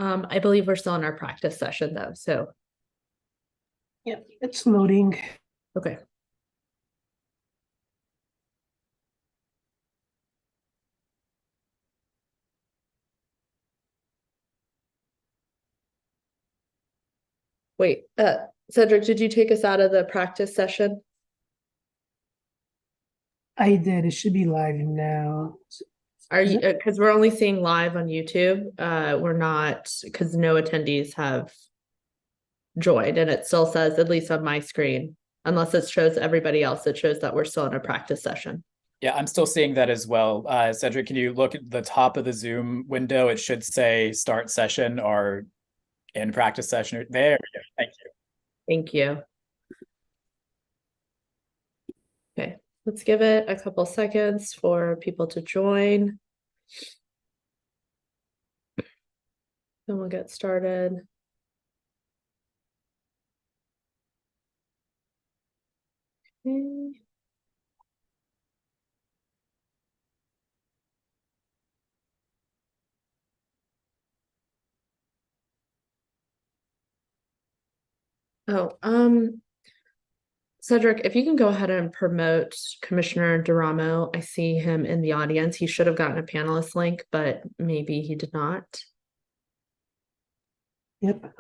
I believe we're still in our practice session though, so. Yep, it's loading. Okay. Wait, Cedric, did you take us out of the practice session? I did. It should be live now. Are you, because we're only seeing live on YouTube. We're not, because no attendees have joined, and it still says, at least on my screen, unless it shows everybody else, it shows that we're still in a practice session. Yeah, I'm still seeing that as well. Cedric, can you look at the top of the Zoom window? It should say start session or in practice session. There we go. Thank you. Thank you. Okay, let's give it a couple seconds for people to join. Then we'll get started. Okay. Oh, Cedric, if you can go ahead and promote Commissioner Duramo. I see him in the audience. He should have gotten a panelist link, but maybe he did not. Yep.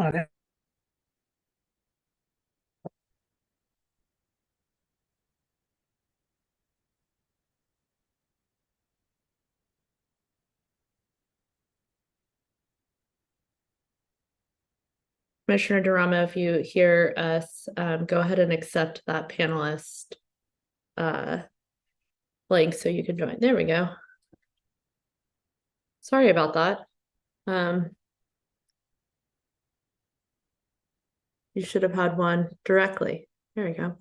Commissioner Duramo, if you hear us, go ahead and accept that panelist link so you can join. There we go. Sorry about that. You should have had one directly. There we go.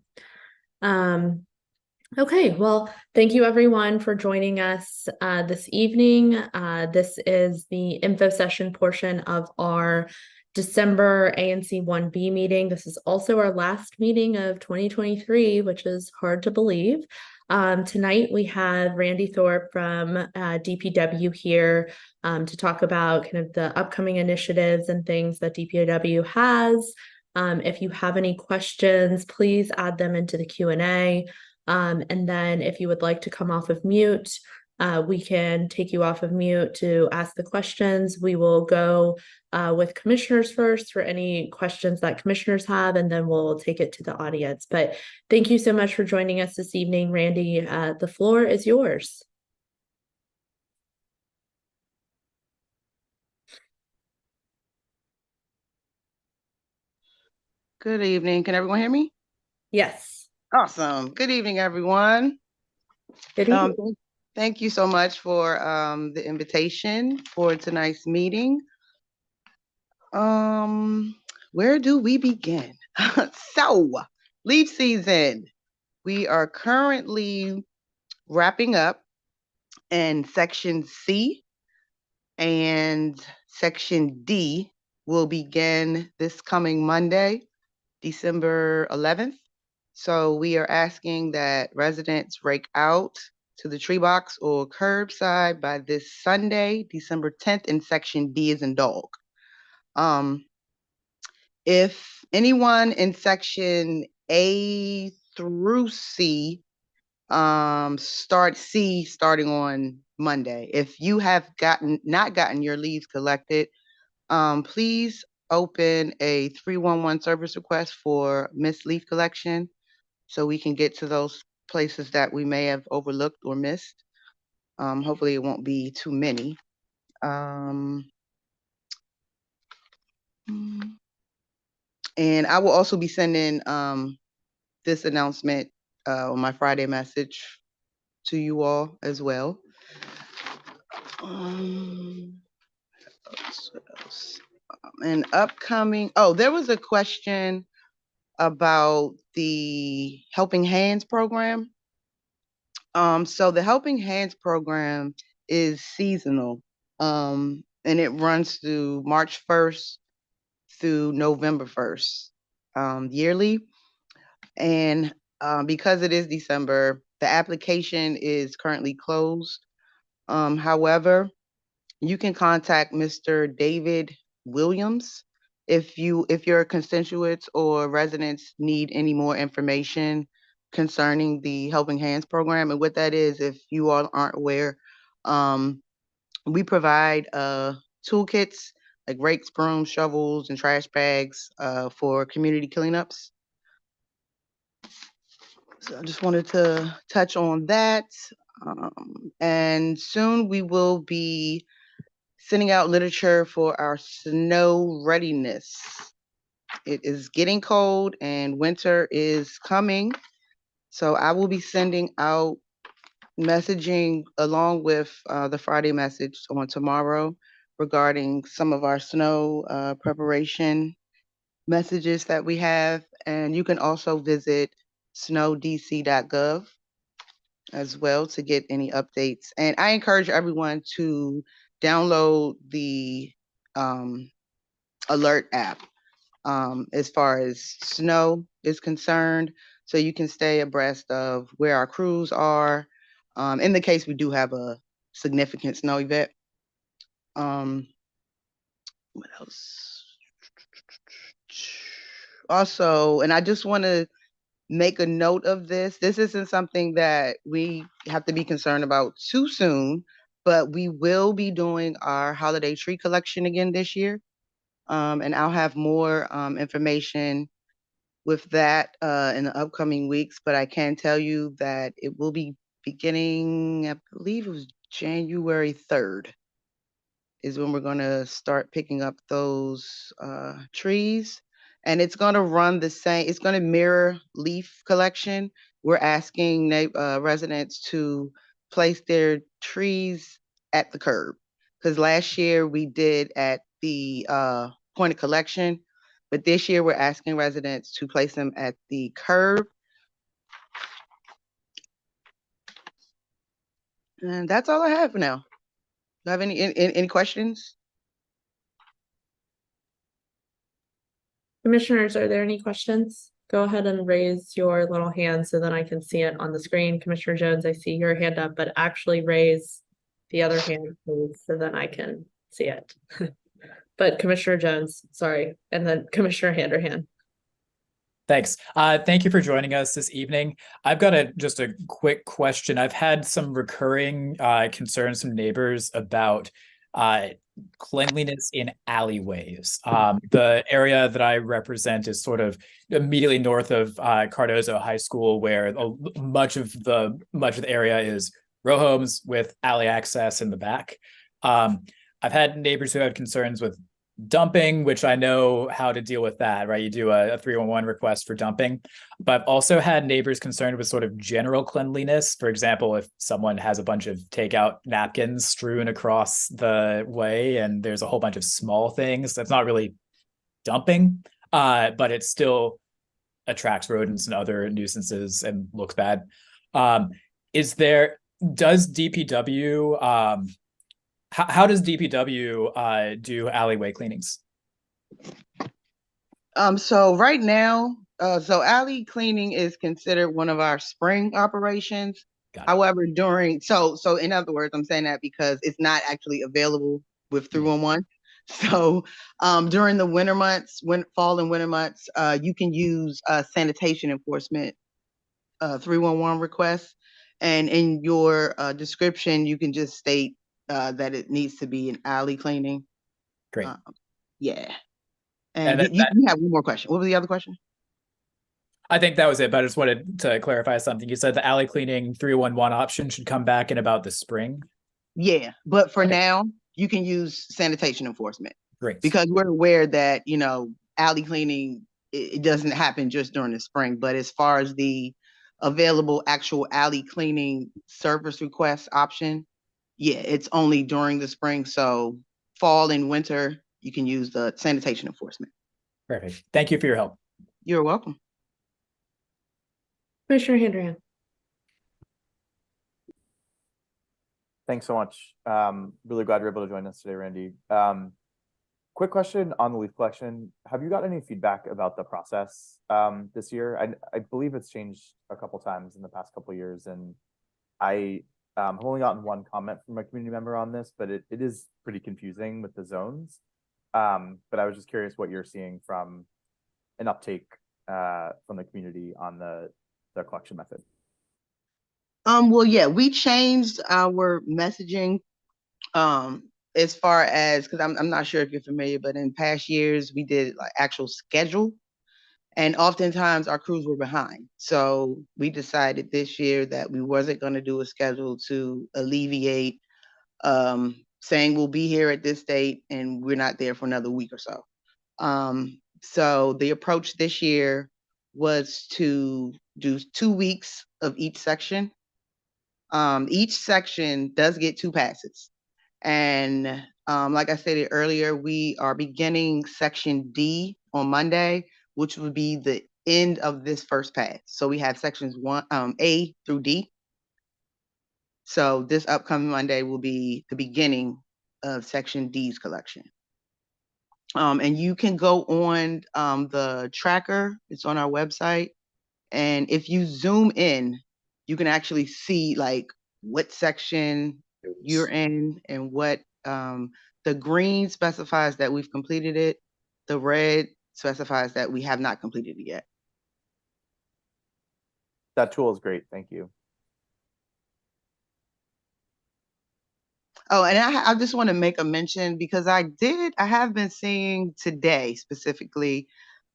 Okay, well, thank you everyone for joining us this evening. This is the info session portion of our December ANC 1B meeting. This is also our last meeting of 2023, which is hard to believe. Tonight we have Randy Thorpe from DPW here to talk about kind of the upcoming initiatives and things that DPW has. If you have any questions, please add them into the Q&A. And then if you would like to come off of mute, we can take you off of mute to ask the questions. We will go with commissioners first for any questions that commissioners have, and then we'll take it to the audience. But thank you so much for joining us this evening, Randy. The floor is yours. Good evening. Can everyone hear me? Yes. Awesome. Good evening, everyone. Good evening. Thank you so much for the invitation for tonight's meeting. Where do we begin? So, leave season. We are currently wrapping up in Section C, and Section D will begin this coming Monday, December 11th. So we are asking that residents rake out to the tree box or curbside by this Sunday, December 10th, in Section D as in dog. If anyone in Section A through C, start C starting on Monday. If you have not gotten your leaves collected, please open a 311 service request for missed leaf collection so we can get to those places that we may have overlooked or missed. Hopefully it won't be too many. And I will also be sending this announcement on my Friday message to you all as well. And upcoming, there was a question about the Helping Hands program. So the Helping Hands program is seasonal, and it runs through March 1st through November 1st, yearly. And because it is December, the application is currently closed. However, you can contact Mr. David Williams. If your constituents or residents need any more information concerning the Helping Hands program, and what that is, if you all aren't aware, we provide toolkits like rakes, brooms, shovels, and trash bags for community cleanups. So I just wanted to touch on that. And soon we will be sending out literature for our snow readiness. It is getting cold and winter is coming. So I will be sending out messaging along with the Friday message on tomorrow regarding some of our snow preparation messages that we have. And you can also visit snowdc.gov as well to get any updates. And I encourage everyone to download the alert app as far as snow is concerned, so you can stay abreast of where our crews are in the case we do have a significant snow event. What else? Also, and I just want to make a note of this. This isn't something that we have to be concerned about too soon, but we will be doing our holiday tree collection again this year. And I'll have more information with that in the upcoming weeks, but I can tell you that it will be beginning, I believe it was January 3rd is when we're going to start picking up those trees. And it's going to run the same, it's going to mirror leaf collection. We're asking residents to place their trees at the curb, because last year we did at the point of collection, but this year we're asking residents to place them at the curb. And that's all I have for now. Do you have any questions? Commissioners, are there any questions? Go ahead and raise your little hand so that I can see it on the screen. Commissioner Jones, I see your hand up, but actually raise the other hand, please, so that I can see it. But Commissioner Jones, sorry, and then Commissioner Handerhan. Thanks. Thank you for joining us this evening. I've got just a quick question. I've had some recurring concerns from neighbors about cleanliness in alleyways. The area that I represent is sort of immediately north of Cardozo High School, where much of the area is row homes with alley access in the back. I've had neighbors who had concerns with dumping, which I know how to deal with that, right? You do a 311 request for dumping, but I've also had neighbors concerned with sort of general cleanliness. For example, if someone has a bunch of takeout napkins strewn across the way and there's a whole bunch of small things, that's not really dumping, but it still attracts rodents and other nuisances and looks bad. Does DPW, how does DPW do alleyway cleanings? So right now, so alley cleaning is considered one of our spring operations. However, so in other words, I'm saying that because it's not actually available with 311. So during the winter months, fall and winter months, you can use sanitation enforcement 311 requests. And in your description, you can just state that it needs to be an alley cleaning. Great. Yeah. And you have one more question. What was the other question? I think that was it, but I just wanted to clarify something. You said the alley cleaning 311 option should come back in about the spring. Yeah, but for now, you can use sanitation enforcement. Great. Because we're aware that, alley cleaning, it doesn't happen just during the spring, but as far as the available actual alley cleaning service request option, yeah, it's only during the spring. So fall and winter, you can use the sanitation enforcement. Perfect. Thank you for your help. You're welcome. Commissioner Handerhan. Thanks so much. Really glad you're able to join us today, Randy. Quick question on the leaf collection. Have you got any feedback about the process this year? I believe it's changed a couple times in the past couple of years, and I've only gotten one comment from a community member on this, but it is pretty confusing with the zones. But I was just curious what you're seeing from an uptake from the community on the collection method. Well, yeah, we changed our messaging as far as, because I'm not sure if you're familiar, but in past years we did like actual schedule, and oftentimes our crews were behind. So we decided this year that we wasn't going to do a schedule to alleviate saying we'll be here at this date and we're not there for another week or so. So the approach this year was to do 2 weeks of each section. Each section does get 2 passes. And like I stated earlier, we are beginning section D on Monday, which would be the end of this first pass. So we have sections A through D. So this upcoming Monday will be the beginning of section D's collection. And you can go on the tracker, it's on our website. And if you zoom in, you can actually see like what section you're in and what the green specifies that we've completed it. The red specifies that we have not completed it yet. That tool is great. Thank you. Oh, and I just want to make a mention because I have been seeing today specifically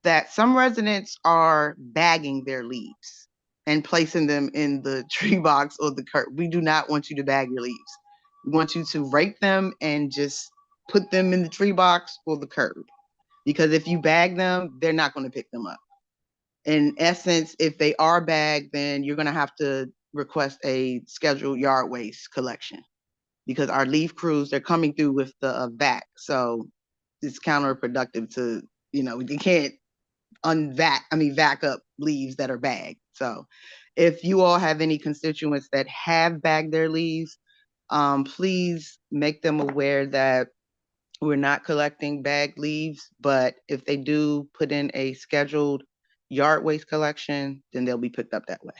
that some residents are bagging their leaves and placing them in the tree box or the curb. We do not want you to bag your leaves. We want you to rake them and just put them in the tree box or the curb. Because if you bag them, they're not going to pick them up. In essence, if they are bagged, then you're going to have to request a scheduled yard waste collection. Because our leaf crews, they're coming through with the vac. So it's counterproductive to, you can't vac up leaves that are bagged. So if you all have any constituents that have bagged their leaves, please make them aware that we're not collecting bagged leaves, but if they do put in a scheduled yard waste collection, then they'll be picked up that way.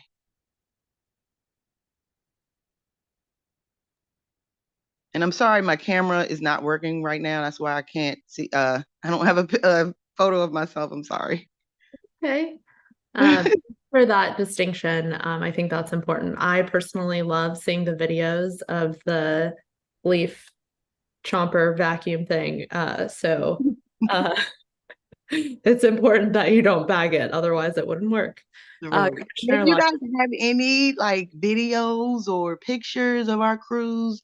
And I'm sorry, my camera is not working right now. That's why I can't see. I don't have a photo of myself. I'm sorry. Okay. For that distinction, I think that's important. I personally love seeing the videos of the leaf chomper vacuum thing. So it's important that you don't bag it, otherwise it wouldn't work. If you guys have any like videos or pictures of our crews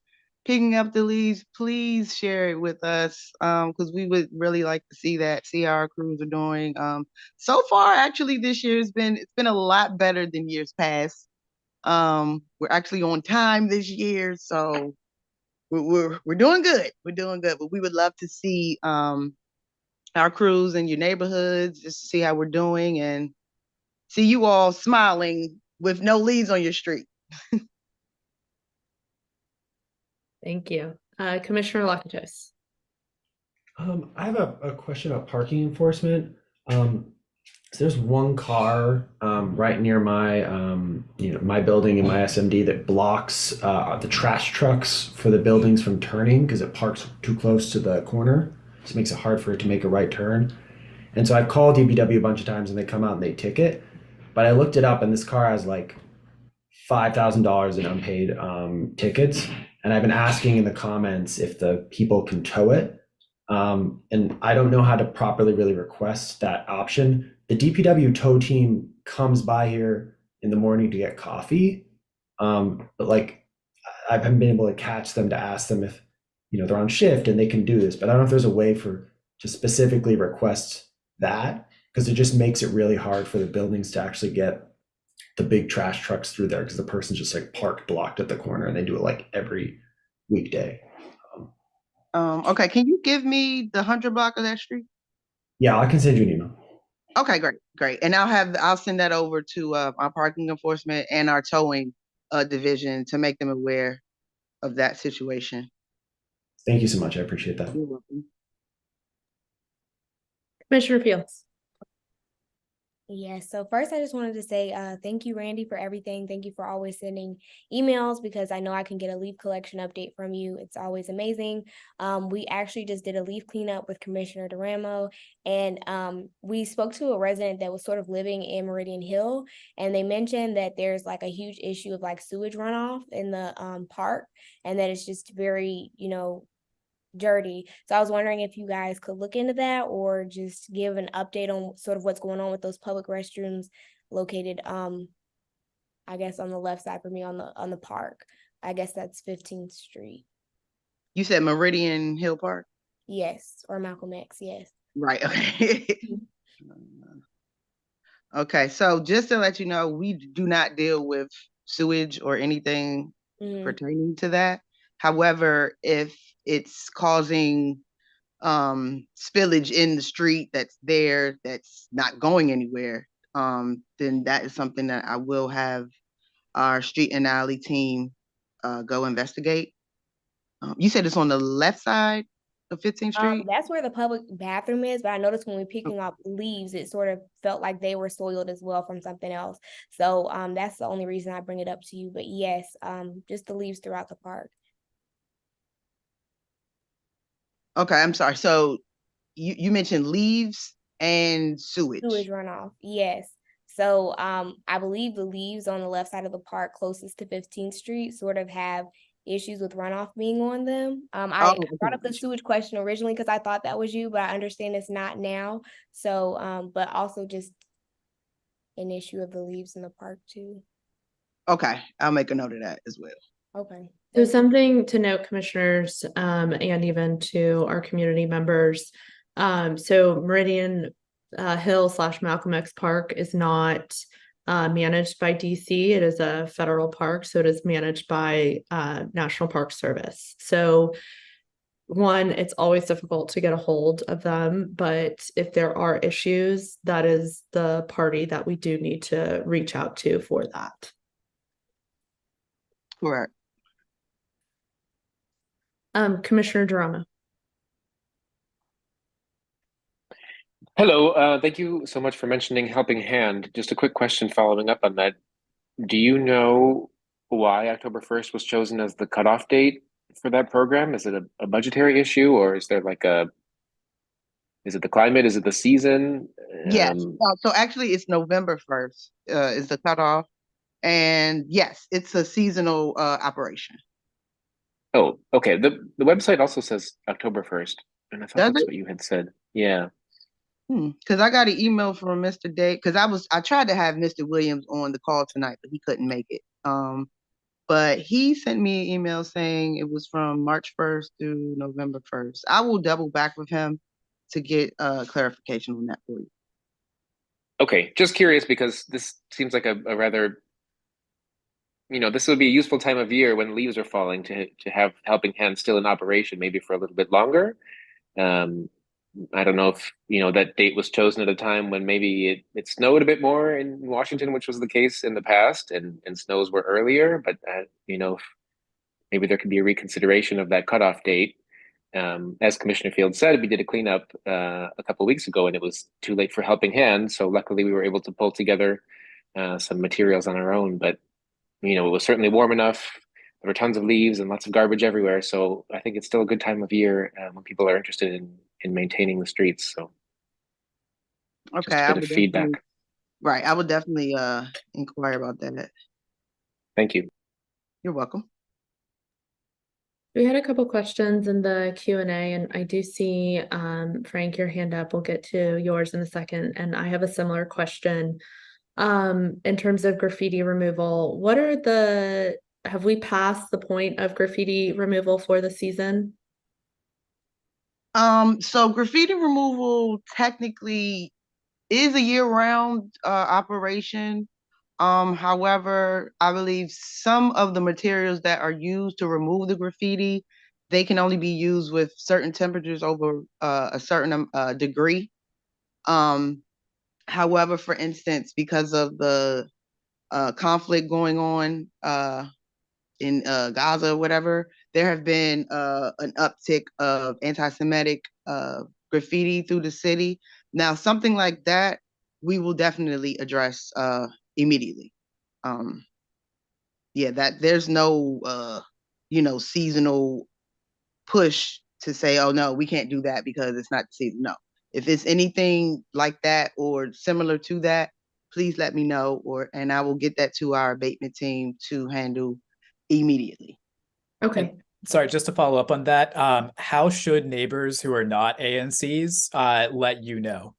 picking up the leaves, please share it with us, because we would really like to see how our crews are doing. So far, actually, this year it's been a lot better than years past. We're actually on time this year, so we're doing good. We're doing good, but we would love to see our crews in your neighborhoods, just to see how we're doing and see you all smiling with no leaves on your street. Thank you. Commissioner Lakatos. I have a question about parking enforcement. So there's one car right near my my building in my SMD that blocks the trash trucks for the buildings from turning because it parks too close to the corner. So it makes it hard for it to make a right turn. And so I've called DPW a bunch of times and they come out and they ticket. But I looked it up and this car has like $5,000 in unpaid tickets. And I've been asking in the comments if the people can tow it. And I don't know how to properly really request that option. The DPW tow team comes by here in the morning to get coffee. But like I haven't been able to catch them to ask them if they're on shift and they can do this. But I don't know if there's a way to specifically request that, because it just makes it really hard for the buildings to actually get the big trash trucks through there because the person's just like parked blocked at the corner and they do it like every weekday. Okay, can you give me the 100 block of that street? Yeah, I can send you an email. Okay, great. And I'll send that over to our parking enforcement and our towing division to make them aware of that situation. Thank you so much. I appreciate that. You're welcome. Commissioner Fields. Yes. So first, I just wanted to say thank you, Randy, for everything. Thank you for always sending emails because I know I can get a leaf collection update from you. It's always amazing. We actually just did a leaf cleanup with Commissioner Duramo, and we spoke to a resident that was sort of living in Meridian Hill, and they mentioned that there's like a huge issue of like sewage runoff in the park, and that it's just very, dirty. So I was wondering if you guys could look into that or just give an update on sort of what's going on with those public restrooms located I guess on the left side for me on the park. I guess that's 15th Street. You said Meridian Hill Park? Yes, or Malcolm X, yes. Right, okay. Okay, so just to let you know, we do not deal with sewage or anything pertaining to that. However, if it's causing spillage in the street that's there, that's not going anywhere, then that is something that I will have our street and alley team go investigate. You said it's on the left side of 15th Street? That's where the public bathroom is, but I noticed when we were picking up leaves, it sort of felt like they were soiled as well from something else. So that's the only reason I bring it up to you. But yes, just the leaves throughout the park. Okay, I'm sorry. So you mentioned leaves and sewage. Sewage runoff, yes. So I believe the leaves on the left side of the park closest to 15th Street sort of have issues with runoff being on them. I brought up the sewage question originally because I thought that was you, but I understand it's not now. So but also just an issue of the leaves in the park too. Okay, I'll make a note of that as well. Okay. So something to note, commissioners, and even to our community members. So Meridian Hill / Malcolm X Park is not managed by DC. It is a federal park, so it is managed by National Park Service. So one, it's always difficult to get a hold of them, but if there are issues, that is the party that we do need to reach out to for that. Correct. Commissioner Duramo. Hello, thank you so much for mentioning Helping Hand. Just a quick question following up on that. Do you know why October 1st was chosen as the cutoff date for that program? Is it a budgetary issue, or is there like is it the climate? Is it the season? Yes. So actually it's November 1st is the cutoff. And yes, it's a seasonal operation. Oh, okay. The website also says October 1st, and I thought Does that's it? what you had said. Yeah. Because I got an email from Mr. Day, because I tried to have Mr. Williams on the call tonight, but he couldn't make it. But he sent me an email saying it was from March 1st through November 1st. I will double back with him to get clarification on that for you. Okay, just curious because this seems like a rather, this would be a useful time of year when leaves are falling to have Helping Hand still in operation, maybe for a little bit longer. I don't know if that date was chosen at a time when maybe it snowed a bit more in Washington, which was the case in the past, and snows were earlier. But maybe there could be a reconsideration of that cutoff date. As Commissioner Field said, we did a cleanup a couple of weeks ago, and it was too late for Helping Hand. So luckily, we were able to pull together some materials on our own. But it was certainly warm enough. There were tons of leaves and lots of garbage everywhere. So I think it's still a good time of year when people are interested in maintaining the streets. So Okay, just a bit of feedback. Right, I would definitely inquire about that. Thank you. You're welcome. We had a couple questions in the Q&A, and I do see Frank, your hand up. We'll get to yours in a second. And I have a similar question. In terms of graffiti removal, have we passed the point of graffiti removal for the season? So graffiti removal technically is a year-round operation. However, I believe some of the materials that are used to remove the graffiti, they can only be used with certain temperatures over a certain degree. However, for instance, because of the conflict going on in Gaza or whatever, there have been an uptick of anti-Semitic graffiti through the city. Now, something like that we will definitely address immediately. Yeah, that there's no seasonal push to say, oh no, we can't do that because it's not the season. No. If it's anything like that or similar to that, please let me know, and I will get that to our abatement team to handle immediately. Okay. Sorry, just to follow up on that, how should neighbors who are not ANCs let you know?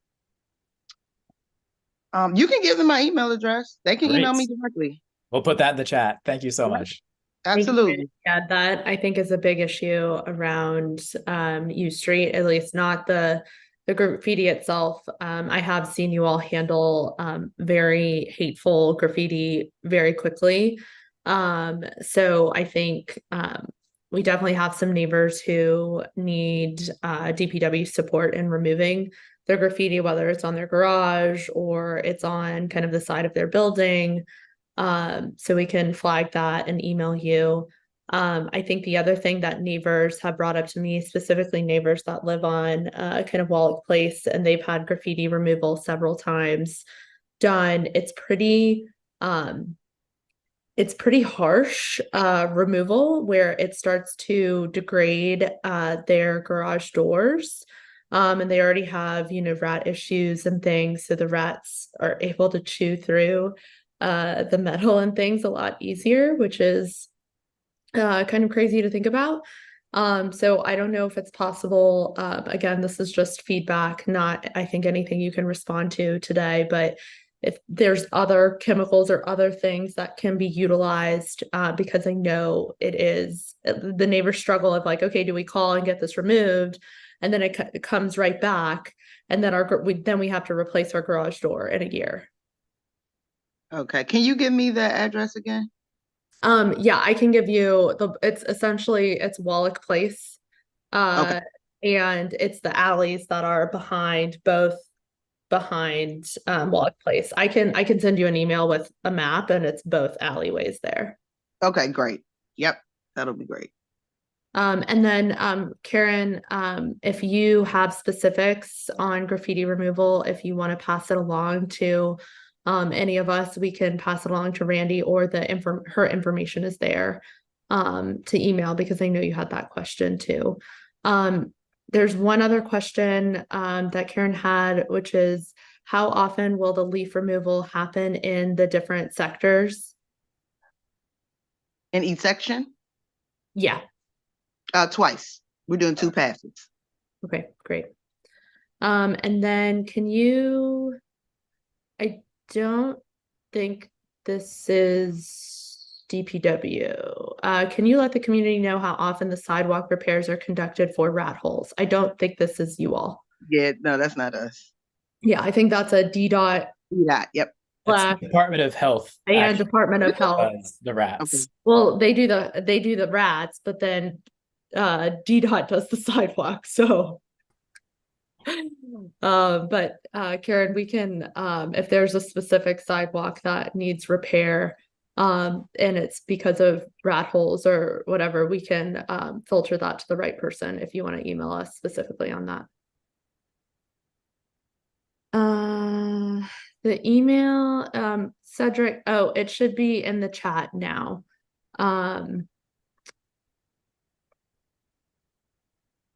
You can give them my email address. They can email me Great. directly. We'll put that in the chat. Thank you so Right. much. Thank you, Absolutely. yeah, that I think is a big issue around U Street, at least not the graffiti itself. I have seen you all handle very hateful graffiti very quickly. So I think we definitely have some neighbors who need DPW support in removing their graffiti, whether it's on their garage or it's on kind of the side of their building. So we can flag that and email you. I think the other thing that neighbors have brought up to me, specifically neighbors that live on kind of Wallach Place, and they've had graffiti removal several times done. It's pretty harsh removal where it starts to degrade their garage doors. And they already have, rat issues and things. So the rats are able to chew through the metal and things a lot easier, which is kind of crazy to think about. So I don't know if it's possible. Again, this is just feedback, not, I think, anything you can respond to today, but if there's other chemicals or other things that can be utilized, because I know it is the neighbors struggle of like, okay, do we call and get this removed? And then it comes right back. And then we have to replace our garage door in a year. Okay. Can you give me the address again? Yeah, I can give you it's Wallach Place. Okay. And it's the alleys that are behind Wallach Place. I can send you an email with a map and it's both alleyways there. Okay, great. Yep, that'll be great. And then Karen, if you have specifics on graffiti removal, if you want to pass it along to any of us, we can pass it along to Randy, or her information is there to email, because I know you had that question too. There's one other question that Karen had, which is, how often will the leaf removal happen in the different sectors? In each section? Yeah. Twice. We're doing 2 passes. Okay, great. And then I don't think this is DPW. Can you let the community know how often the sidewalk repairs are conducted for rat holes? I don't think this is you all. Yeah, no, that's not us. Yeah, I think that's a DDOT. Yeah, yep. It's the Department of Health. And Department of Health. The rats. Okay. Well, they do the rats, but then DDOT does the sidewalk. So but Karen, we can if there's a specific sidewalk that needs repair, and it's because of rat holes or whatever, we can filter that to the right person if you want to email us specifically on that. The email, Cedric, oh, it should be in the chat now.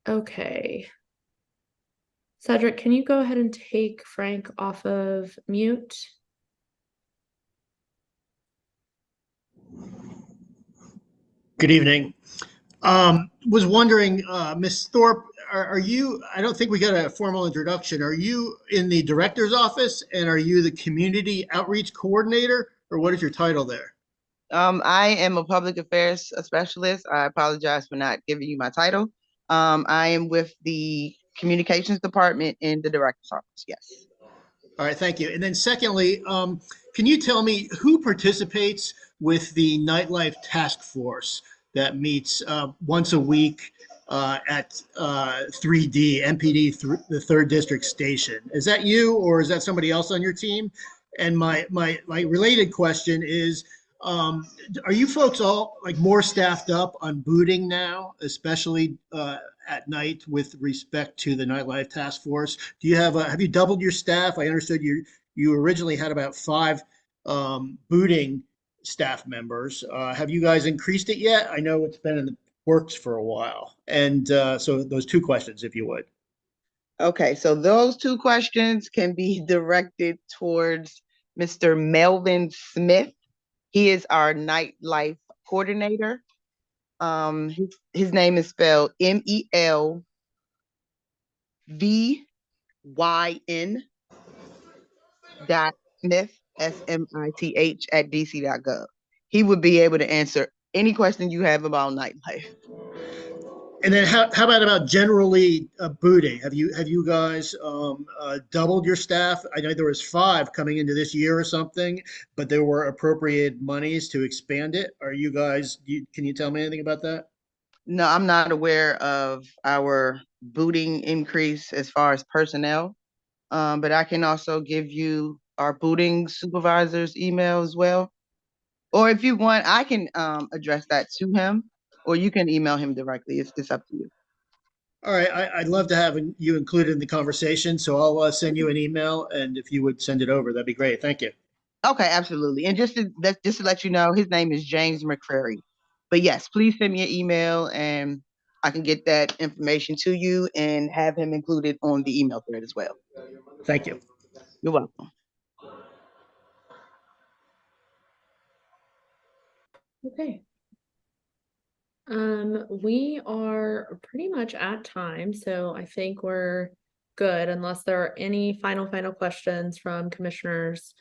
Okay. Cedric, can you go ahead and take Frank off of mute? Good evening. Was wondering, Ms. Thorpe, are you, I don't think we got a formal introduction. Are you in the director's office, and are you the community outreach coordinator, or what is your title there? I am a public affairs specialist. I apologize for not giving you my title. I am with the communications department in the director's office. Yes. All right, thank you. And then secondly, can you tell me who participates with the nightlife task force that meets once a week at 3D, MPD, the 3rd District Station? Is that you, or is that somebody else on your team? And my related question is, are you folks all like more staffed up on booting now, especially at night with respect to the nightlife task force? Do you have you doubled your staff? I understood you originally had about 5 booting staff members. Have you guys increased it yet? I know it's been in the works for a while. And so those 2 questions, if you would. Okay, so those 2 questions can be directed towards Mr. Melvin Smith. He is our nightlife coordinator. His name is spelled MELVYN .Smith SMITH at dc.gov. He would be able to answer any question you have about nightlife. And then how about generally booting? Have you guys doubled your staff? I know there was 5 coming into this year or something, but there were appropriate monies to expand it. Are you guys? Can you tell me anything about that? No, I'm not aware of our booting increase as far as personnel, but I can also give you our booting supervisor's email as well. Or if you want, I can address that to him, or you can email him directly. It's up to you. All right, I'd love to have you included in the conversation, so I'll send you an email, and if you would send it over, that'd be great. Thank you. Okay, absolutely. And just to let you know, his name is James McCrary. But yes, please send me an email, and I can get that information to you and have him included on the email thread as well. Thank you. You're welcome. Okay. We are pretty much at time, so I think we're good unless there are any final questions from commissioners.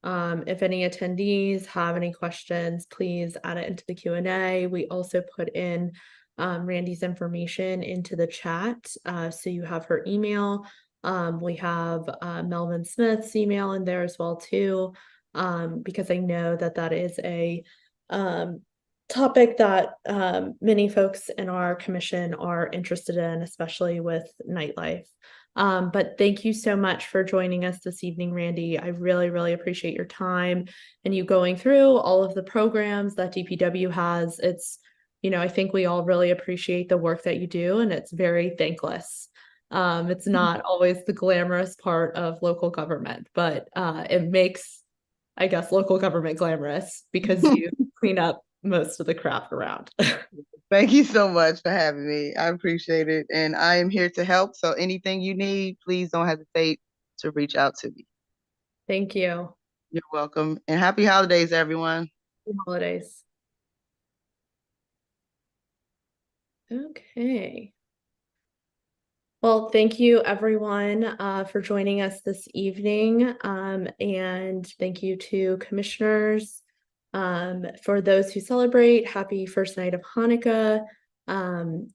If any attendees have any questions, please add it into the Q&A. We also put in Randy's information into the chat, so you have her email. We have Melvin Smith's email in there as well too, because I know that is a topic that many folks in our commission are interested in, especially with nightlife. But thank you so much for joining us this evening, Randy. I really appreciate your time and you going through all of the programs that DPW has. It's, I think we all really appreciate the work that you do, and it's very thankless. It's not always the glamorous part of local government, but it makes, I guess, local government glamorous because you clean up most of the crap around. Thank you so much for having me. I appreciate it. And I am here to help. So anything you need, please don't hesitate to reach out to me. Thank you. You're welcome. And happy holidays, everyone. Happy holidays. Okay. Well, thank you everyone for joining us this evening. And thank you to commissioners. For those who celebrate, happy first night of Hanukkah.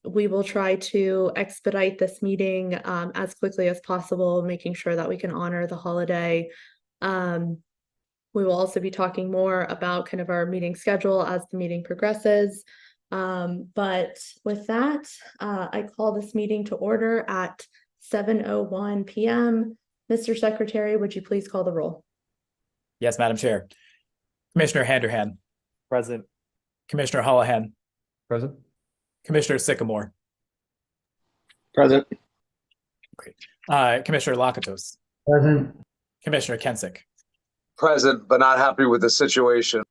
We will try to expedite this meeting as quickly as possible, making sure that we can honor the holiday. We will also be talking more about kind of our meeting schedule as the meeting progresses. But with that, I call this meeting to order at 7:01 p.m. Mr. Secretary, would you please call the roll? Yes, Madam Chair. Commissioner Handerhan. Present. Commissioner Holohan. Present. Commissioner Sycamore. Present. Great. Commissioner Lakatos. Present. Commissioner Kensick. Present, but not happy with the situation.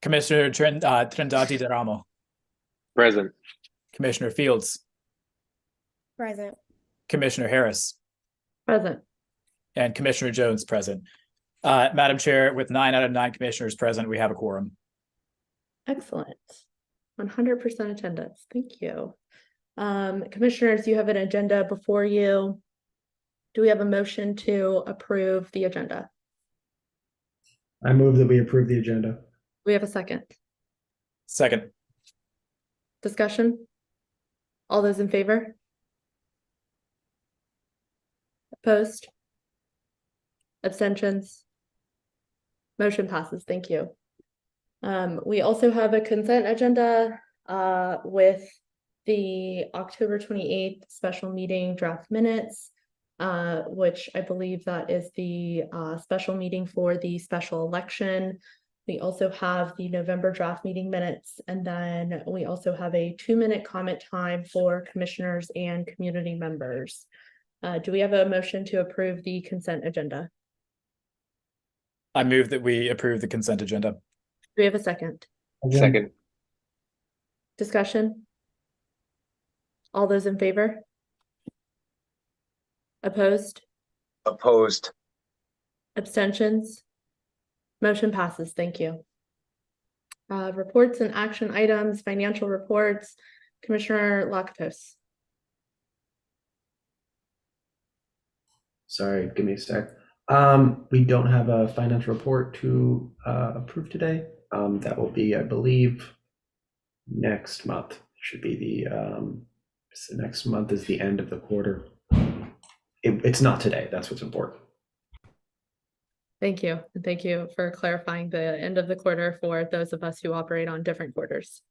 Commissioner Trindade de Ramo. Present. Commissioner Fields. Present. Commissioner Harris. Present. And Commissioner Jones present. Madam Chair, with 9 out of 9 commissioners present, we have a quorum. Excellent. 100% attendance. Thank you. Commissioners, you have an agenda before you. Do we have a motion to approve the agenda? I move that we approve the agenda. We have a second. Second. Discussion? All those in favor? Opposed? Abstentions? Motion passes. Thank you. We also have a consent agenda with the October 28th special meeting draft minutes, which I believe that is the special meeting for the special election. We also have the November draft meeting minutes, and then we also have a 2-minute comment time for commissioners and community members. Do we have a motion to approve the consent agenda? I move that we approve the consent agenda. Do we have a second? Second. Discussion? All those in favor? Opposed? Opposed. Abstentions? Motion passes. Thank you. Reports and action items, financial reports. Commissioner Lakapos. Sorry, give me a sec. We don't have a financial report to approve today. That will be, I believe, next month. Should be so next month is the end of the quarter. It's not today. That's what's important. Thank you. And thank you for clarifying the end of the quarter for those of us who operate on different quarters.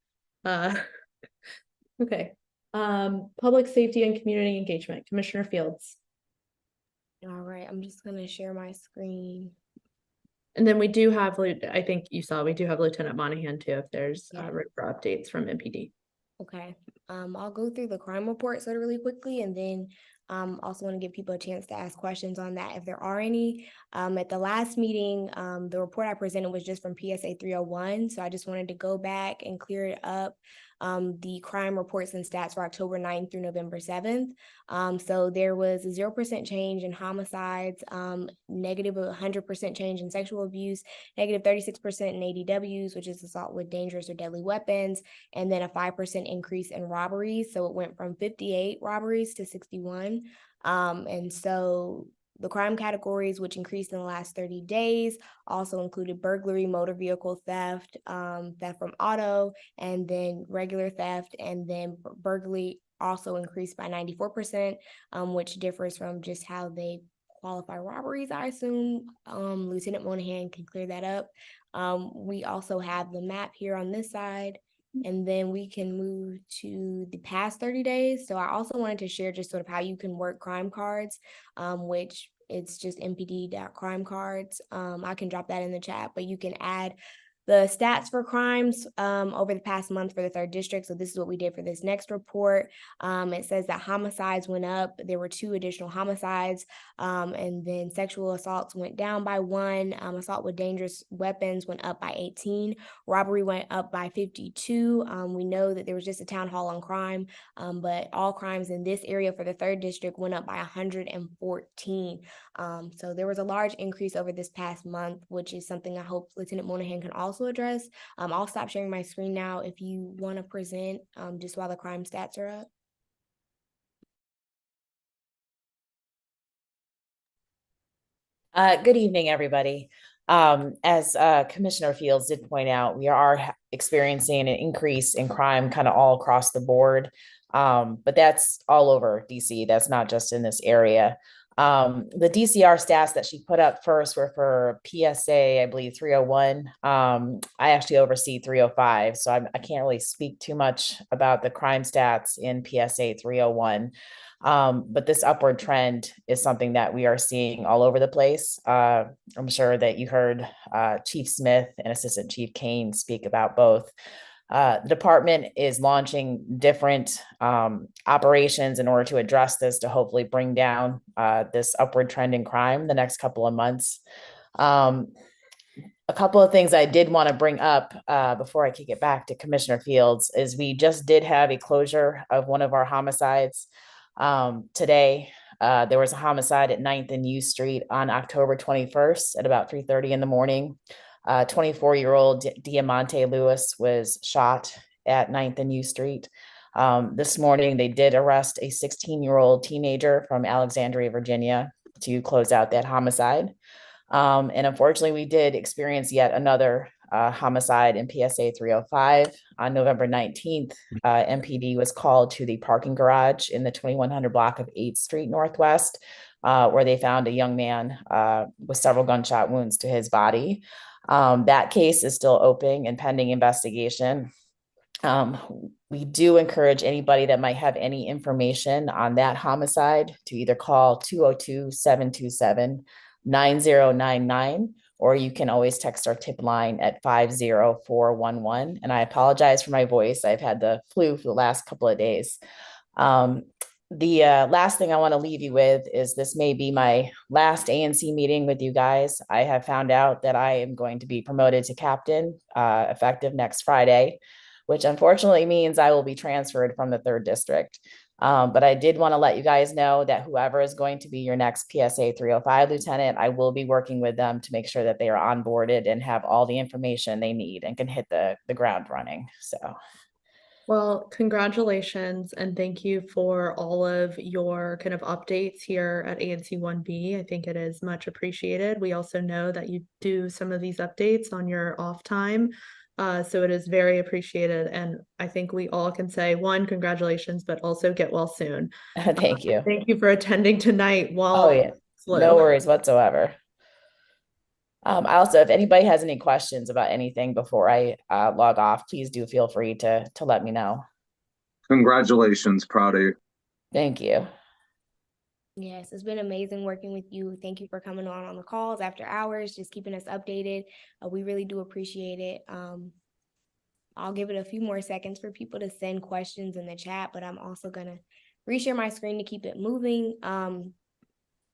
Okay. Public safety and community engagement, Commissioner Fields. All right, I'm just gonna share my screen. And then we do have, I think you saw, we do have Lieutenant Monahan too, if there's Yeah. updates from MPD. Okay, I'll go through the crime report sort of really quickly, and then also want to give people a chance to ask questions on that if there are any. At the last meeting, the report I presented was just from PSA 301, so I just wanted to go back and clear it up. The crime reports and stats for October 9th through November 7th. So there was a 0% change in homicides, negative 100% change in sexual abuse, negative 36% in ADWs, which is assault with dangerous or deadly weapons, and then a 5% increase in robberies. So it went from 58 robberies to 61. And so the crime categories, which increased in the last 30 days, also included burglary, motor vehicle theft, theft from auto, and then regular theft, and then burglary also increased by 94%, which differs from just how they qualify robberies, I assume. Lieutenant Monahan can clear that up. We also have the map here on this side, and then we can move to the past 30 days. So I also wanted to share just sort of how you can work crime cards, which it's just mpd.crime cards. I can drop that in the chat, but you can add the stats for crimes over the past month for the 3rd district. So this is what we did for this next report. It says that homicides went up. There were 2 additional homicides, and then sexual assaults went down by 1. Assault with dangerous weapons went up by 18. Robbery went up by 52. We know that there was just a town hall on crime, but all crimes in this area for the 3rd district went up by 114. So there was a large increase over this past month, which is something I hope Lieutenant Monahan can also address. I'll stop sharing my screen now if you want to present just while the crime stats are up. Good evening, everybody. As Commissioner Fields did point out, we are experiencing an increase in crime kind of all across the board, but that's all over DC. That's not just in this area. The DCR stats that she put up first were for PSA, I believe 301. I actually oversee 305, so I can't really speak too much about the crime stats in PSA 301. But this upward trend is something that we are seeing all over the place. I'm sure that you heard Chief Smith and Assistant Chief Kane speak about both. The department is launching different operations in order to address this, to hopefully bring down this upward trend in crime the next couple of months. A couple of things I did want to bring up before I kick it back to Commissioner Fields is we just did have a closure of one of our homicides today. There was a homicide at 9th and U Street on October 21st at about 3:30 in the morning. 24-year-old Diamante Lewis was shot at 9th and U Street. This morning, they did arrest a 16-year-old teenager from Alexandria, Virginia, to close out that homicide. And unfortunately, we did experience yet another homicide in PSA 305. On November 19th, MPD was called to the parking garage in the 2100 block of 8th Street Northwest, where they found a young man with several gunshot wounds to his body. That case is still open and pending investigation. We do encourage anybody that might have any information on that homicide to either call 202-727-9099, or you can always text our tip line at 50411. And I apologize for my voice. I've had the flu for the last couple of days. the last thing I want to leave you with is this may be my last ANC meeting with you guys. I have found out that I am going to be promoted to captain effective next Friday, which unfortunately means I will be transferred from the 3rd district. But I did want to let you guys know that whoever is going to be your next PSA 305 lieutenant, I will be working with them to make sure that they are onboarded and have all the information they need and can hit the ground running. So. Well, congratulations and thank you for all of your kind of updates here at ANC 1B. I think it is much appreciated. We also know that you do some of these updates on your off time. So it is very appreciated. And I think we all can say, one, congratulations, but also get well soon. Thank you. Thank you for attending tonight while Oh, yeah. flu. No worries whatsoever. I also, if anybody has any questions about anything before I log off, please do feel free to let me know. Congratulations, proud of you. Thank you. Yes, it's been amazing working with you. Thank you for coming on the calls after hours, just keeping us updated. We really do appreciate it. I'll give it a few more seconds for people to send questions in the chat, but I'm also going to reshare my screen to keep it moving.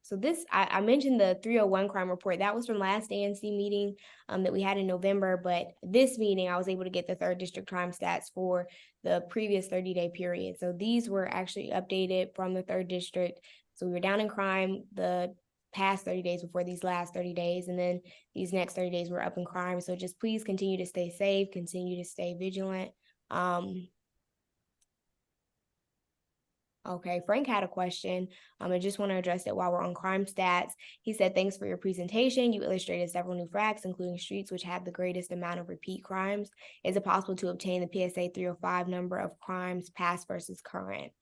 So this, I mentioned the 301 crime report. That was from last ANC meeting that we had in November. But this meeting, I was able to get the 3rd district crime stats for the previous 30-day period. So these were actually updated from the 3rd district. So we were down in crime the past 30 days before these last 30 days. And then these next 30 days we're up in crime. So just please continue to stay safe, continue to stay vigilant. Okay, Frank had a question. I just want to address it while we're on crime stats. He said, thanks for your presentation. You illustrated several new facts, including streets which have the greatest amount of repeat crimes. Is it possible to obtain the PSA 305 number of crimes past versus current?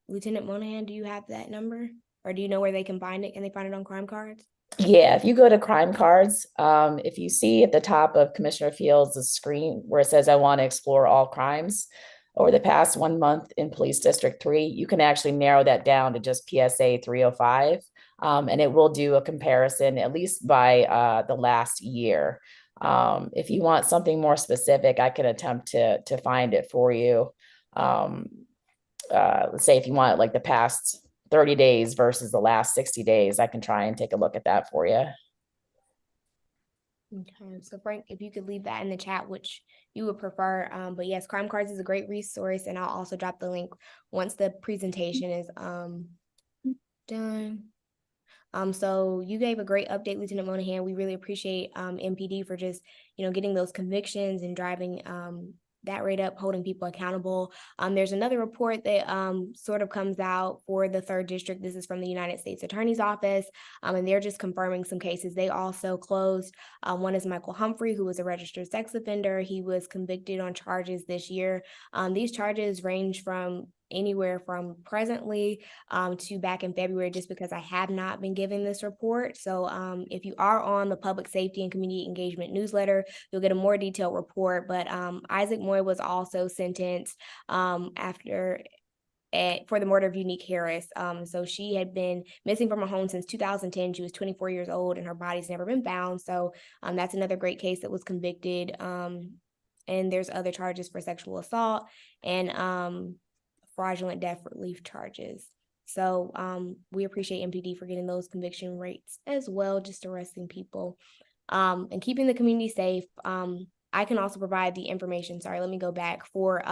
Lieutenant Monahan, do you have that number? Or do you know where they can find it? Can they find it on crime cards? Yeah, if you go to crime cards, if you see at the top of Commissioner Fields' screen where it says, I want to explore all crimes, over the past 1 month in Police District 3, you can actually narrow that down to just PSA 305, and it will do a comparison at least by the last year. If you want something more specific, I can attempt to find it for you. Let's say if you want like the past 30 days versus the last 60 days, I can try and take a look at that for you. Okay, so Frank, if you could leave that in the chat, which you would prefer. But yes, Crime Cards is a great resource, and I'll also drop the link once the presentation is done. So you gave a great update, Lieutenant Monahan. We really appreciate MPD for just, getting those convictions and driving that rate up, holding people accountable. There's another report that sort of comes out for the 3rd district. This is from the United States Attorney's Office, and they're just confirming some cases they also closed. One is Michael Humphrey, who was a registered sex offender. He was convicted on charges this year. These charges range from anywhere from presently to back in February, just because I have not been given this report. So if you are on the Public Safety and Community Engagement newsletter, you'll get a more detailed report. But Isaac Moy was also sentenced for the murder of Unique Harris. So she had been missing from her home since 2010. She was 24 years old and her body's never been found. So that's another great case that was convicted. And there's other charges for sexual assault and fraudulent death relief charges. So we appreciate MPD for getting those conviction rates as well, just arresting people and keeping the community safe. I can also provide the information. Sorry, let me go back for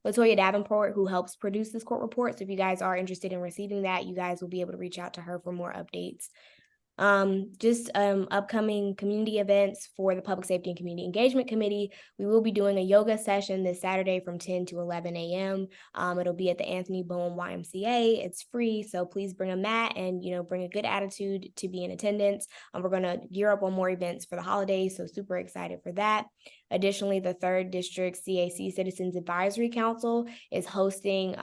Latoya Davenport, who helps produce this court report. So if you guys are interested in receiving that, you guys will be able to reach out to her for more updates. Upcoming community events for the Public Safety and Community Engagement Committee. We will be doing a yoga session this Saturday from 10 to 11 a.m. It'll be at the Anthony Bowen YMCA. It's free, so please bring a mat and, bring a good attitude to be in attendance. We're going to gear up on more events for the holidays, so super excited for that. Additionally, the 3rd District CAC Citizens Advisory Council is hosting,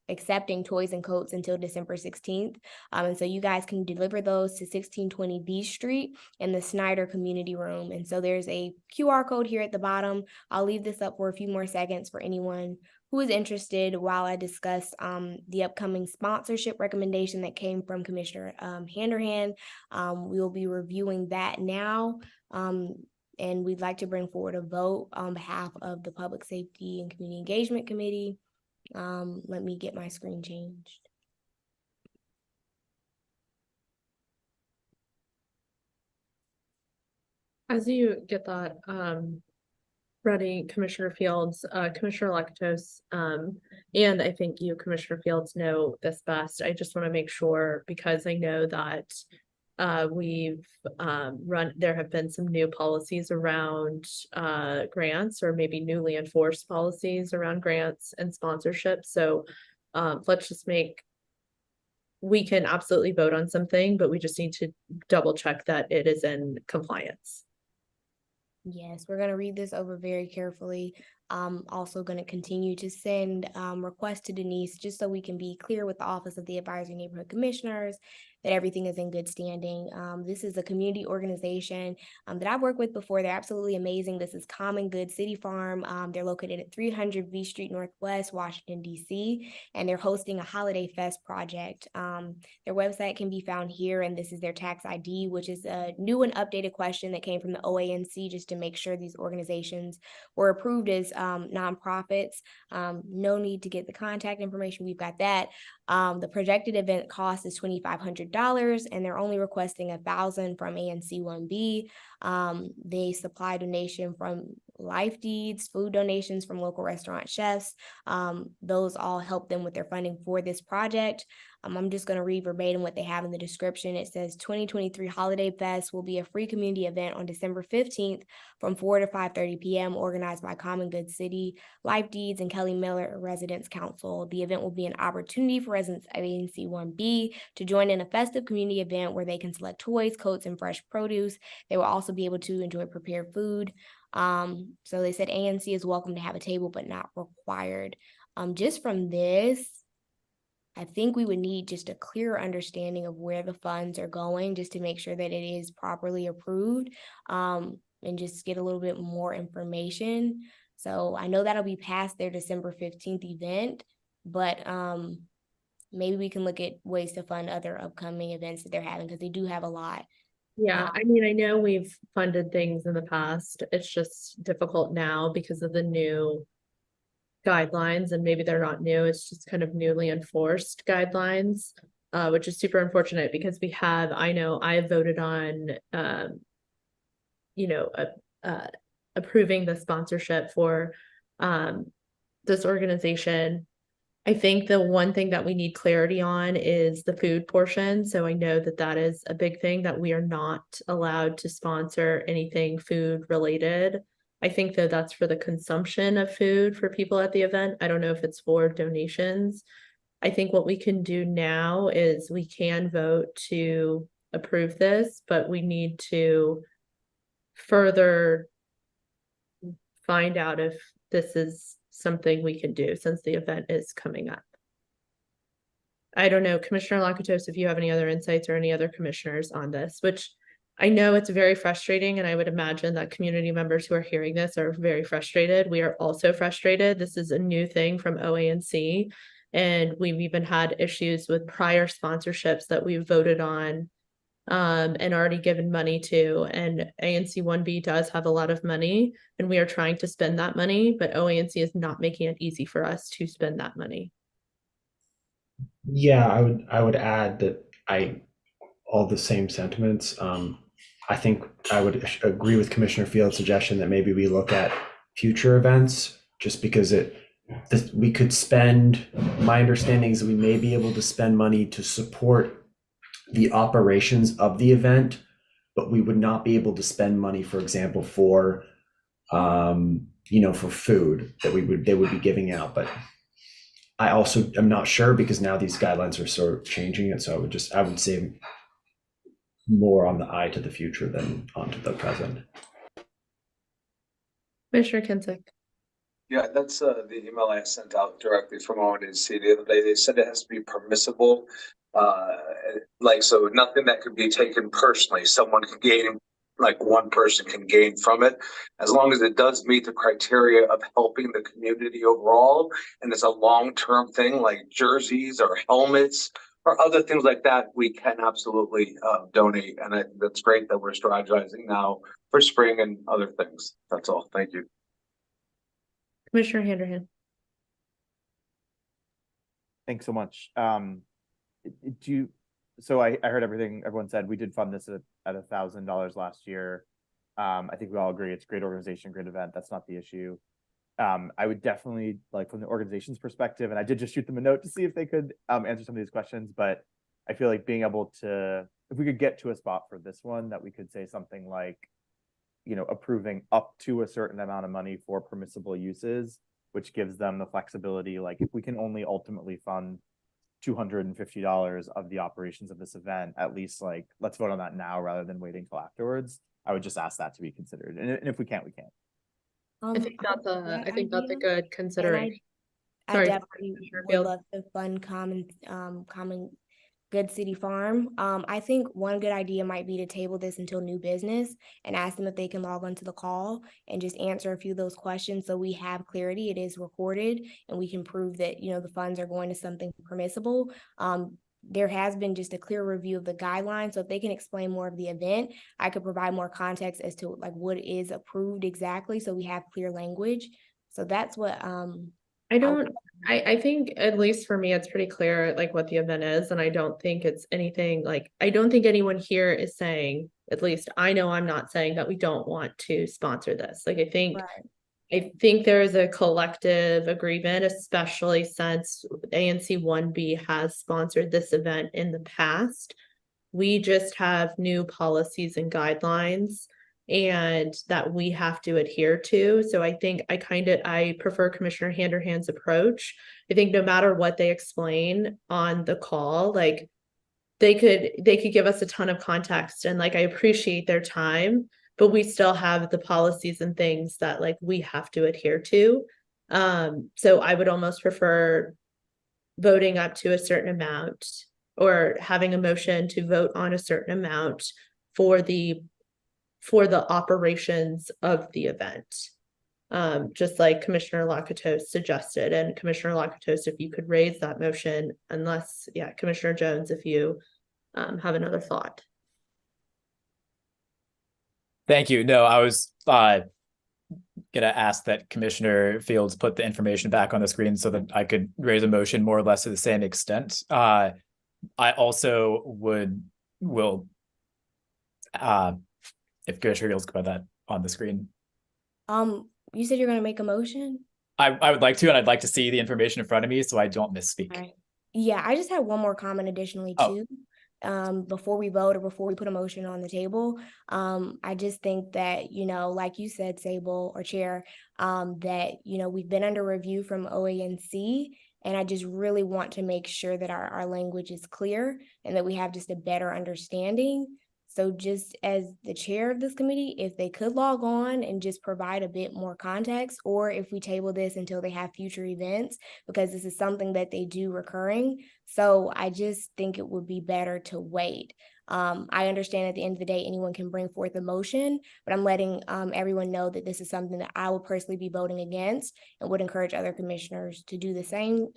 accepting toys and coats until December 16th. And so you guys can deliver those to 1620 B Street in the Snyder Community Room. And so there's a QR code here at the bottom. I'll leave this up for a few more seconds for anyone who is interested while I discuss the upcoming sponsorship recommendation that came from Commissioner Handerhan. We will be reviewing that now. And we'd like to bring forward a vote on behalf of the Public Safety and Community Engagement Committee. Let me get my screen changed. As you get that ready, Commissioner Fields, Commissioner Lakatos, and I think you, Commissioner Fields, know this best. I just want to make sure, because I know that we've there have been some new policies around grants, or maybe newly enforced policies around grants and sponsorships. So let's just we can absolutely vote on something, but we just need to double check that it is in compliance. Yes, we're going to read this over very carefully. Also going to continue to send requests to Denise just so we can be clear with the Office of the Advisory Neighborhood Commissioners that everything is in good standing. This is a community organization that I've worked with before. They're absolutely amazing. This is Common Good City Farm. They're located at 300 V Street Northwest, Washington, D.C., and they're hosting a Holiday Fest project. Their website can be found here, and this is their tax ID, which is a new and updated question that came from the OANC just to make sure these organizations were approved as nonprofits. No need to get the contact information. We've got that. The projected event cost is $2,500, and they're only requesting $1,000 from ANC 1B. They supply donation from Life Deeds, food donations from local restaurant chefs. Those all help them with their funding for this project. I'm just going to read verbatim what they have in the description. It says 2023 Holiday Fest will be a free community event on December 15th from 4 to 5:30 p.m. organized by Common Good City, Life Deeds, and Kelly Miller Residents Council. The event will be an opportunity for residents of ANC 1B to join in a festive community event where they can select toys, coats, and fresh produce. They will also be able to enjoy prepared food. So they said ANC is welcome to have a table, but not required. Just from this, I think we would need just a clearer understanding of where the funds are going, just to make sure that it is properly approved, and just get a little bit more information. So I know that'll be past their December 15th event, but maybe we can look at ways to fund other upcoming events that they're having, because they do have a lot. Yeah, I mean, I know we've funded things in the past. It's just difficult now because of the new guidelines, and maybe they're not new, it's just kind of newly enforced guidelines, which is super unfortunate because I know I voted on, approving the sponsorship for this organization. I think the one thing that we need clarity on is the food portion. So I know that that is a big thing, that we are not allowed to sponsor anything food related. I think though that's for the consumption of food for people at the event. I don't know if it's for donations. I think what we can do now is we can vote to approve this, but we need to further find out if this is something we can do since the event is coming up. I don't know, Commissioner Lakatos, if you have any other insights or any other commissioners on this, which I know it's very frustrating, and I would imagine that community members who are hearing this are very frustrated. We are also frustrated. This is a new thing from OANC, and we've even had issues with prior sponsorships that we've voted on and already given money to. And ANC 1B does have a lot of money, and we are trying to spend that money, but OANC is not making it easy for us to spend that money. Yeah, I would add that all the same sentiments. I think I would agree with Commissioner Field's suggestion that maybe we look at future events, just because we could spend, my understanding is that we may be able to spend money to support the operations of the event, but we would not be able to spend money, for example, for for food that they would be giving out. But I also am not sure, because now these guidelines are sort of changing it. So I would say more on the eye to the future than onto the present. Commissioner Kinsick. Yeah, that's the email I sent out directly from ONC the other day. They said it has to be permissible. So nothing that could be taken personally. Someone can gain, like one person can gain from it, as long as it does meet the criteria of helping the community overall. And it's a long-term thing, like jerseys or helmets or other things like that, we can absolutely donate. And I think that's great that we're strategizing now for spring and other things. That's all. Thank you. Commissioner Handerhan. Thanks so much. Do you, so I heard everything everyone said. We did fund this at $1,000 last year. I think we all agree it's a great organization, great event. That's not the issue. I would definitely, like, from the organization's perspective, and I did just shoot them a note to see if they could answer some of these questions, but I feel like being able to, if we could get to a spot for this one, that we could say something like, you know, approving up to a certain amount of money for permissible uses, which gives them the flexibility. Like, if we can only ultimately fund $250 of the operations of this event, at least, like, let's vote on that now rather than waiting till afterwards. I would just ask that to be considered, and if we can't, we can't. I think that's that I think that's a idea, good and consideration. I Sorry, definitely Commissioner would Fields. love to fund common good city farm. I think one good idea might be to table this until new business and ask them if they can log onto the call and just answer a few of those questions so we have clarity. It is recorded and we can prove that, you know, the funds are going to something permissible. There has been just a clear review of the guidelines. So if they can explain more of the event, I could provide more context as to like what is approved exactly, so we have clear language. So that's what I think, at least for me, it's pretty clear like what the event is, and I don't think it's anything like, I don't think anyone here is saying, at least I know I'm not saying, that we don't want to sponsor this. Like, I think there is a collective agreement, especially since ANC 1B has sponsored this event in the past. We just have new policies and guidelines and that we have to adhere to. So I think I prefer Commissioner Handerhand's approach. I think no matter what they explain on the call, like, they could give us a ton of context, and like, I appreciate their time, but we still have the policies and things that like we have to adhere to. So I would almost prefer voting up to a certain amount, or having a motion to vote on a certain amount for the operations of the event. Just like Commissioner Lakatos suggested, and Commissioner Lakatos, if you could raise that motion, unless, yeah, Commissioner Jones, if you have another thought. Thank you. No, I was gonna ask that Commissioner Fields put the information back on the screen so that I could raise a motion more or less to the same extent. I also will if Commissioner Fields could put that on the screen. You said you're going to make a motion? I would like to, and I'd like to see the information in front of me so I don't misspeak. Right. Yeah, I just had one more comment additionally too. Before we vote or before we put a motion on the table, I just think that, you know, like you said, Sable or Chair, that, you know, we've been under review from OANC, and I just really want to make sure that our language is clear and that we have just a better understanding. So just as the chair of this committee, if they could log on and just provide a bit more context, or if we table this until they have future events, because this is something that they do recurring. So I just think it would be better to wait. I understand at the end of the day, anyone can bring forth a motion, but I'm letting everyone know that this is something that I will personally be voting against, and would encourage other commissioners to do the same,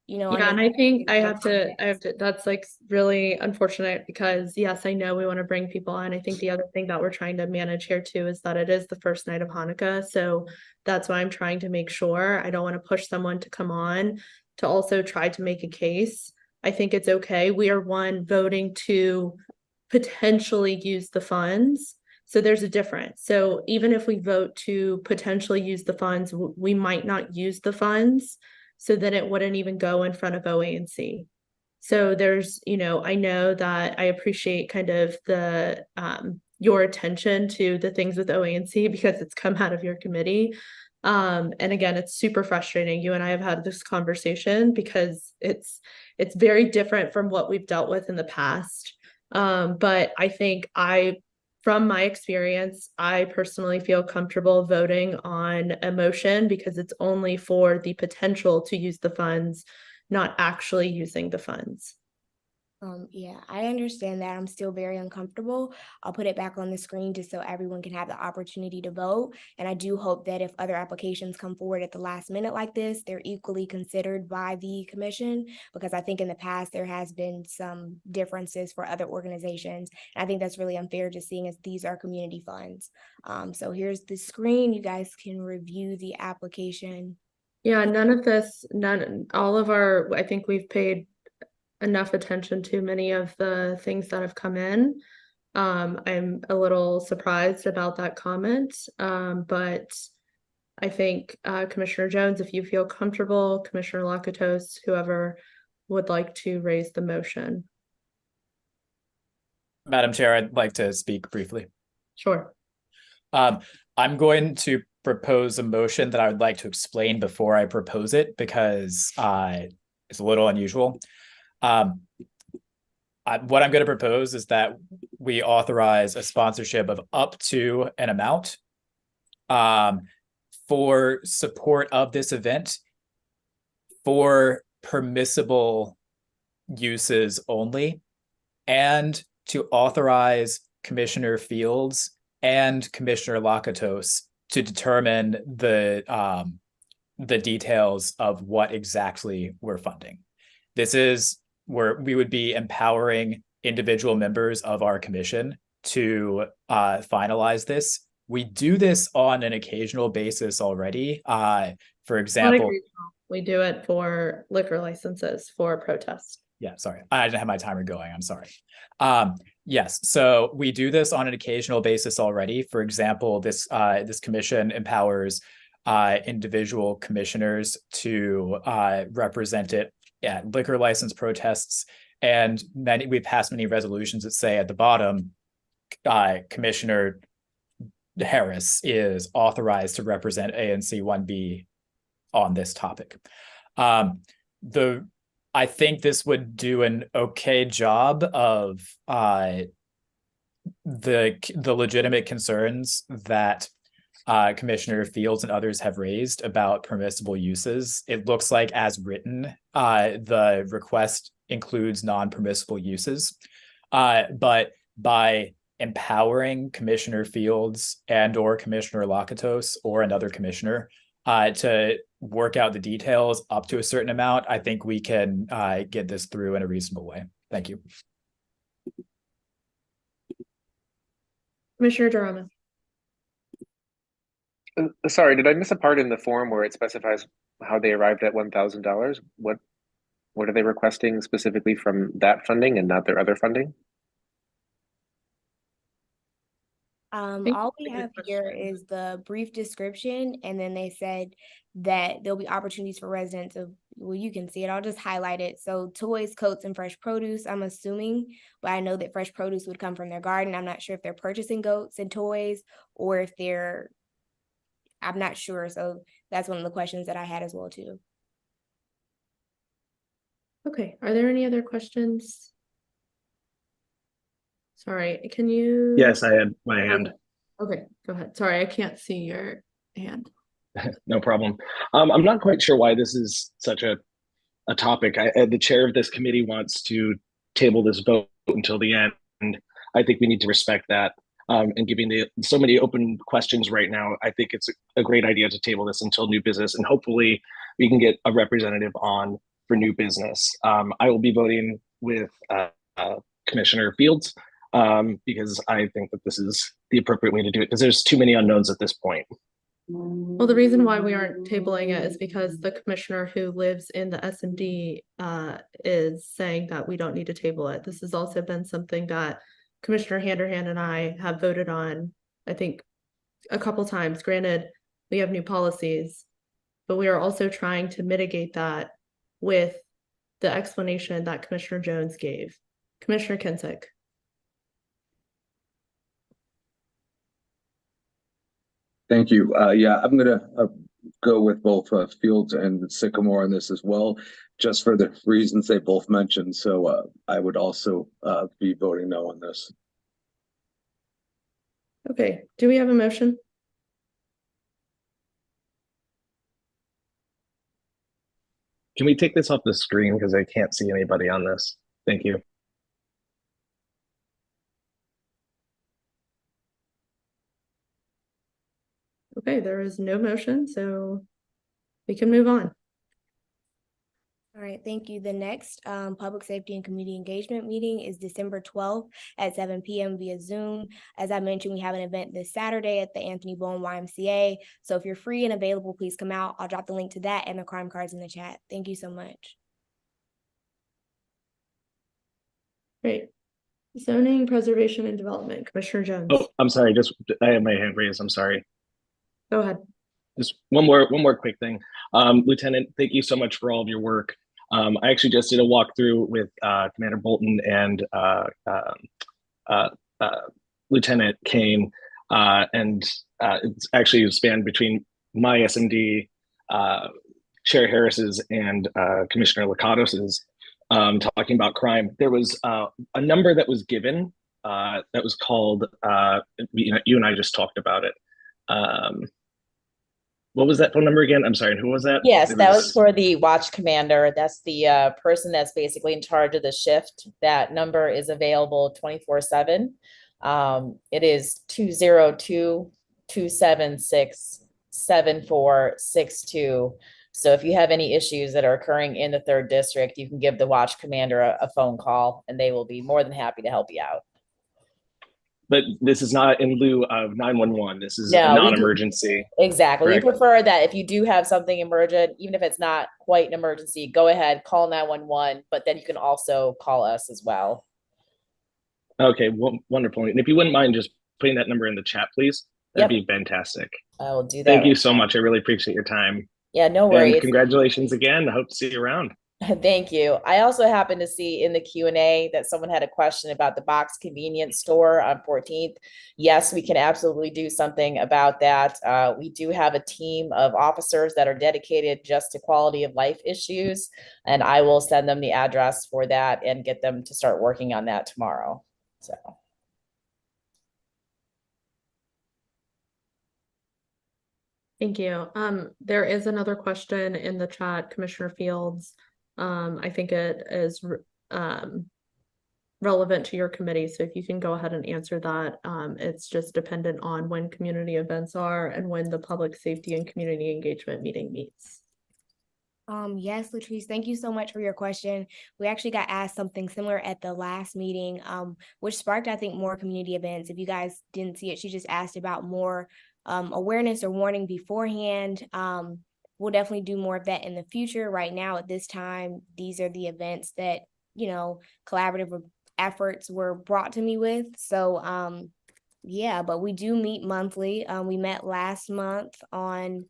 you know. Yeah, and I think I have to, that's like really unfortunate, because yes, I know we want to bring people on. I think the other thing that we're trying to manage here too is that it is the first night of Hanukkah. So that's why I'm trying to make sure I don't want to push someone to come on to also try to make a case. I think it's okay. We are voting to potentially use the funds. So there's a difference. So even if we vote to potentially use the funds, we might not use the funds. So then it wouldn't even go in front of OANC. So there's, you know, I know that I appreciate kind of the your attention to the things with OANC, because it's come out of your committee. And again, it's super frustrating. You and I have had this conversation because it's very different from what we've dealt with in the past. But I think from my experience, I personally feel comfortable voting on a motion because it's only for the potential to use the funds, not actually using the funds. Yeah, I understand that. I'm still very uncomfortable. I'll put it back on the screen just so everyone can have the opportunity to vote. And I do hope that if other applications come forward at the last minute like this, they're equally considered by the commission, because I think in the past there has been some differences for other organizations. And I think that's really unfair, just seeing as these are community funds. So here's the screen. You guys can review the application Yeah, all of I think we've paid enough attention to many of the things that have come in. I'm a little surprised about that comment, but I think Commissioner Jones, if you feel comfortable, Commissioner Lakatos, whoever would like to raise the motion. Madam Chair, I'd like to speak briefly. Sure. I'm going to propose a motion that I would like to explain before I propose it because it's a little unusual. What I'm going to propose is that we authorize a sponsorship of up to an amount for support of this event for permissible uses only, and to authorize Commissioner Fields and Commissioner Lakatos to determine the details of what exactly we're funding. This is where we would be empowering individual members of our commission to finalize this. We do this on an occasional basis already. For example, we do it for liquor licenses for protests. Yeah, sorry. I didn't have my timer going. I'm sorry. Yes, so we do this on an occasional basis already. For example, this commission empowers individual commissioners to represent it at liquor license protests. And we've passed many resolutions that say at the bottom, Commissioner Harris is authorized to represent ANC 1B on this topic. I think this would do an okay job of the legitimate concerns that Commissioner Fields and others have raised about permissible uses. It looks like, as written, the request includes non-permissible uses, but by empowering Commissioner Fields and/or Commissioner Lakatos or another commissioner to work out the details up to a certain amount, I think we can get this through in a reasonable way. Thank you. Commissioner Durham. Sorry, did I miss a part in the form where it specifies how they arrived at $1,000? What are they requesting specifically from that funding and not their other funding? All we have here is the brief description, and then they said that there'll be opportunities for residents of, well, you can see it, I'll just highlight it. So toys, coats, and fresh produce, I'm assuming, but I know that fresh produce would come from their garden. I'm not sure if they're purchasing goats and toys or if I'm not sure. So that's one of the questions that I had as well too. Okay, are there any other questions? Sorry, can you? Yes, I had my hand. Okay, go ahead. Sorry, I can't see your hand. No problem. I'm not quite sure why this is such a topic. The chair of this committee wants to table this vote until the end, and I think we need to respect that. And giving so many open questions right now, I think it's a great idea to table this until new business, and hopefully we can get a representative on for new business. I will be voting with Commissioner Fields because I think that this is the appropriate way to do it because there's too many unknowns at this point. Well, the reason why we aren't tabling it is because the commissioner who lives in the SMD is saying that we don't need to table it. This has also been something that Commissioner Handerhand and I have voted on, I think, a couple times. Granted, we have new policies, but we are also trying to mitigate that with the explanation that Commissioner Jones gave. Commissioner Kinsick. Thank you. Yeah, I'm going to go with both Fields and Sycamore on this as well, just for the reasons they both mentioned. So I would also be voting no on this. Okay, do we have a motion? Can we take this off the screen because I can't see anybody on this? Thank you. Okay, there is no motion, so we can move on. All right, thank you. The next Public Safety and Community Engagement meeting is December 12th at 7 p.m. via Zoom. As I mentioned, we have an event this Saturday at the Anthony Bowen YMCA. So if you're free and available, please come out. I'll drop the link to that and the crime cards in the chat. Thank you so much. Great. Zoning, Preservation, and Development, Commissioner Jones. Oh, I'm sorry. Just I have my hand raised. I'm sorry. Go ahead. Just one more quick thing. Lieutenant, thank you so much for all of your work. I actually just did a walkthrough with Commander Bolton and Lieutenant Kane, and it's actually spanned between my SMD, Chair Harris's, and Commissioner Licatos's, talking about crime. There was a number that was given that was called, you and I just talked about it. What was that phone number again? I'm sorry, and who was that? Yes, that was for the watch commander. That's the person that's basically in charge of the shift. That number is available 24/7. It is 202-276-7462. So if you have any issues that are occurring in the 3rd district, you can give the watch commander a phone call and they will be more than happy to help you out. But this is not in lieu of 911. This is No, a non-emergency. Exactly. Right. We prefer that if you do have something emergent, even if it's not quite an emergency, go ahead, call 911, but then you can also call us as well. Okay, well, wonderful. And if you wouldn't mind just putting that number in the chat, please, that'd be fantastic. I will do that. Thank you so much. I really appreciate your time. Yeah, no worries. And congratulations again. I hope to see you around. Thank you. I also happened to see in the Q&A that someone had a question about the box convenience store on 14th. Yes, we can absolutely do something about that. We do have a team of officers that are dedicated just to quality of life issues, and I will send them the address for that and get them to start working on that tomorrow. So. Thank you. There is another question in the chat, Commissioner Fields. I think it is relevant to your committee, so if you can go ahead and answer that. It's just dependent on when community events are and when the Public Safety and Community Engagement meeting meets. Yes, Latrice, thank you so much for your question. We actually got asked something similar at the last meeting, which sparked, I think, more community events. If you guys didn't see it, she just asked about more awareness or warning beforehand. We'll definitely do more of that in the future. Right now, at this time, these are the events that, collaborative efforts were brought to me with. So, yeah, but we do meet monthly. We met last month on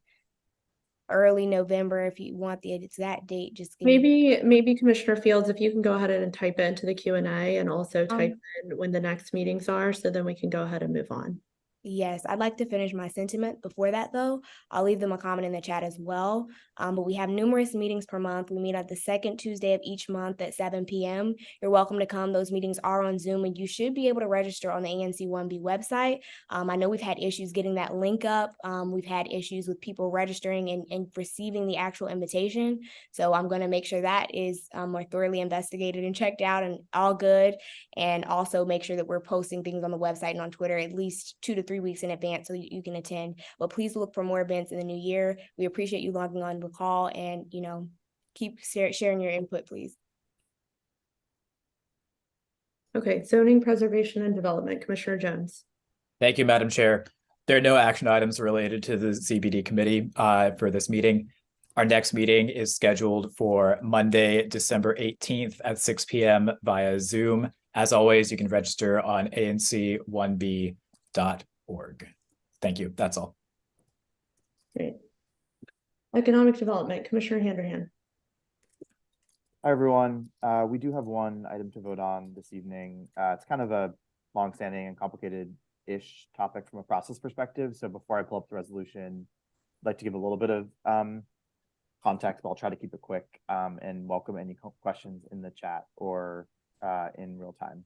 early November. If you want the exact date, just give maybe Commissioner Fields, if you can go ahead and type it into the Q&A and also type in when the next meetings are, so then we can go ahead and move on. Yes, I'd like to finish my sentiment before that, though. I'll leave them a comment in the chat as well. But we have numerous meetings per month. We meet at the second Tuesday of each month at 7 p.m. You're welcome to come. Those meetings are on Zoom, and you should be able to register on the ANC 1B website. I know we've had issues getting that link up. We've had issues with people registering and receiving the actual invitation. So I'm going to make sure that is more thoroughly investigated and checked out and all good. And also make sure that we're posting things on the website and on Twitter at least 2 to 3 weeks in advance so you can attend. But please look for more events in the new year. We appreciate you logging on to the call and, keep sharing your input, please. Okay, Zoning, Preservation, and Development, Commissioner Jones. Thank you, Madam Chair. There are no action items related to the ZBD committee for this meeting. Our next meeting is scheduled for Monday, December 18th at 6 p.m. via Zoom. As always, you can register on anc1b.org. Thank you. That's all. Great. Economic Development, Commissioner Handerhan. Hi, everyone. We do have one item to vote on this evening. It's kind of a longstanding and complicated-ish topic from a process perspective. So before I pull up the resolution, I'd like to give a little bit of context, but I'll try to keep it quick and welcome any questions in the chat or in real time.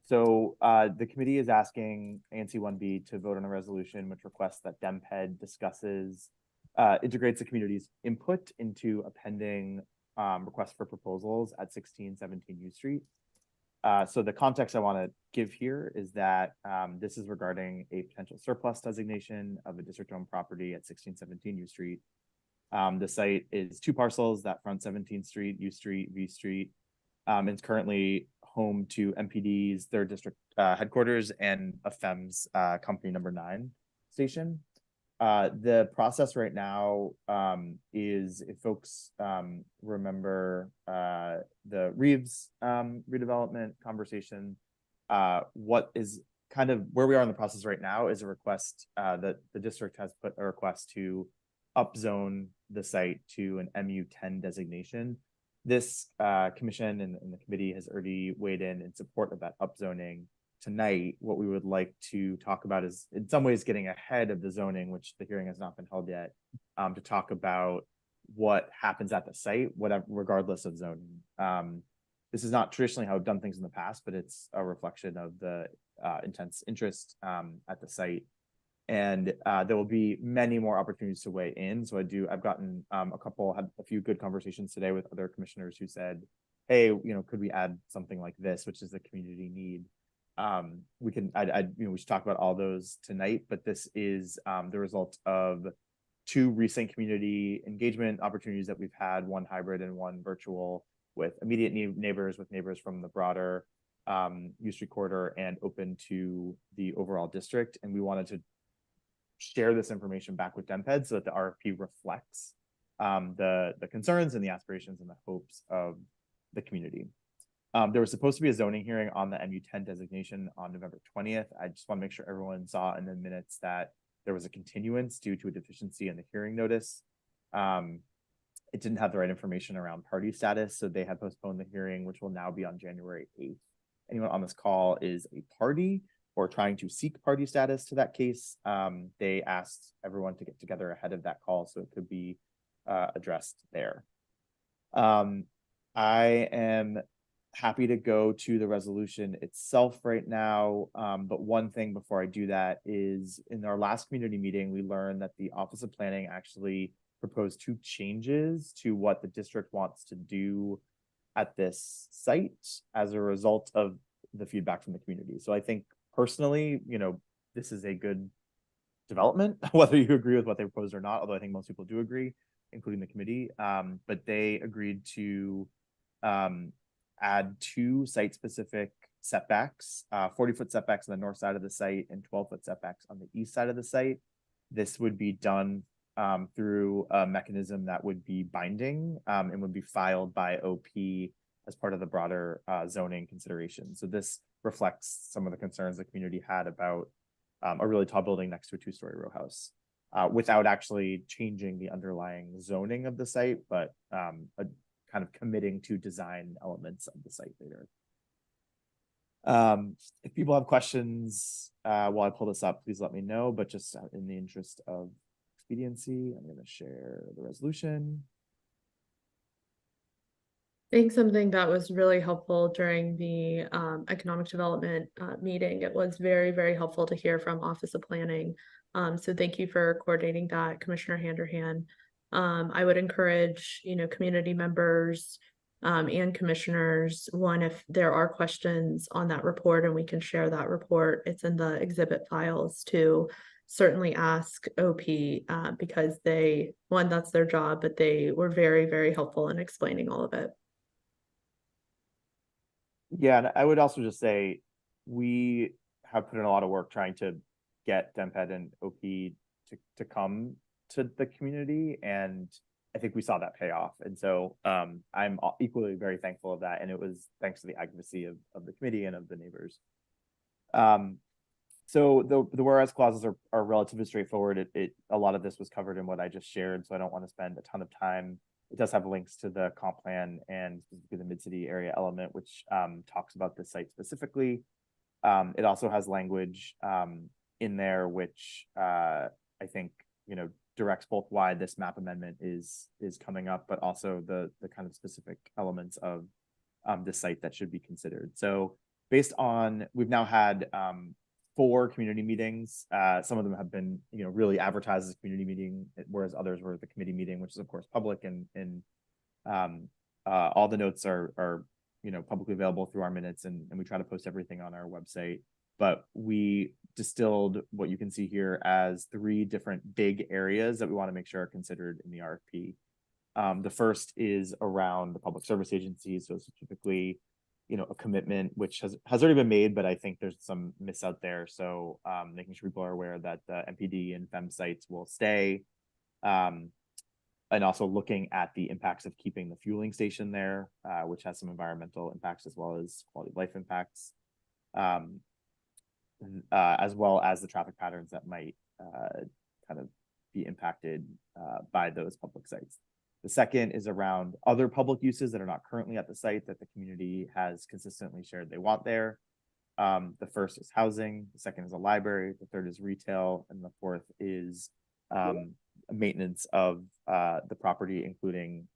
So the committee is asking ANC 1B to vote on a resolution which requests that DemPed integrates the community's input into a pending request for proposals at 1617 U Street. So the context I want to give here is that this is regarding a potential surplus designation of a district-owned property at 1617 U Street. The site is 2 parcels that front 17th Street, U Street, V Street. It's currently home to MPD's 3rd District headquarters and a FEMS company number 9 station. The process right now is, if folks remember the Reeves redevelopment conversation, what is kind of where we are in the process right now is a request that the district has put a request to upzone the site to an MU10 designation. This commission and the committee has already weighed in support of that upzoning. Tonight, what we would like to talk about is in some ways getting ahead of the zoning, which the hearing has not been held yet, to talk about what happens at the site, whatever, regardless of zoning. This is not traditionally how I've done things in the past, but it's a reflection of the intense interest at the site. And there will be many more opportunities to weigh in. So I've gotten had a few good conversations today with other commissioners who said, hey, could we add something like this, which is the community need? We should talk about all those tonight, but this is the result of 2 recent community engagement opportunities that we've had, one hybrid and one virtual, with immediate neighbors, with neighbors from the broader U Street corridor and open to the overall district. And we wanted to share this information back with DEMPED so that the RFP reflects the concerns and the aspirations and the hopes of the community. There was supposed to be a zoning hearing on the MU10 designation on November 20th. I just want to make sure everyone saw in the minutes that there was a continuance due to a deficiency in the hearing notice. It didn't have the right information around party status, so they had postponed the hearing, which will now be on January 8th. Anyone on this call is a party or trying to seek party status to that case. They asked everyone to get together ahead of that call so it could be addressed there. I am happy to go to the resolution itself right now. But one thing before I do that is, in our last community meeting, we learned that the Office of Planning actually proposed 2 changes to what the district wants to do at this site as a result of the feedback from the community. So I think personally, this is a good development, whether you agree with what they proposed or not, although I think most people do agree, including the committee. But they agreed to add 2 site-specific setbacks, 40-foot setbacks on the north side of the site and 12-foot setbacks on the east side of the site. This would be done through a mechanism that would be binding and would be filed by OP as part of the broader zoning consideration. So this reflects some of the concerns the community had about a really tall building next to a 2-story row house, without actually changing the underlying zoning of the site, but kind of committing to design elements of the site later. If people have questions while I pull this up, please let me know, but just in the interest of expediency, I'm going to share the resolution. I think something that was really helpful during the economic development meeting, it was very, very helpful to hear from Office of Planning. So thank you for coordinating that, Commissioner Handerhan. I would encourage, community members and commissioners, one, if there are questions on that report and we can share that report, it's in the exhibit files, to certainly ask OP because that's their job, but they were very, very helpful in explaining all of it. Yeah, and I would also just say we have put in a lot of work trying to get DEMPED and OP to come to the community, and I think we saw that pay off. And so I'm equally very thankful of that, and it was thanks to the advocacy of the committee and of the neighbors. So the whereas clauses are relatively straightforward. A lot of this was covered in what I just shared, so I don't want to spend a ton of time. It does have links to the comp plan and specifically the mid-city area element, which talks about the site specifically. It also has language in there, which I think, directs both why this map amendment is coming up, but also the kind of specific elements of the site that should be considered. So based on, we've now had 4 community meetings. Some of them have been, really advertised as a community meeting, whereas others were the committee meeting, which is of course public, and all the notes are publicly available through our minutes, and we try to post everything on our website. But we distilled what you can see here as 3 different big areas that we want to make sure are considered in the RFP. The first is around the public service agencies, so specifically, a commitment which has already been made, but I think there's some myths out there. So making sure people are aware that the MPD and FEM sites will stay, and also looking at the impacts of keeping the fueling station there, which has some environmental impacts as well as quality of life impacts, as well as the traffic patterns that might kind of be impacted by those public sites. The second is around other public uses that are not currently at the site that the community has consistently shared they want there. The first is housing, the second is a library, the third is retail, and the fourth is maintenance of the property, including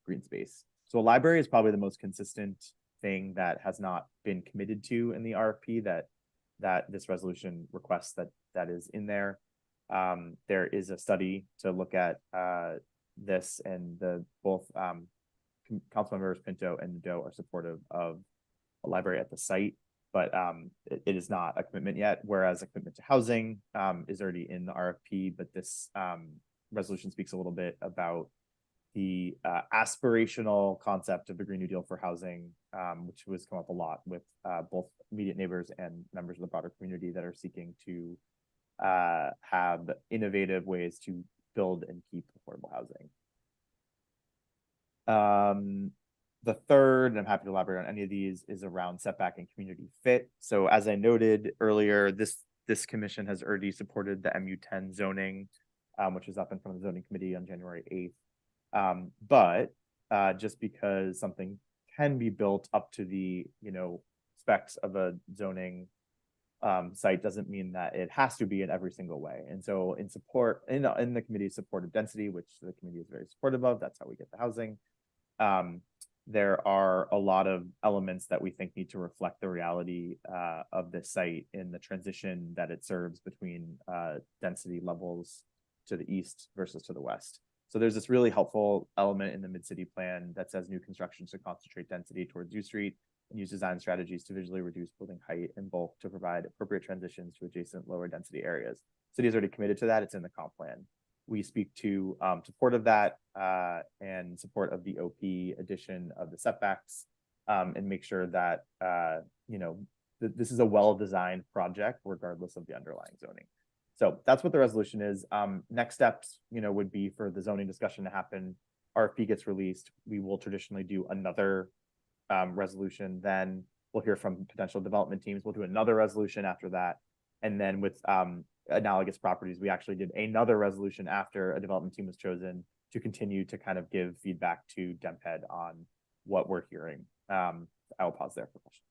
green space. So a library is probably the most consistent thing that has not been committed to in the RFP that this resolution requests that is in there. There is a study to look at this, and both council members Pinto and Nadeau are supportive of a library at the site, but it is not a commitment yet, whereas a commitment to housing is already in the RFP. But this resolution speaks a little bit about the aspirational concept of the Green New Deal for housing, which was come up a lot with both immediate neighbors and members of the broader community that are seeking to have innovative ways to build and keep affordable housing. The third, and I'm happy to elaborate on any of these, is around setback and community fit. So as I noted earlier, this commission has already supported the MU10 zoning, which was up in front of the zoning committee on January 8th. But just because something can be built up to the specs of a zoning site doesn't mean that it has to be in every single way. And so in the committee's support of density, which the committee is very supportive of, that's how we get the housing. There are a lot of elements that we think need to reflect the reality of this site in the transition that it serves between density levels to the east versus to the west. So there's this really helpful element in the mid-city plan that says new construction should concentrate density towards U Street and use design strategies to visually reduce building height and bulk to provide appropriate transitions to adjacent lower density areas. City is already committed to that. It's in the comp plan. We speak to support of that and support of the OP addition of the setbacks, and make sure that this is a well-designed project regardless of the underlying zoning. So that's what the resolution is. Next steps, would be for the zoning discussion to happen. RFP gets released. We will traditionally do another resolution. Then we'll hear from potential development teams. We'll do another resolution after that. And then with analogous properties, we actually did another resolution after a development team was chosen to continue to kind of give feedback to DemPed on what we're hearing. I will pause there for questions.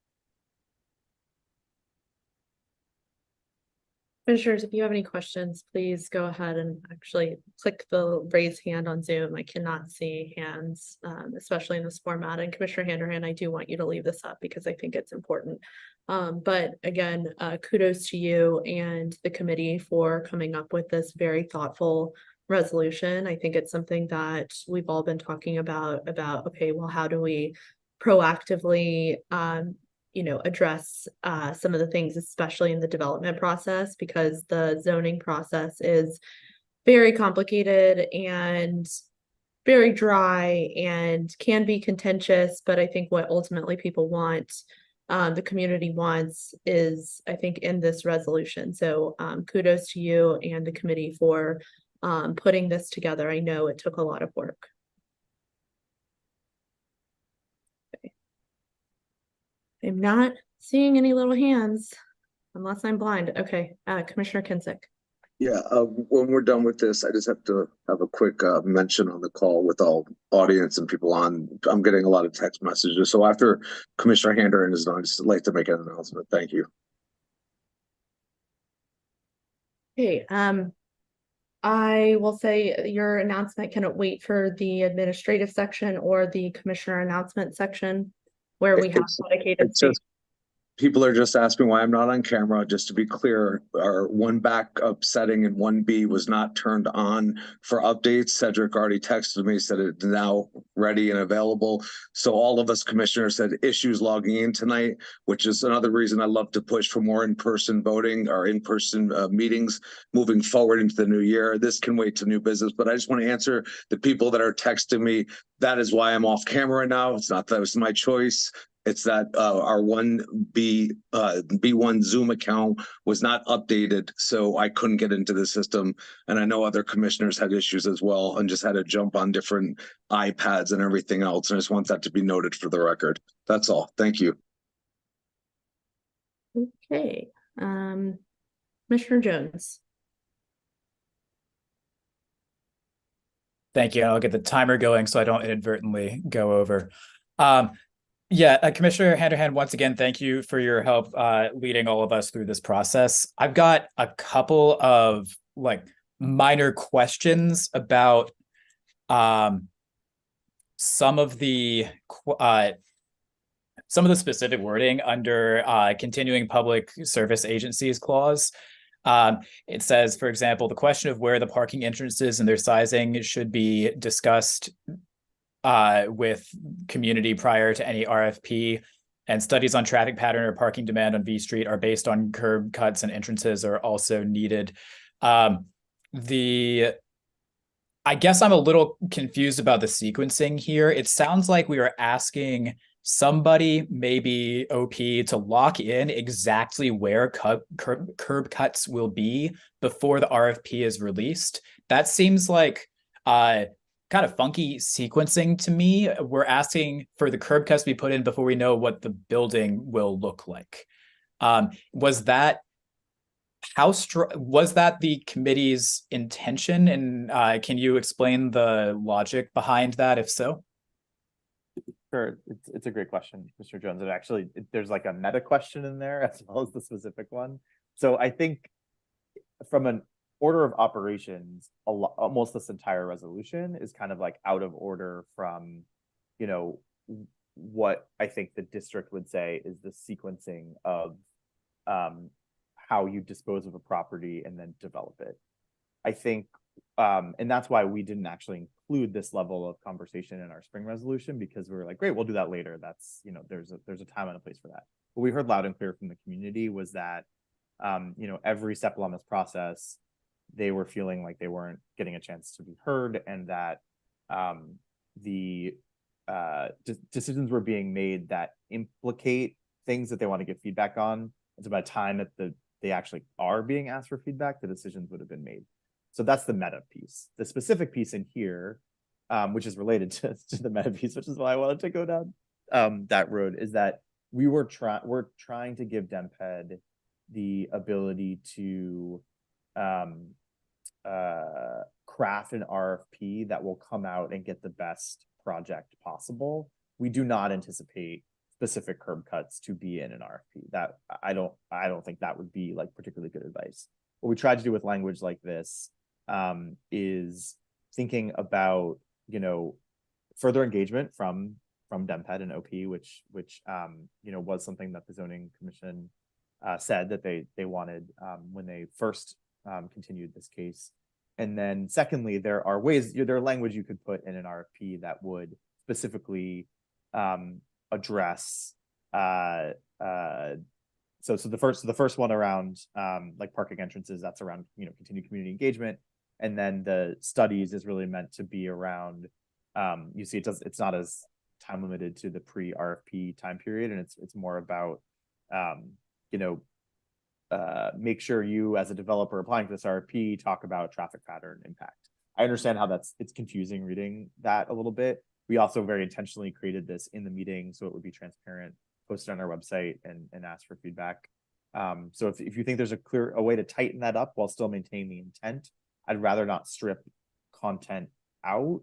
Commissioners, if you have any questions, please go ahead and actually click the raise hand on Zoom. I cannot see hands, especially in this format. And Commissioner Handerhan, I do want you to leave this up because I think it's important. But again, kudos to you and the committee for coming up with this very thoughtful resolution. I think it's something that we've all been talking about, okay, well, how do we proactively address some of the things, especially in the development process, because the zoning process is very complicated and very dry and can be contentious. But I think what ultimately people want, the community wants, is, I think, in this resolution. So kudos to you and the committee for putting this together. I know it took a lot of work. I'm not seeing any little hands unless I'm blind. Okay, Commissioner Kinsick. Yeah, when we're done with this, I just have to have a quick mention on the call with all audience and people on. I'm getting a lot of text messages. So after Commissioner Handerhan is done, I'd just like to make an announcement. Thank you. Okay, I will say your announcement cannot wait for the administrative section or the commissioner announcement section where we have dedicated space. people are just asking why I'm not on camera. Just to be clear, our one backup setting in 1B was not turned on for updates. Cedric already texted me, said it's now ready and available. So all of us commissioners had issues logging in tonight, which is another reason I love to push for more in-person voting or in-person meetings moving forward into the new year. This can wait to new business, but I just want to answer the people that are texting me. That is why I'm off camera now. It's not that it was my choice. It's that our 1B1 Zoom account was not updated, so I couldn't get into the system. And I know other commissioners had issues as well and just had to jump on different iPads and everything else. And I just want that to be noted for the record. That's all. Thank you. Okay. Commissioner Jones. Thank you. I'll get the timer going so I don't inadvertently go over. Commissioner Handerhan, once again, thank you for your help leading all of us through this process. I've got a couple of minor questions about some of the specific wording under continuing public service agencies clause. It says, for example, the question of where the parking entrances and their sizing should be discussed with community prior to any RFP, and studies on traffic pattern or parking demand on V Street are based on curb cuts and entrances are also needed. I guess I'm a little confused about the sequencing here. It sounds like we are asking somebody, maybe OP, to lock in exactly where curb cuts will be before the RFP is released. That seems like kind of funky sequencing to me. We're asking for the curb cuts to be put in before we know what the building will look like. Was that the committee's intention? And can you explain the logic behind that, if so? Sure, it's a great question, Mr. Jones. And actually, there's like a meta question in there as well as the specific one. So I think from an order of operations, almost this entire resolution is kind of like out of order from, what I think the district would say is the sequencing of how you dispose of a property and then develop it. I think, and that's why we didn't actually include this level of conversation in our spring resolution, because we were like, great, we'll do that later. That's, there's a time and a place for that. What we heard loud and clear from the community was that, every step along this process, they were feeling like they weren't getting a chance to be heard, and that the decisions were being made that implicate things that they want to get feedback on. And so by the time that they actually are being asked for feedback, the decisions would have been made. So that's the meta piece. The specific piece in here, which is related to the meta piece, which is why I wanted to go down that road, is that we're trying to give DemPed the ability to craft an RFP that will come out and get the best project possible. We do not anticipate specific curb cuts to be in an RFP. That I don't think that would be like particularly good advice. What we tried to do with language like this is thinking about further engagement from DemPed and OP, which was something that the zoning commission said that they wanted when they first continued this case. And then secondly, there are language you could put in an RFP that would specifically address so the first one around like parking entrances, that's around continued community engagement. And then the studies is really meant to be around you see it's not as time limited to the pre-RFP time period, and it's more about make sure you as a developer applying for this RFP talk about traffic pattern impact. I understand how it's confusing reading that a little bit. We also very intentionally created this in the meeting so it would be transparent, posted on our website, and ask for feedback. So if you think there's a way to tighten that up while still maintaining the intent, I'd rather not strip content out.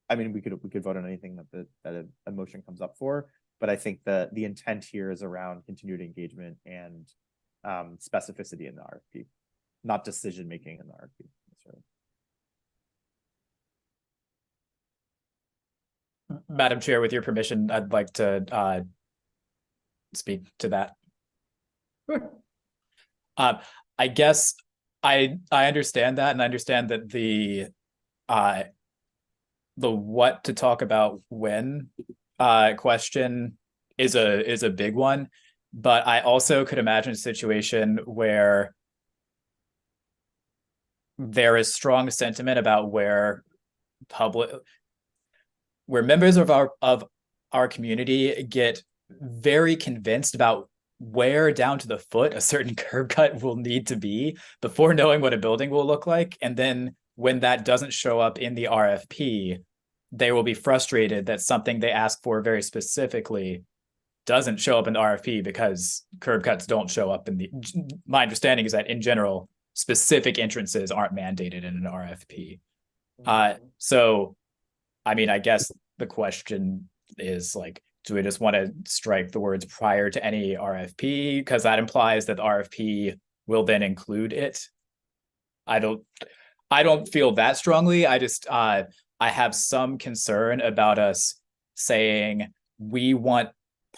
I mean, we could vote on anything that a motion comes up for, but I think the intent here is around continued engagement and specificity in the RFP, not decision making in the RFP. Madam Chair, with your permission, I'd like to speak to that. Sure. I guess I understand that, and I understand that the what to talk about when question is a big one, but I also could imagine a situation where there is strong sentiment about where members of our community get very convinced about where down to the foot a certain curb cut will need to be before knowing what a building will look like. And then when that doesn't show up in the RFP, they will be frustrated that something they asked for very specifically doesn't show up in the RFP because curb cuts don't show up in the. My understanding is that in general, specific entrances aren't mandated in an RFP. So, I mean, I guess the question is like, do we just want to strike the words prior to any RFP? Because that implies that the RFP will then include it. I don't feel that strongly. I just I have some concern about us saying we want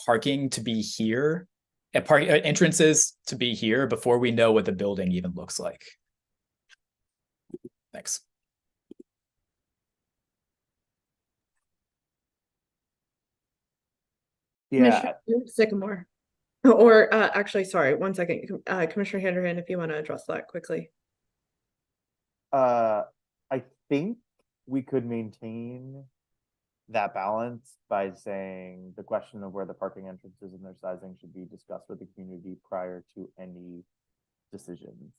parking to be here and entrances to be here before we know what the building even looks like. Thanks. Yeah, Commissioner Sycamore. Or actually, sorry, one second. Commissioner Handerhan, if you want to address that quickly. I think we could maintain that balance by saying the question of where the parking entrances and their sizing should be discussed with the community prior to any decisions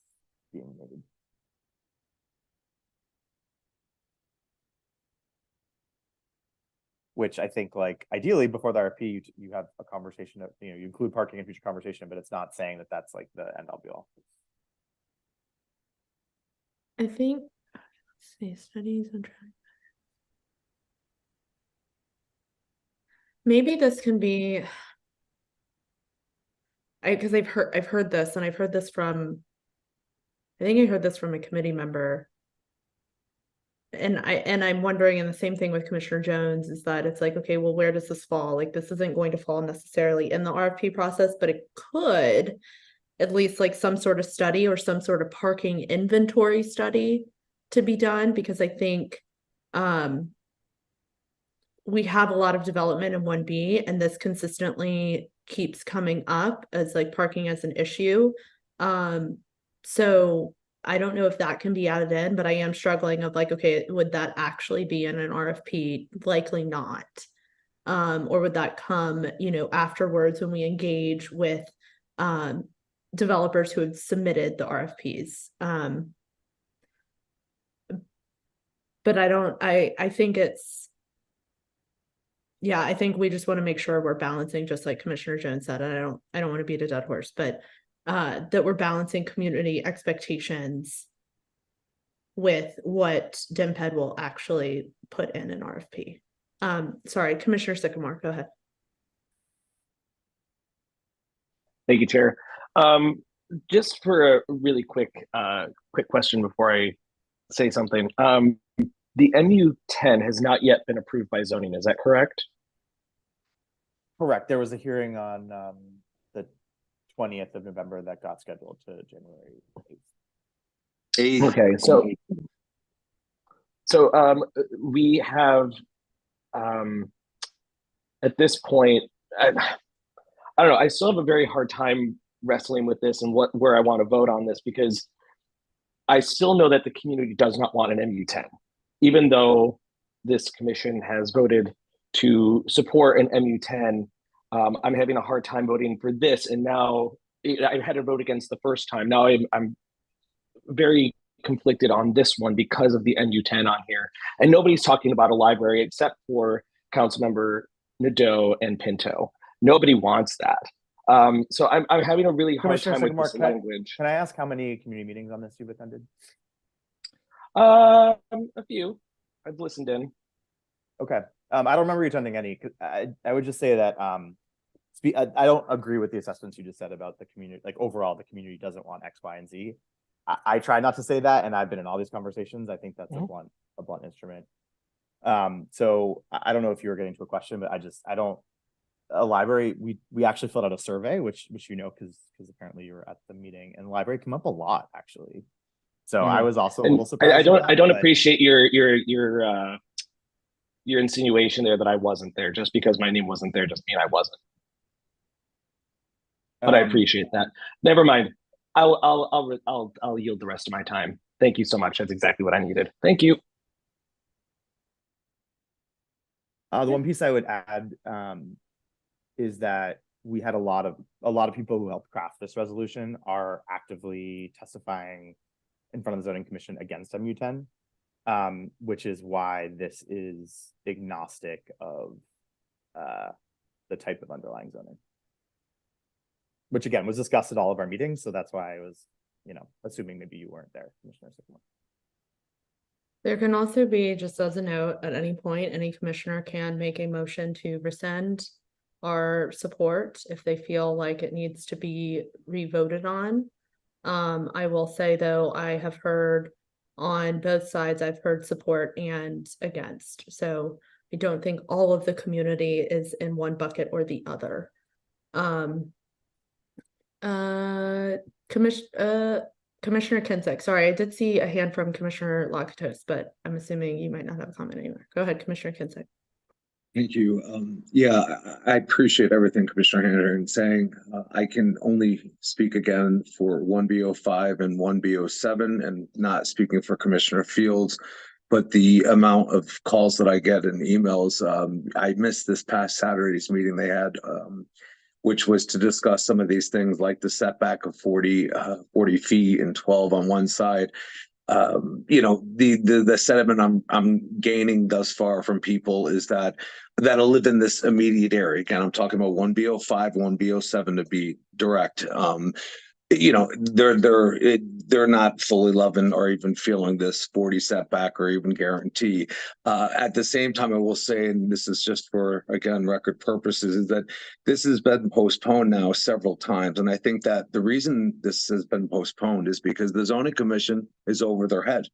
being made. Which I think, like, ideally before the RFP, you have a conversation of, you include parking in future conversation, but it's not saying that that's like the end all be all. I think, let's see, studies on track. Maybe this can be, because I've heard this, and I've heard this from, I think I heard this from a committee member. And I'm wondering, and the same thing with Commissioner Jones, is that it's like, okay, well, where does this fall? Like, this isn't going to fall necessarily in the RFP process, but it could, at least like some sort of study or some sort of parking inventory study to be done, because I think we have a lot of development in 1B, and this consistently keeps coming up as like parking as an issue. So I don't know if that can be added in, but I am struggling of like, okay, would that actually be in an RFP? Likely not. Or would that come, afterwards when we engage with developers who have submitted the RFPs? But I think it's, yeah, I think we just want to make sure we're balancing, just like Commissioner Jones said, and I don't want to beat a dead horse, but that we're balancing community expectations with what DMPED will actually put in an RFP. Sorry, Commissioner Sycamore, go ahead. Thank you, Chair. Just for a really quick question before I say something. The MU10 has not yet been approved by zoning, is that correct? Correct. There was a hearing on the 20th of November that got scheduled to January 8th. Okay, so we have at this point, I don't know, I still have a very hard time wrestling with this and where I want to vote on this, because I still know that the community does not want an MU10, even though this commission has voted to support an MU10. I'm having a hard time voting for this, and now I had to vote against the first time. Now I'm very conflicted on this one because of the MU10 on here, and nobody's talking about a library except for Councilmember Nadeau and Pinto. Nobody wants that. So I'm having a really hard time with this language. Can I ask how many community meetings on this you've attended? A few. I've listened in. Okay. I don't remember you attending any. I would just say that I don't agree with the assessments you just said about the community. Like, overall, the community doesn't want X, Y, and Z. I try not to say that, and I've been in all these conversations. I think that's a blunt instrument. So I don't know if you were getting to a question, but I don't a library, we actually filled out a survey, which you know, because apparently you were at the meeting, and the library came up a lot actually. So I was also a And little surprised. I don't but appreciate your insinuation there that I wasn't there. Just because my name wasn't there doesn't mean I wasn't. But I appreciate that. Never mind. I'll yield the rest of my time. Thank you so much. That's exactly what I needed. Thank you. The one piece I would add is that we had a lot of people who helped craft this resolution are actively testifying in front of the zoning commission against MU10, which is why this is agnostic of the type of underlying zoning, which again was discussed at all of our meetings. So that's why I was, assuming maybe you weren't there, Commissioner Sycamore. There can also be, just as a note, at any point, any commissioner can make a motion to rescind our support if they feel like it needs to be re-voted on. I will say though, I have heard on both sides, I've heard support and against. So I don't think all of the community is in one bucket or the other. Commissioner Kinsick, sorry, I did see a hand from Commissioner Lakatos, but I'm assuming you might not have a comment anymore. Go ahead, Commissioner Kinsick. Thank you. Yeah, I appreciate everything Commissioner Hanner is saying. I can only speak again for 1B05 and 1B07 and not speaking for Commissioner Fields, but the amount of calls that I get and emails, I missed this past Saturday's meeting they had, which was to discuss some of these things like the setback of 40 feet and 12 on one side. The sentiment I'm gaining thus far from people is that'll live in this immediate area. Again, I'm talking about 1B05, 1B07 to be direct. They're not fully loving or even feeling this 40 setback or even guarantee. At the same time, I will say, and this is just for, again, record purposes, is that this has been postponed now several times. And I think that the reason this has been postponed is because the zoning commission is over their head.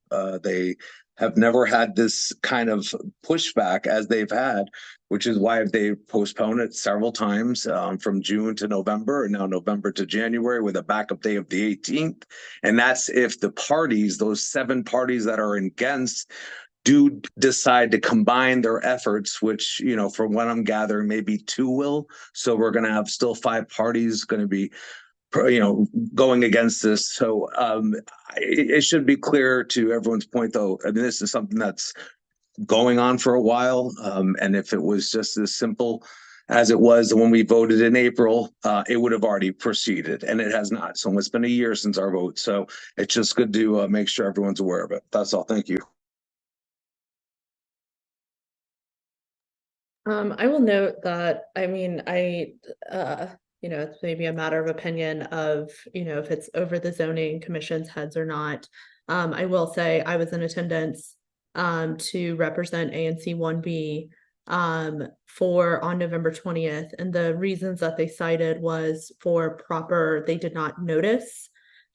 They have never had this kind of pushback as they've had, which is why they postponed it several times from June to November and now November to January with a backup day of the 18th. And that's if the parties, those 7 parties that are against, do decide to combine their efforts, which, from what I'm gathering, maybe 2 will. So we're going to have still 5 parties going to be going against this. So it should be clear to everyone's point, though. I mean, this is something that's going on for a while. And if it was just as simple as it was when we voted in April, it would have already proceeded, and it has not. So it's been a year since our vote. So it's just good to make sure everyone's aware of it. That's all. Thank you. I will note that, it's maybe a matter of opinion of, if it's over the zoning commission's heads or not. I will say I was in attendance to represent ANC 1B on November 20th. And the reasons that they cited was they did not notice.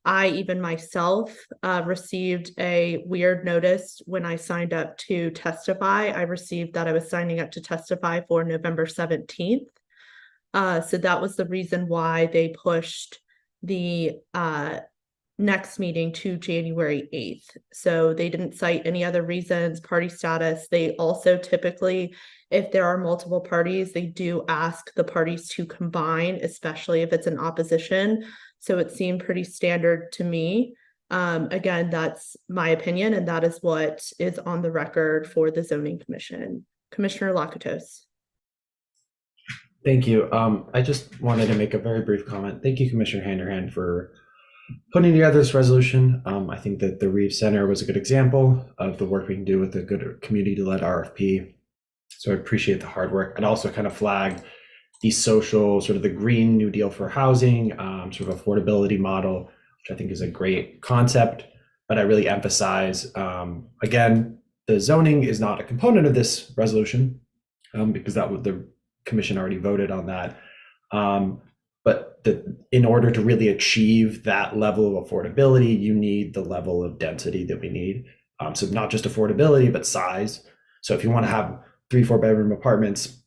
I even myself received a weird notice when I signed up to testify. I received that I was signing up to testify for November 17th. So that was the reason why they pushed the next meeting to January 8th. So they didn't cite any other reasons, party status. They also typically, if there are multiple parties, they do ask the parties to combine, especially if it's an opposition. So it seemed pretty standard to me. Again, that's my opinion, and that is what is on the record for the zoning commission. Commissioner Lakatos. Thank you. I just wanted to make a very brief comment. Thank you, Commissioner Handerhan, for putting together this resolution. I think that the Reeves Center was a good example of the work we can do with a good community-led RFP. So I appreciate the hard work. I'd also kind of flag the social, sort of the Green New Deal for housing, sort of affordability model, which I think is a great concept. But I really emphasize, again, the zoning is not a component of this resolution because the commission already voted on that. But in order to really achieve that level of affordability, you need the level of density that we need. So not just affordability, but size. So if you want to have 3-4 bedroom apartments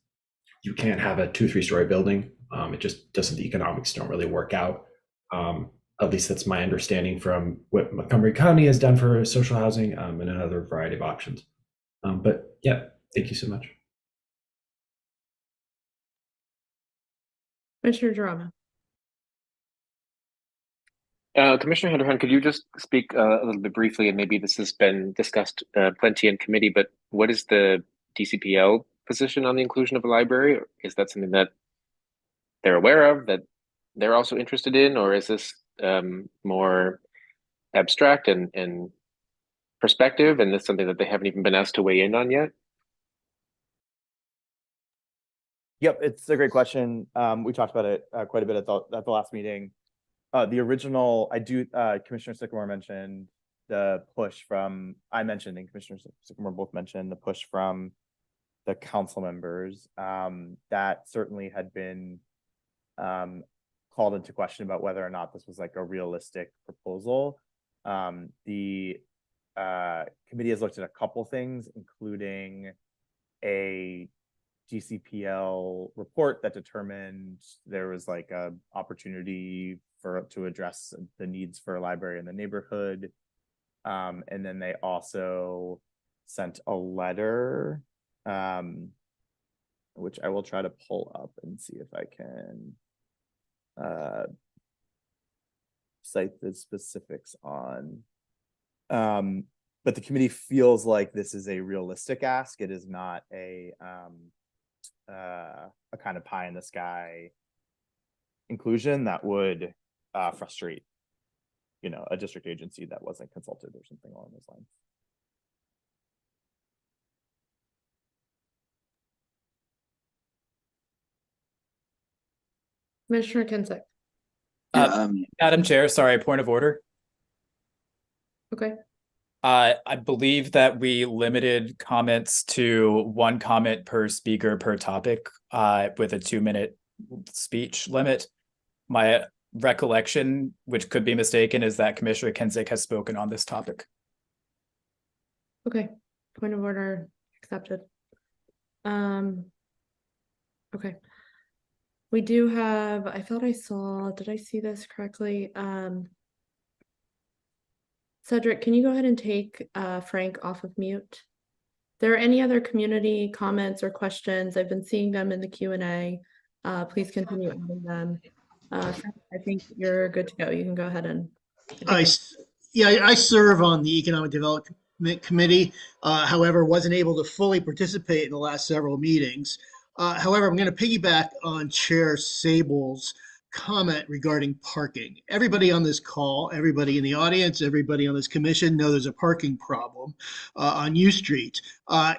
you can't have a 2-3 story building. It just doesn't, the economics don't really work out. At least that's my understanding from what Montgomery County has done for social housing, and another variety of options. But yeah, thank you so much. Commissioner Drama. Commissioner Henderson, could you just speak a little bit briefly, and maybe this has been discussed plenty in committee, but what is the DCPL position on the inclusion of a library? Or is that something that they're aware of, that they're also interested in, or is this more abstract and perspective, and this is something that they haven't even been asked to weigh in on yet? Yep, it's a great question. We talked about it quite a bit at the last meeting. The original, Commissioner Sycamore mentioned the push from, I mentioned and Commissioner Sycamore both mentioned the push from the council members. That certainly had been called into question about whether or not this was like a realistic proposal. The committee has looked at a couple things, including a DCPL report that determined there was like a opportunity to address the needs for a library in the neighborhood. And then they also sent a letter, which I will try to pull up and see if I can cite the specifics on. But the committee feels like this is a realistic ask. It is not a kind of pie in the sky inclusion that would frustrate, a district agency that wasn't consulted or something along those lines. Commissioner Kinsick. Madam Chair, sorry, point of order. Okay. I believe that we limited comments to 1 comment per speaker per topic, with a 2-minute speech limit. My recollection, which could be mistaken, is that Commissioner Kinsick has spoken on this topic. Okay, point of order accepted. Okay. We do have, I thought I saw, did I see this correctly? Cedric, can you go ahead and take Frank off of mute? There are any other community comments or questions? I've been seeing them in the Q&A. Please continue adding them. Frank, I think you're good to go. You can go ahead and. I serve on the Economic Development Committee. However, wasn't able to fully participate in the last several meetings. However, I'm going to piggyback on Chair Sable's comment regarding parking. Everybody on this call, everybody in the audience, everybody on this commission know there's a parking problem on U Street.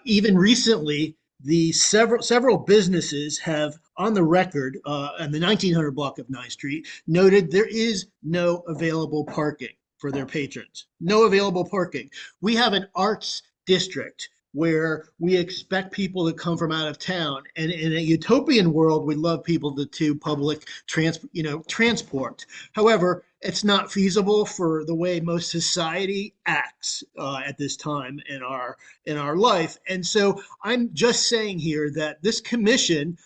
Even recently, the several businesses have on the record on the 1900 block of 9th Street noted there is no available parking for their patrons. No available parking. We have an arts district where we expect people to come from out of town, and in a utopian world, we love people to public transport. However, it's not feasible for the way most society acts at this time in our life. And so I'm just saying here that this commission,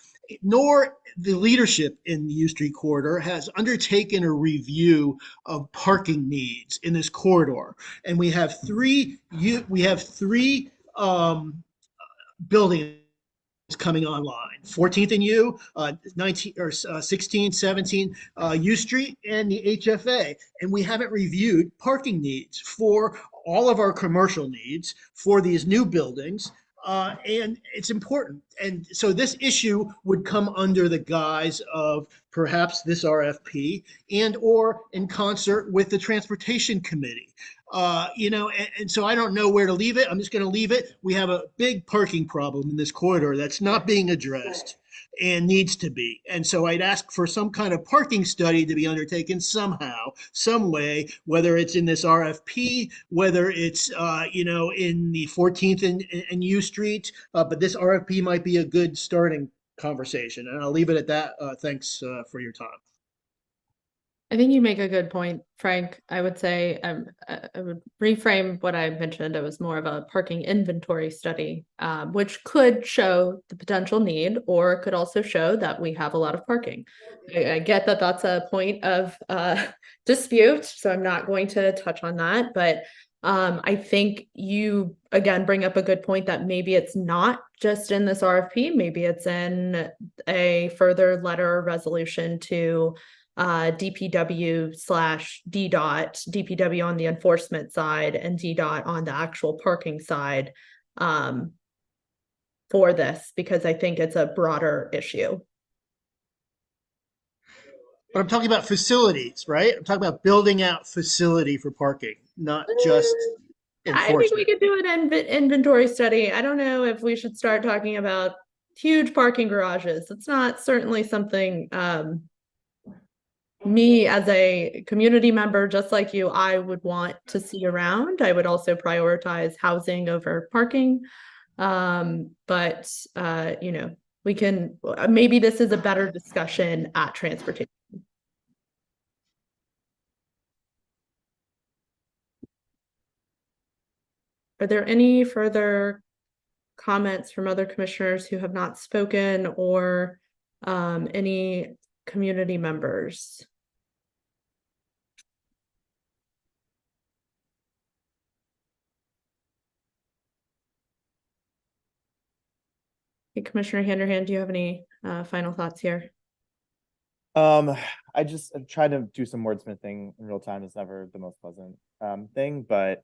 nor the leadership in the U Street corridor, has undertaken a review of parking needs in this corridor. And we have three buildings coming online: 14th and U, 19 or 16, 17 U Street, and the HFA. And we haven't reviewed parking needs for all of our commercial needs for these new buildings. And it's important. And so this issue would come under the guise of perhaps this RFP and or in concert with the Transportation Committee. And so I don't know where to leave it. I'm just going to leave it. We have a big parking problem in this corridor that's not being addressed and needs to be. And so I'd ask for some kind of parking study to be undertaken somehow, some way, whether it's in this RFP, whether it's, in the 14th and U Street. But this RFP might be a good starting conversation. And I'll leave it at that. Thanks for your time. I think you make a good point, Frank. I would say I would reframe what I mentioned. It was more of a parking inventory study, which could show the potential need, or it could also show that we have a lot of parking. I get that that's a point of dispute, so I'm not going to touch on that. But I think you again bring up a good point that maybe it's not just in this RFP, maybe it's in a further letter or resolution to DPW/DDOT, DPW on the enforcement side and DDOT on the actual parking side for this, because I think it's a broader issue. But I'm talking about facilities, right? I'm talking about building out facility for parking, not just I think we enforcement. could do an inventory study. I don't know if we should start talking about huge parking garages. It's not certainly something me as a community member, just like you, I would want to see around. I would also prioritize housing over parking. But you know, we can, maybe this is a better discussion at transportation. Are there any further comments from other commissioners who have not spoken, or any community members? Hey, Commissioner Handerhan, do you have any final thoughts here? I'm trying to do some wordsmithing in real time is never the most pleasant thing, but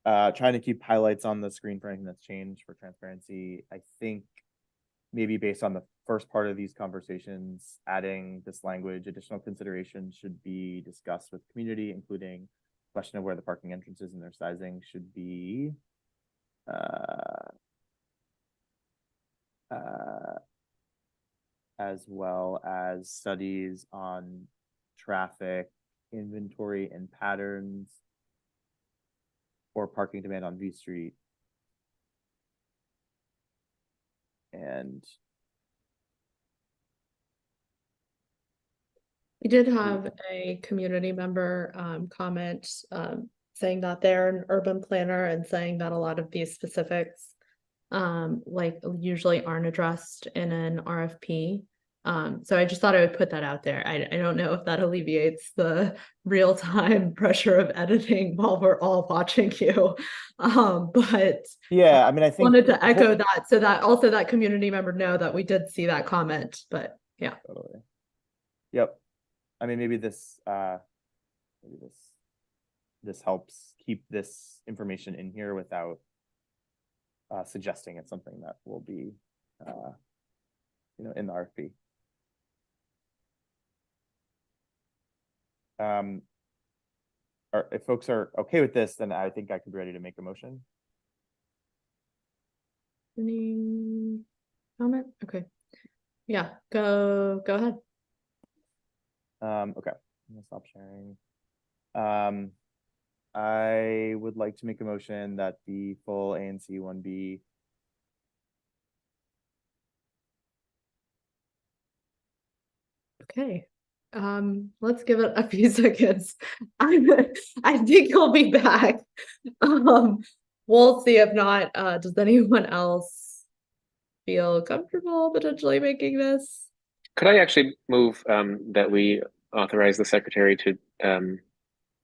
trying to keep highlights on the screen for anything that's changed for transparency. I think maybe based on the first part of these conversations, adding this language, additional considerations should be discussed with community, including question of where the parking entrances and their sizing should be. As well as studies on traffic, inventory, and patterns for parking demand on V Street. And we did have a community member comment saying that they're an urban planner and saying that a lot of these specifics like usually aren't addressed in an RFP. So I just thought I would put that out there. I don't know if that alleviates the real-time pressure of editing while we're all watching you. But yeah, I mean, I think wanted to echo that so that also that community member know that we did see that comment, but yeah. Totally. Yep. I mean, maybe this helps keep this information in here without suggesting it's something that will be, in the RFP. If folks are okay with this, then I think I could be ready to make a motion. Any comment? Okay. Yeah, go ahead. Okay, I'm gonna stop sharing. I would like to make a motion that the full ANC 1B Okay. Let's give it a few seconds. I think he'll be back. We'll see. If not, does anyone else feel comfortable potentially making this? Could I actually move that we authorize the secretary to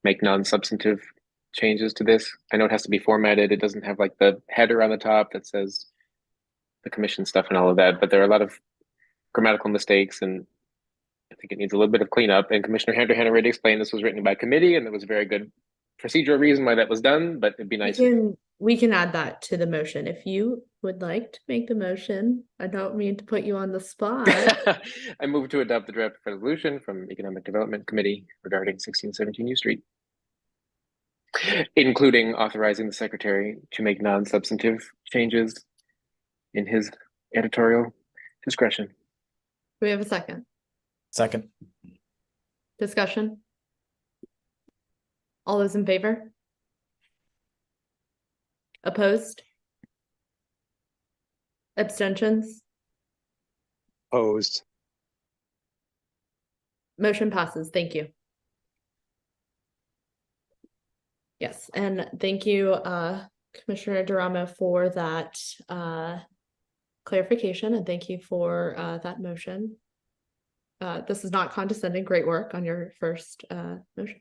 make non-substantive changes to this? I know it has to be formatted. It doesn't have like the header on the top that says the commission stuff and all of that, but there are a lot of grammatical mistakes, and I think it needs a little bit of cleanup. And Commissioner Handerhan already explained this was written by committee, and there was a very good procedural reason why that was done, but it'd be nice. We can add that to the motion if you would like to make the motion. I don't mean to put you on the spot. I move to adopt the draft resolution from Economic Development Committee regarding 1617 U Street, including authorizing the secretary to make non-substantive changes in his editorial discretion. Do we have a second? Second. Discussion? All those in favor? Opposed? Abstentions? Opposed. Motion passes. Thank you. Yes, and thank you, Commissioner Duramo, for that clarification, and thank you for that motion. This is not condescending. Great work on your first motion.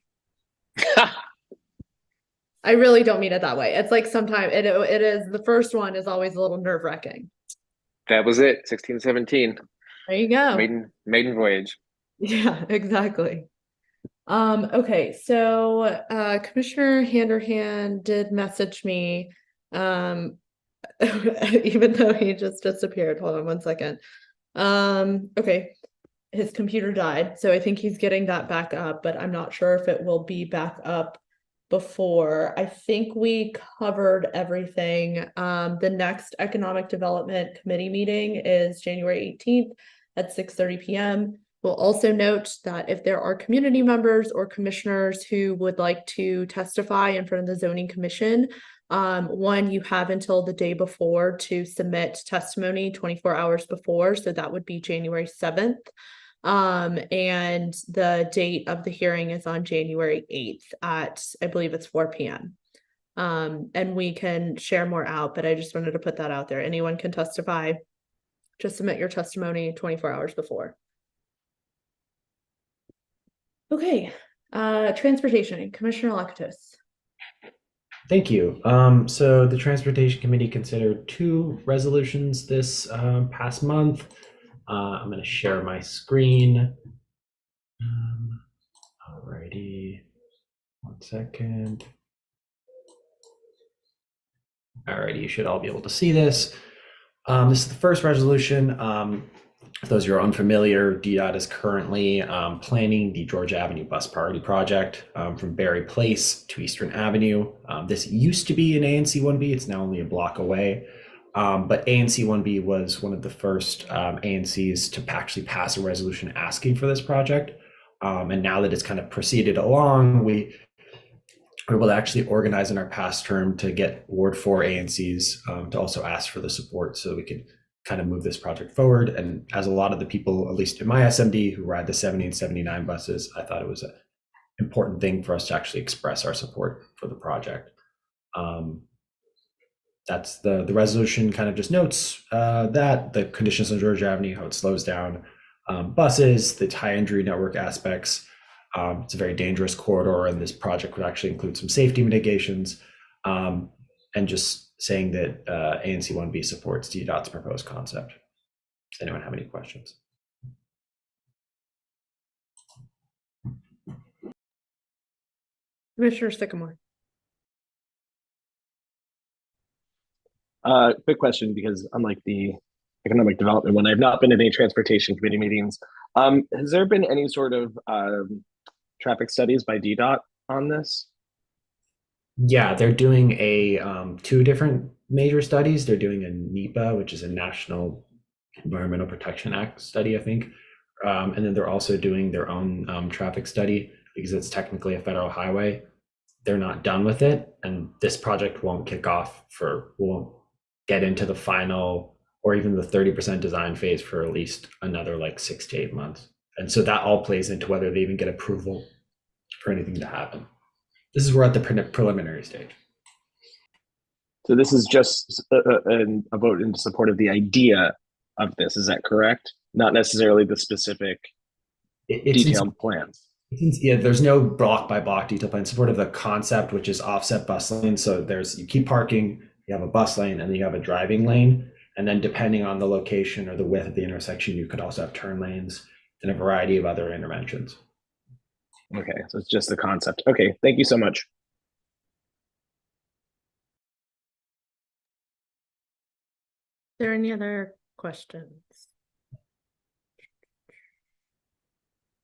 I really don't mean it that way. It's like sometimes it is, the first one is always a little nerve-wracking. That was it, 1617. There you go. Maiden voyage. Yeah, exactly. Okay, so Commissioner Handerhan did message me, even though he just disappeared. Hold on one second. Okay, his computer died, so I think he's getting that back up, but I'm not sure if it will be back up before. I think we covered everything. The next Economic Development Committee meeting is January 18th at 6:30 p.m. We'll also note that if there are community members or commissioners who would like to testify in front of the Zoning Commission, one, you have until the day before to submit testimony 24 hours before, so that would be January 7th. And the date of the hearing is on January 8th at, I believe it's 4 p.m. And we can share more out, but I just wanted to put that out there. Anyone can testify. Just submit your testimony 24 hours before. Okay, transportation, Commissioner Lakatos. Thank you. So the Transportation Committee considered 2 resolutions this past month. I'm going to share my screen. Alrighty, 1 second. Alrighty, you should all be able to see this. This is the first resolution. For those who are unfamiliar, DDOT is currently planning the Georgia Avenue Bus Priority Project from Berry Place to Eastern Avenue. This used to be an ANC 1B. It's now only a block away. But ANC 1B was one of the first ANCs to actually pass a resolution asking for this project. And now that it's kind of proceeded along, we were able to actually organize in our past term to get Ward 4 ANCs to also ask for the support so we could kind of move this project forward. And as a lot of the people, at least in my SMD, who ride the 70 and 79 buses, I thought it was an important thing for us to actually express our support for the project. That's the resolution kind of just notes that the conditions on Georgia Avenue, how it slows down buses, the high injury network aspects. It's a very dangerous corridor, and this project would actually include some safety mitigations, and just saying that ANC 1B supports DDOT's proposed concept. Does anyone have any questions? Commissioner Sycamore. Quick question, because unlike the economic development one, I've not been at any transportation committee meetings. Has there been any sort of traffic studies by DDOT on this? Yeah, they're doing a 2 different major studies. They're doing a NEPA, which is a National Environmental Protection Act study, I think. And then they're also doing their own traffic study because it's technically a federal highway. They're not done with it, and this project won't kick off won't get into the final or even the 30% design phase for at least another like 6 to 8 months. And so that all plays into whether they even get approval for anything to happen. This is we're at the preliminary stage. So this is just a vote in support of the idea of this. Is that correct? Not necessarily the specific detailed plans. Yeah, there's no block by block detail plan. Support of the concept, which is offset bus lane. So you keep parking, you have a bus lane, and then you have a driving lane. And then depending on the location or the width of the intersection, you could also have turn lanes and a variety of other interventions. Okay, so it's just the concept. Okay, thank you so much. Are there any other questions?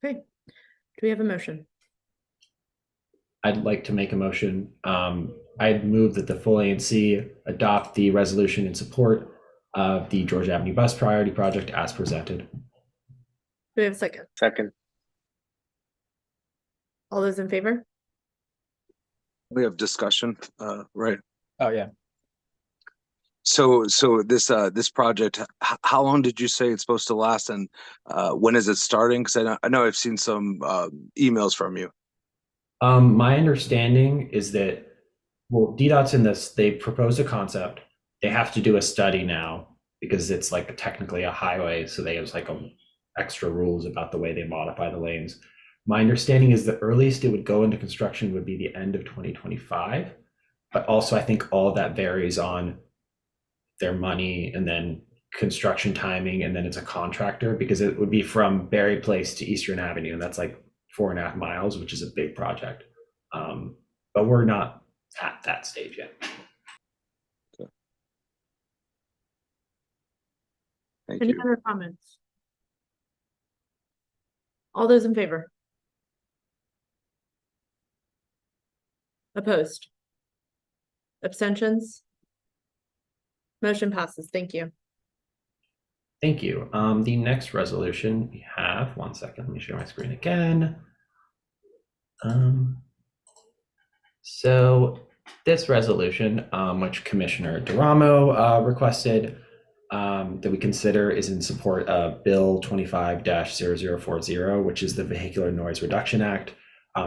Okay, do we have a motion? I'd like to make a motion. I'd move that the full ANC adopt the resolution in support of the Georgia Avenue Bus Priority Project as presented. Do we have a second? Second. All those in favor? We have discussion, right? Oh, yeah. So this project, how long did you say it's supposed to last, and when is it starting? Because I know I've seen some emails from you. My understanding is that Well, DDOT's in this, they proposed a concept. They have to do a study now because it's like technically a highway. So they have like extra rules about the way they modify the lanes. My understanding is the earliest it would go into construction would be the end of 2025. But also I think all of that varies on their money and then construction timing. And then it's a contractor because it would be from Berry Place to Eastern Avenue. And that's like 4.5 miles, which is a big project. But we're not at that stage yet. Thank Any you. other comments? All those in favor? Opposed? Abstentions? Motion passes. Thank you. Thank you. The next resolution we have, one second, let me share my screen again. So this resolution, which Commissioner Duramo requested that we consider, is in support of Bill 25-0040, which is the Vehicular Noise Reduction Act.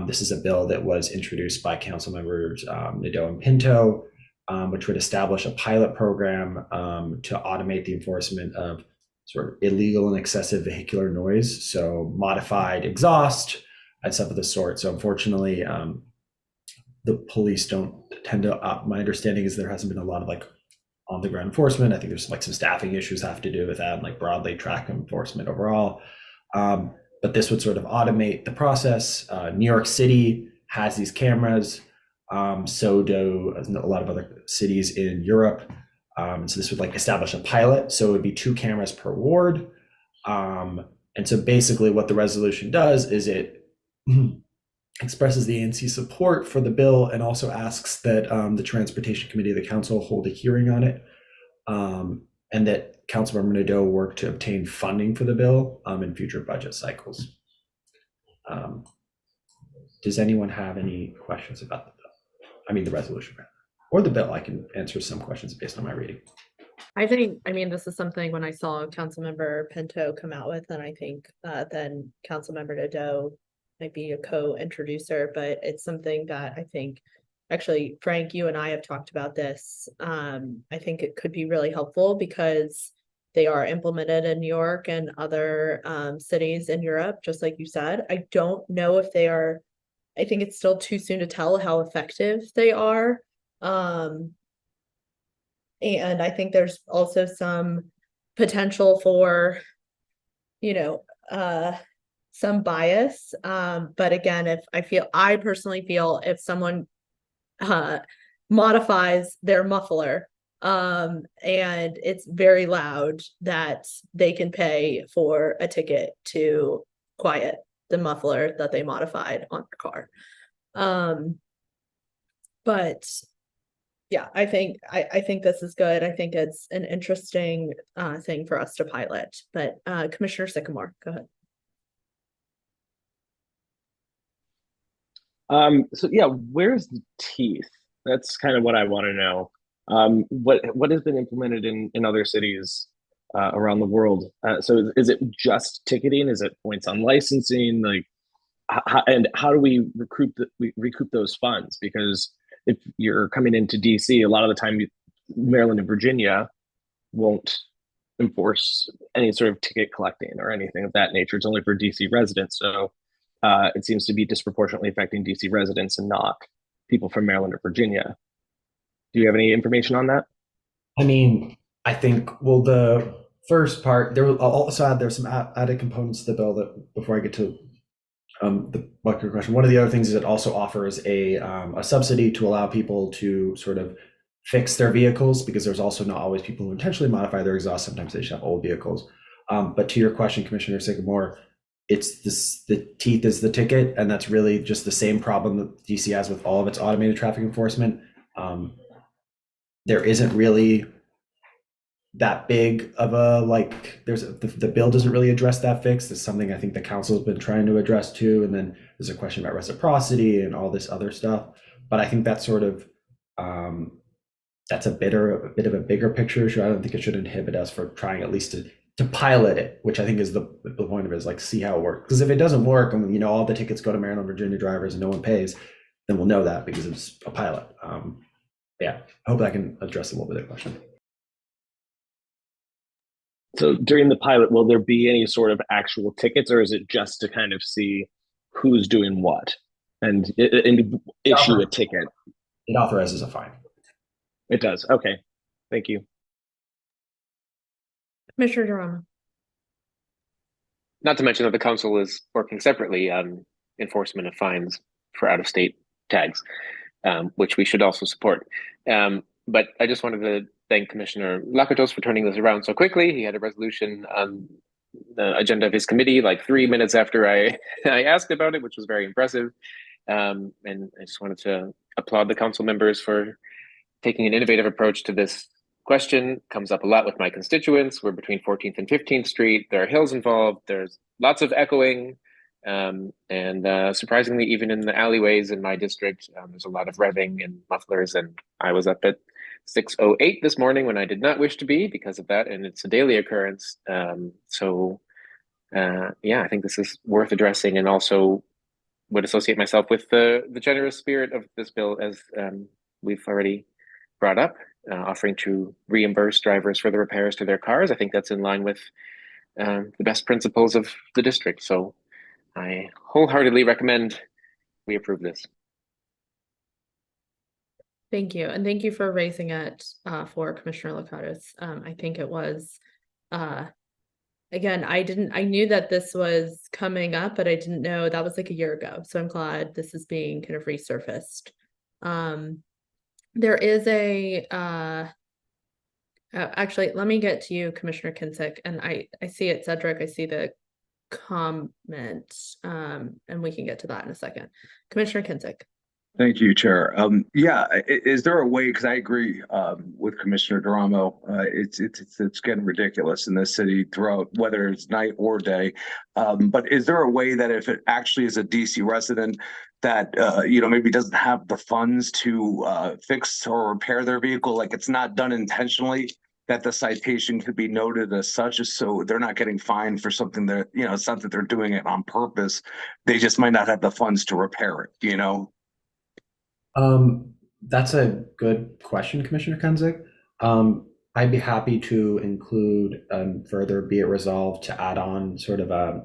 This is a bill that was introduced by Council Members Nadeau and Pinto, which would establish a pilot program to automate the enforcement of sort of illegal and excessive vehicular noise, so modified exhaust and stuff of the sort. So unfortunately, the police don't tend to, my understanding is there hasn't been a lot of like on the ground enforcement. I think there's like some staffing issues have to do with that and like broadly track enforcement overall. But this would sort of automate the process. New York City has these cameras. So do a lot of other cities in Europe. So this would like establish a pilot. So it would be 2 cameras per ward. And so basically what the resolution does is it expresses the ANC support for the bill and also asks that the Transportation Committee of the Council hold a hearing on it, and that Councilmember Nadeau work to obtain funding for the bill in future budget cycles. Does anyone have any questions about the bill? I mean, the resolution or the bill? I can answer some questions based on my reading. I mean, this is something when I saw Councilmember Pinto come out with, and I think then Councilmember Nadeau might be a co-introducer, but it's something that I think, actually, Frank, you and I have talked about this. I think it could be really helpful because they are implemented in New York and other cities in Europe, just like you said. I don't know if they are, I think it's still too soon to tell how effective they are. And I think there's also some potential for, some bias. But again, I personally feel if someone modifies their muffler and it's very loud, that they can pay for a ticket to quiet the muffler that they modified on their car. But yeah, I think this is good. I think it's an interesting thing for us to pilot. But Commissioner Sycamore, go ahead. So yeah, where's the teeth? That's kind of what I want to know. What has been implemented in other cities around the world? So is it just ticketing? Is it points on licensing? Like, how do we recoup those funds? Because if you're coming into DC, a lot of the time, Maryland and Virginia won't enforce any sort of ticket collecting or anything of that nature. It's only for DC residents. So it seems to be disproportionately affecting DC residents and not people from Maryland or Virginia. Do you have any information on that? I mean, I think, well, the first part, there's some added components to the bill that before I get to the bucket question. One of the other things is it also offers a subsidy to allow people to sort of fix their vehicles, because there's also not always people who intentionally modify their exhaust. Sometimes they just have old vehicles. But to your question, Commissioner Sycamore, it's the teeth is the ticket, and that's really just the same problem that DC has with all of its automated traffic enforcement. There isn't really that big of a the bill doesn't really address that fix. It's something I think the council has been trying to address too. And then there's a question about reciprocity and all this other stuff. But I think that's sort of that's a bit of a bigger picture issue. I don't think it should inhibit us for trying at least to pilot it, which I think is the point of it, is like see how it works. Because if it doesn't work and all the tickets go to Maryland, Virginia drivers and no one pays, then we'll know that because it's a pilot. Yeah, I hope I can address a little bit of the question. So during the pilot, will there be any sort of actual tickets, or is it just to kind of see who's doing what and issue a ticket? It authorizes a fine. It does. Okay. Thank you. Commissioner Durham. Not to mention that the council is working separately on enforcement of fines for out-of-state tags, which we should also support. But I just wanted to thank Commissioner Lakatos for turning this around so quickly. He had a resolution on the agenda of his committee like 3 minutes after I asked about it, which was very impressive. And I just wanted to applaud the council members for taking an innovative approach to this question. Comes up a lot with my constituents. We're between 14th and 15th Street. There are hills involved. There's lots of echoing. And surprisingly, even in the alleyways in my district, there's a lot of revving and mufflers. And I was up at 6:08 this morning when I did not wish to be because of that. And it's a daily occurrence. Yeah, I think this is worth addressing, and also would associate myself with the generous spirit of this bill, as we've already brought up, offering to reimburse drivers for the repairs to their cars. I think that's in line with the best principles of the district. So I wholeheartedly recommend we approve this. Thank you. And thank you for raising it for Commissioner Lakatos. I think it was, again, I knew that this was coming up, but I didn't know that was like a year ago. So I'm glad this is being kind of resurfaced. There is actually, let me get to you, Commissioner Kinsick, and I see it, Cedric, I see the comment, and we can get to that in a second. Commissioner Kinsick. Thank you, Chair. Yeah, is there a way, because I agree with Commissioner Duramo, it's getting ridiculous in this city throughout, whether it's night or day. But is there a way that if it actually is a DC resident that maybe doesn't have the funds to fix or repair their vehicle, like it's not done intentionally, that the citation could be noted as such, so they're not getting fined for something that, it's not that they're doing it on purpose. They just might not have the funds to repair it, That's a good question, Commissioner Kenzik. I'd be happy to include further be it resolved to add on sort of a,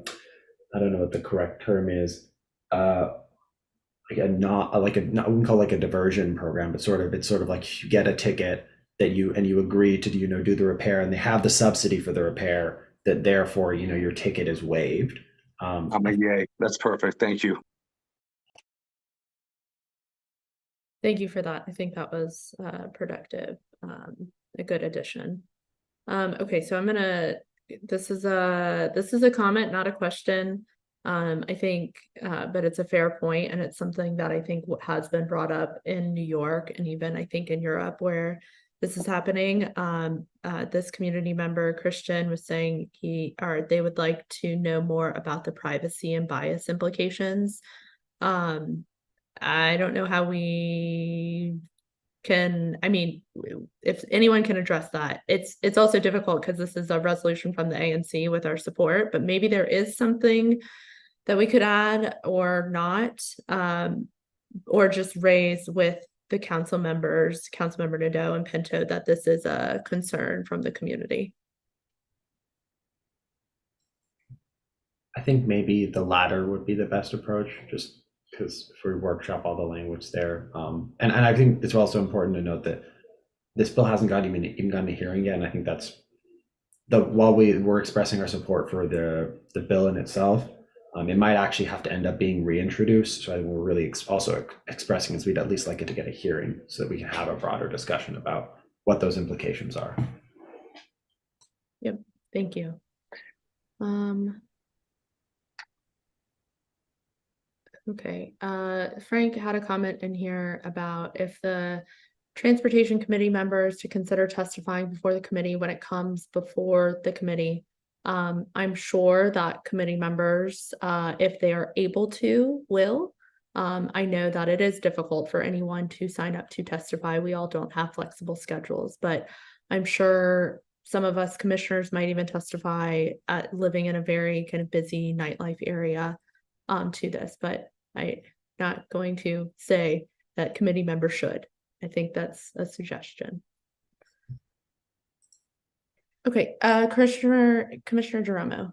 I don't know what the correct term is, we wouldn't call it like a diversion program, but it's sort of like you get a ticket that you agree to do the repair, and they have the subsidy for the repair, that therefore your ticket is waived. Yay, that's perfect. Thank you. Thank you for that. I think that was productive, a good addition. Okay, so this is a comment, not a question. I think, but it's a fair point, and it's something that I think has been brought up in New York and even I think in Europe where this is happening. This community member, Christian, was saying they would like to know more about the privacy and bias implications. I don't know how we can, if anyone can address that. It's also difficult because this is a resolution from the ANC with our support, but maybe there is something that we could add or not, or just raise with the council members, Councilmember Nadeau and Pinto, that this is a concern from the community. I think maybe the latter would be the best approach, just because if we workshop all the language there. And I think it's also important to note that this bill hasn't even gotten a hearing yet. And I think that's while we're expressing our support for the bill in itself, it might actually have to end up being reintroduced. So I think we're really also expressing is we'd at least like it to get a hearing so that we can have a broader discussion about what those implications are. Yep, thank you. Okay, Frank had a comment in here about if the Transportation Committee members to consider testifying before the committee when it comes before the committee. I'm sure that committee members, if they are able to, will. I know that it is difficult for anyone to sign up to testify. We all don't have flexible schedules, but I'm sure some of us commissioners might even testify at living in a very kind of busy nightlife area to this, but I'm not going to say that committee members should. I think that's a suggestion. Okay, Commissioner Geromo.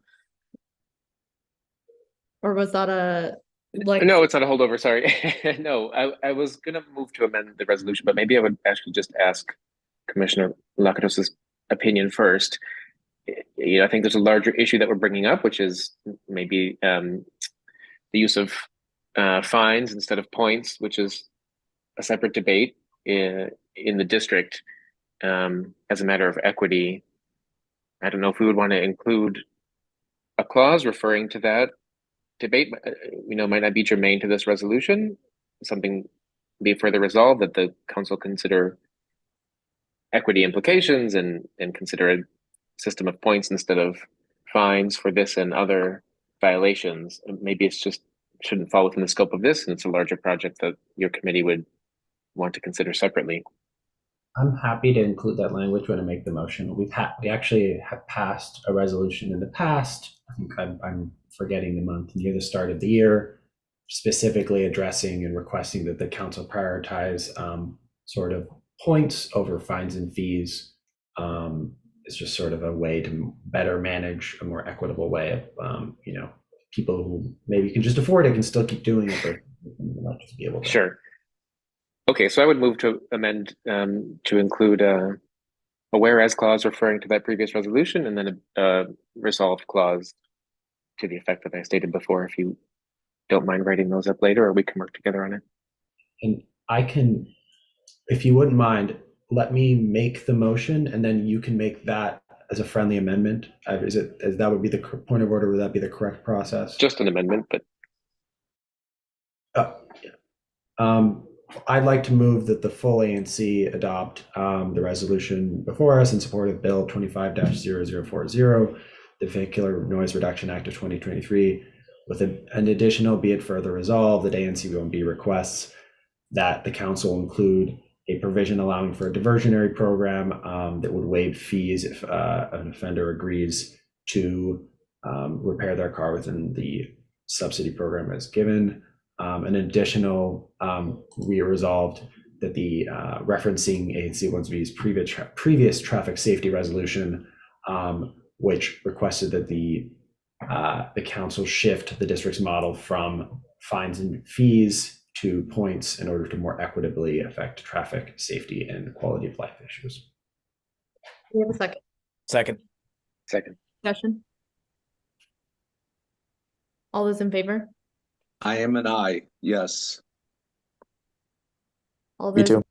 Or was that a like? No, it's not a holdover. Sorry. No, I was gonna move to amend the resolution, but maybe I would actually just ask Commissioner Lakatos's opinion first. I think there's a larger issue that we're bringing up, which is maybe the use of fines instead of points, which is a separate debate in the district as a matter of equity. I don't know if we would want to include a clause referring to that debate, might not be germane to this resolution. Something be further resolved that the council consider equity implications and consider a system of points instead of fines for this and other violations. Maybe it's just shouldn't fall within the scope of this, and it's a larger project that your committee would want to consider separately. I'm happy to include that language when I make the motion. We actually have passed a resolution in the past. I think I'm forgetting the month near the start of the year, specifically addressing and requesting that the council prioritize sort of points over fines and fees. It's just sort of a way to better manage a more equitable way of, people who maybe can just afford it can still keep doing it, but not just be able to. Sure. Okay, so I would move to amend to include a whereas clause referring to that previous resolution, and then a resolve clause to the effect that I stated before. If you don't mind writing those up later, or we can work together on it. And I can, if you wouldn't mind, let me make the motion, and then you can make that as a friendly amendment. That would be the point of order? Would that be the correct process? Just an amendment, but. I'd like to move that the full ANC adopt the resolution before us in support of Bill 25-0040, the Vehicular Noise Reduction Act of 2023, with an additional, be it further resolved, that ANC 1B requests that the council include a provision allowing for a diversionary program that would waive fees if an offender agrees to repair their car within the subsidy program as given. An additional, we resolved that the referencing ANC 1B's previous traffic safety resolution, which requested that the council shift the district's model from fines and fees to points in order to more equitably affect traffic safety and quality of life issues. We have a second. Second. Discussion. All those in favor? I am an aye, yes. All Me those too.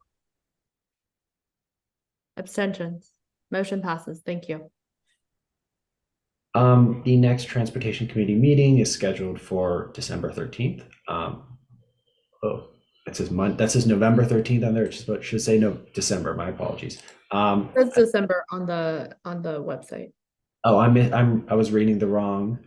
abstentions. Motion passes. Thank you. The next Transportation Committee meeting is scheduled for December 13th. It says that says November 13th on there. It should say no December. My apologies. It's December on the website. Oh, I was reading the wrong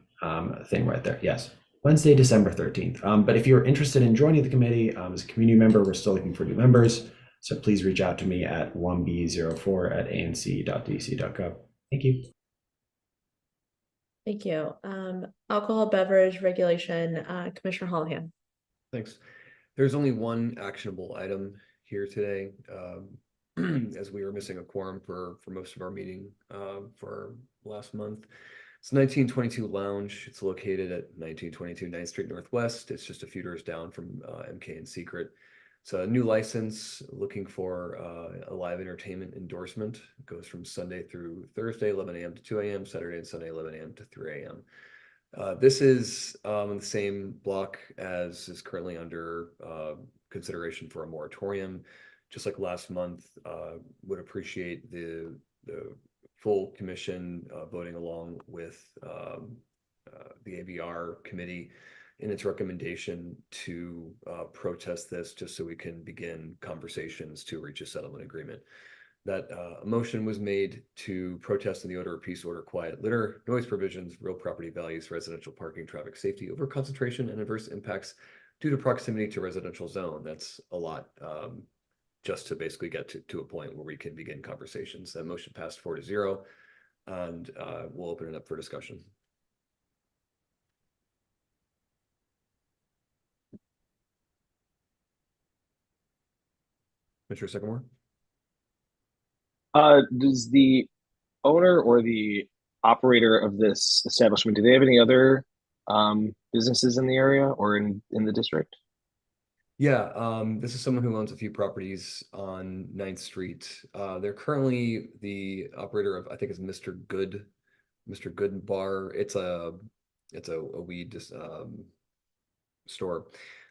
thing right there. Yes, Wednesday, December 13th. But if you're interested in joining the committee as a community member, we're still looking for new members. So please reach out to me at 1b04@anc.dc.gov. Thank you. Thank you. Alcohol beverage regulation, Commissioner Holohan. Thanks. There's only one actionable item here today, as we were missing a quorum for most of our meeting for last month. It's 1922 Lounge. It's located at 1922 9th Street Northwest. It's just a few doors down from MK and Secret. It's a new license looking for a live entertainment endorsement. It goes from Sunday through Thursday, 11 a.m. to 2 a.m., Saturday and Sunday, 11 a.m. to 3 a.m. This is in the same block as is currently under consideration for a moratorium. Just like last month, would appreciate the full commission voting along with the ABR committee in its recommendation to protest this, just so we can begin conversations to reach a settlement agreement. That a motion was made to protest in the odor of peace, order, quiet, litter, noise provisions, real property values, residential parking, traffic safety, over concentration, and adverse impacts due to proximity to residential zone. That's a lot, just to basically get to a point where we can begin conversations. That motion passed 4-0, and we'll open it up for discussion. Commissioner Sycamore? Does the owner or the operator of this establishment, do they have any other businesses in the area or in the district? Yeah, this is someone who owns a few properties on 9th Street. They're currently the operator of, I think it's Mr. Good Bar. It's a weed store.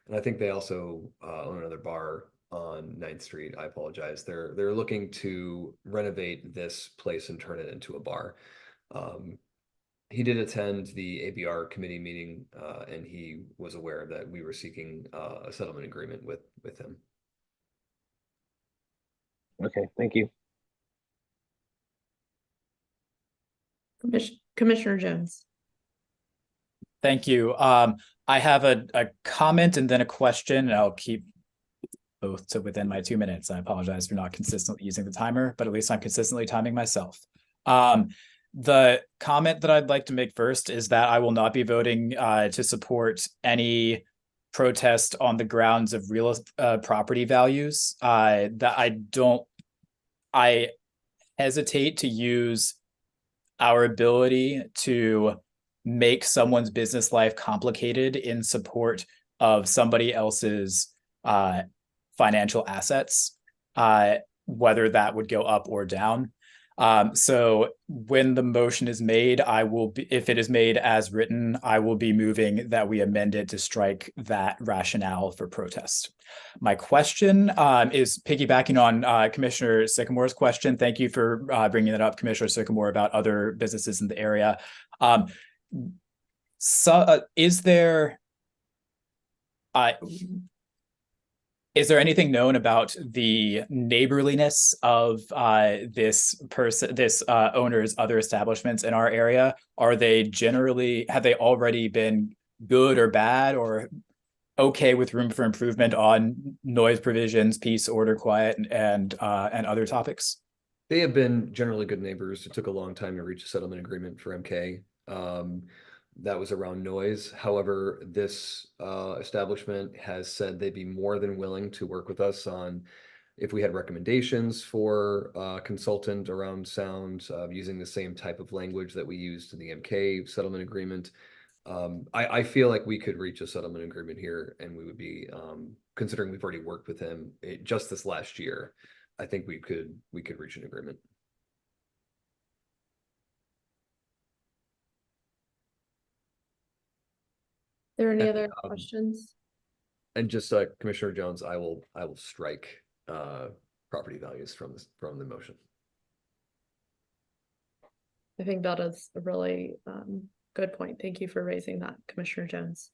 And I think they also own another bar on 9th Street. I apologize. They're looking to renovate this place and turn it into a bar. He did attend the ABR committee meeting, and he was aware that we were seeking a settlement agreement with him. Okay, thank you. Commissioner Jones. Thank you. I have a comment and then a question, and I'll keep both to within my 2 minutes. I apologize for not consistently using the timer, but at least I'm consistently timing myself. The comment that I'd like to make first is that I will not be voting to support any protest on the grounds of real property values. I hesitate to use our ability to make someone's business life complicated in support of somebody else's financial assets, whether that would go up or down. So when the motion is made, I will be, if it is made as written, I will be moving that we amend it to strike that rationale for protest. My question is piggybacking on Commissioner Sycamore's question. Thank you for bringing that up, Commissioner Sycamore, about other businesses in the area. Is there anything known about the neighborliness of this owner's other establishments in our area? Are they generally, have they already been good or bad or okay with room for improvement on noise provisions, peace, order, quiet, and other topics? They have been generally good neighbors. It took a long time to reach a settlement agreement for MK. That was around noise. However, this establishment has said they'd be more than willing to work with us on if we had recommendations for a consultant around sound, using the same type of language that we used in the MK settlement agreement. I feel like we could reach a settlement agreement here, and we would be, considering we've already worked with him just this last year, I think we could reach an agreement. Are there any other questions? And just Commissioner Jones, I will strike property values from the motion. I think that is a really good point. Thank you for raising that, Commissioner Jones.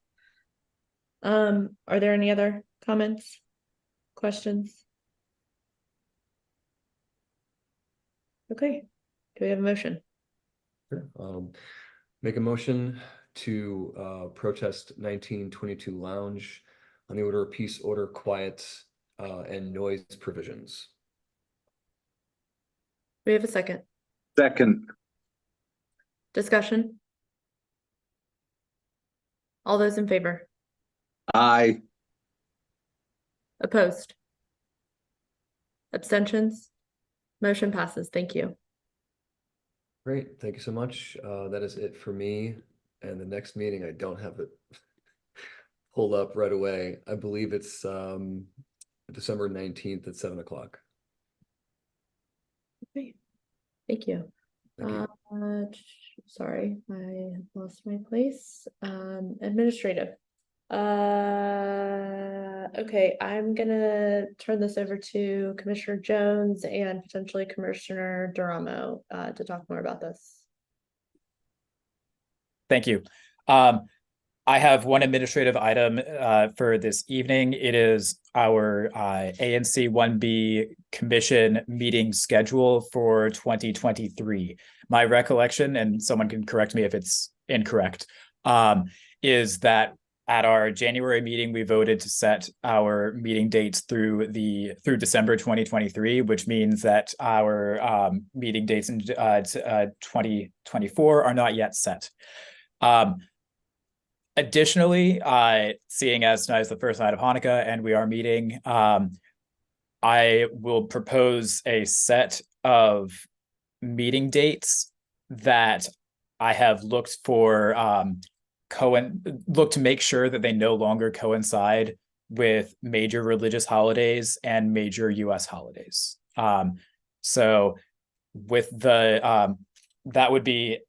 Are there any other comments, questions? Okay, do we have a motion? Sure. Make a motion to protest 1922 Lounge on the order of peace, order, quiet, and noise provisions. We have a second. Second. Discussion. All those in favor? Aye. Opposed? Abstentions? Motion passes. Thank you. Great, thank you so much. That is it for me. And the next meeting, I don't have it pulled up right away. I believe it's December 19th at 7 o'clock. Okay, thank you. Thank you. Sorry, I lost my place. Administrative. Okay, I'm gonna turn this over to Commissioner Jones and potentially Commissioner Duramo to talk more about this. Thank you. I have one administrative item for this evening. It is our ANC 1B Commission meeting schedule for 2023. My recollection, and someone can correct me if it's incorrect, is that at our January meeting, we voted to set our meeting dates through December 2023, which means that our meeting dates in 2024 are not yet set. Additionally, seeing as tonight is the first night of Hanukkah and we are meeting, I will propose a set of meeting dates that I have looked for look to make sure that they no longer coincide with major religious holidays and major US holidays. So with the that would be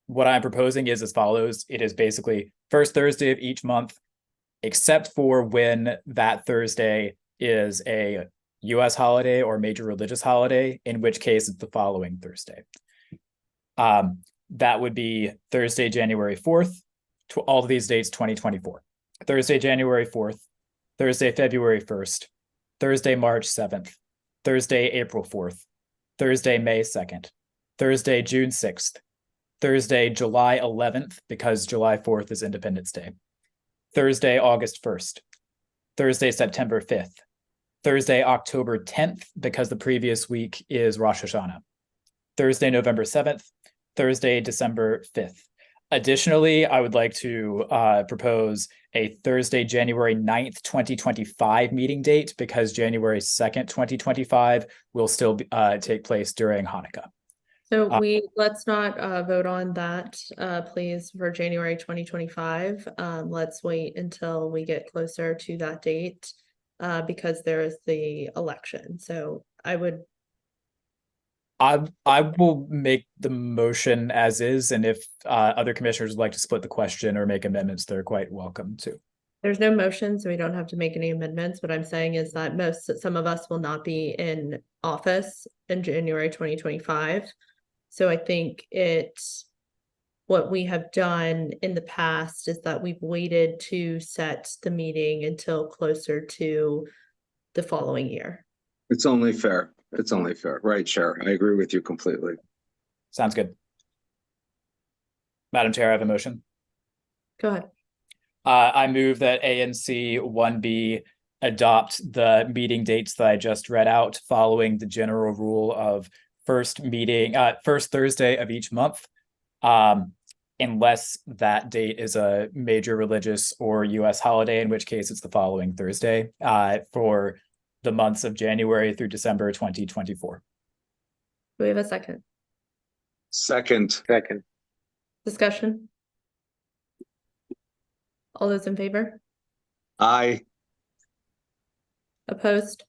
what I'm proposing is as follows. It is basically first Thursday of each month, except for when that Thursday is a US holiday or major religious holiday, in which case it's the following Thursday. That would be Thursday, January 4th, to all of these dates, 2024. Thursday, January 4th, Thursday, February 1st, Thursday, March 7th, Thursday, April 4th, Thursday, May 2nd, Thursday, June 6th, Thursday, July 11th, because July 4th is Independence Day, Thursday, August 1st, Thursday, September 5th, Thursday, October 10th, because the previous week is Rosh Hashanah, Thursday, November 7th, Thursday, December 5th. Additionally, I would like to propose a Thursday, January 9th, 2025 meeting date because January 2nd, 2025 will still take place during Hanukkah. So let's not vote on that, please, for January 2025. Let's wait until we get closer to that date because there is the election. So I will make the motion as is, and if other commissioners would like to split the question or make amendments, they're quite welcome to. There's no motion, so we don't have to make any amendments. What I'm saying is that some of us will not be in office in January 2025. So I think what we have done in the past is that we've waited to set the meeting until closer to the following year. It's only fair. It's only fair. Right, Chair. I agree with you completely. Sounds good. Madam Chair, I have a motion. Go ahead. I move that ANC 1B adopt the meeting dates that I just read out following the general rule of first Thursday of each month, unless that date is a major religious or US holiday, in which case it's the following Thursday for the months of January through December 2024. Do we have a second? Second. Discussion? All those in favor? Aye. Opposed?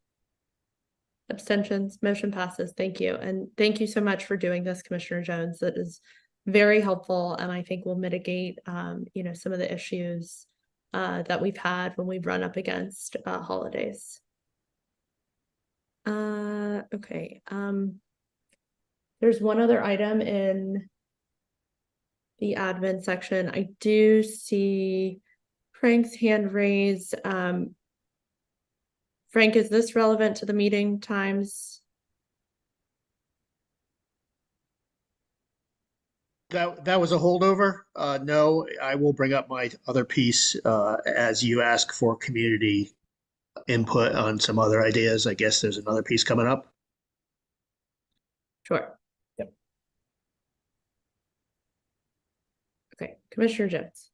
Abstentions? Motion passes. Thank you. And thank you so much for doing this, Commissioner Jones. That is very helpful and I think will mitigate some of the issues that we've had when we've run up against holidays. Okay. There's one other item in the admin section. I do see Frank's hand raised. Frank, is this relevant to the meeting times? That was a holdover. No, I will bring up my other piece as you ask for community input on some other ideas. I guess there's another piece coming up. Sure. Yep. Okay, Commissioner Jones.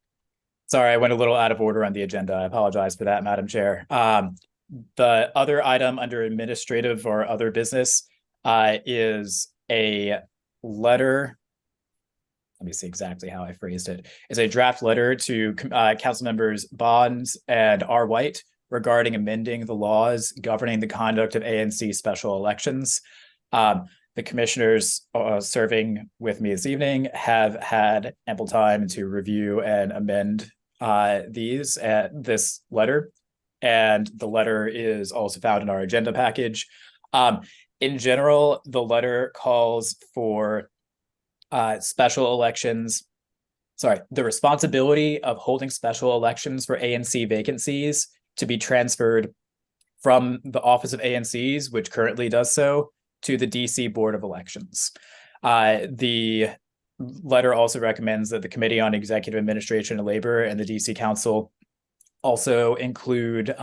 Sorry, I went a little out of order on the agenda. I apologize for that, Madam Chair. The other item under administrative or other business is a letter. Let me see exactly how I phrased it. It's a draft letter to council members Bonds and R. White regarding amending the laws governing the conduct of ANC special elections. The commissioners serving with me this evening have had ample time to review and amend this letter. And the letter is also found in our agenda package. In general, the letter calls for special elections. Sorry, the responsibility of holding special elections for ANC vacancies to be transferred from the Office of ANCs, which currently does so, to the DC Board of Elections. The letter also recommends that the Committee on Executive Administration and Labor and the DC Council also include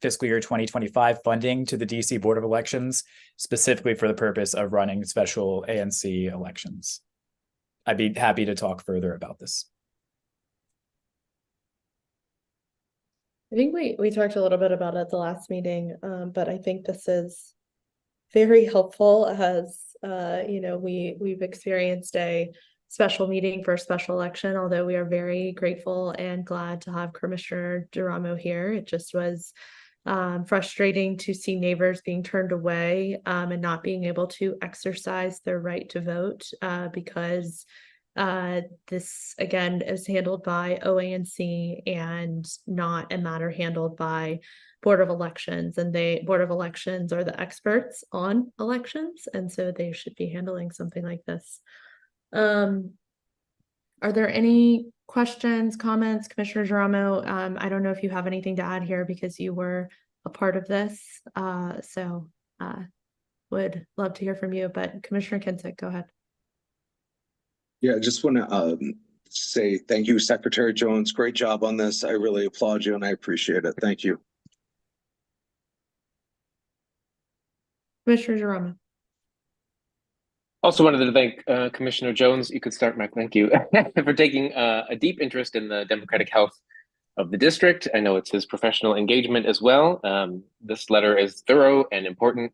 fiscal year 2025 funding to the DC Board of Elections, specifically for the purpose of running special ANC elections. I'd be happy to talk further about this. I think we talked a little bit about it at the last meeting, but I think this is very helpful as we've experienced a special meeting for a special election, although we are very grateful and glad to have Commissioner Duramo here. It just was frustrating to see neighbors being turned away and not being able to exercise their right to vote because this again is handled by OANC and not a matter handled by Board of Elections, and Board of Elections are the experts on elections, and so they should be handling something like this. Are there any questions, comments, Commissioner Geramo? I don't know if you have anything to add here because you were a part of this, so would love to hear from you, but Commissioner Kinsick, go ahead. Yeah, I just want to say thank you, Secretary Jones. Great job on this. I really applaud you and I appreciate it. Thank you. Commissioner Geramo. Also wanted to thank Commissioner Jones. You could start, Mark. Thank you for taking a deep interest in the democratic health of the district. I know it's his professional engagement as well. This letter is thorough and important.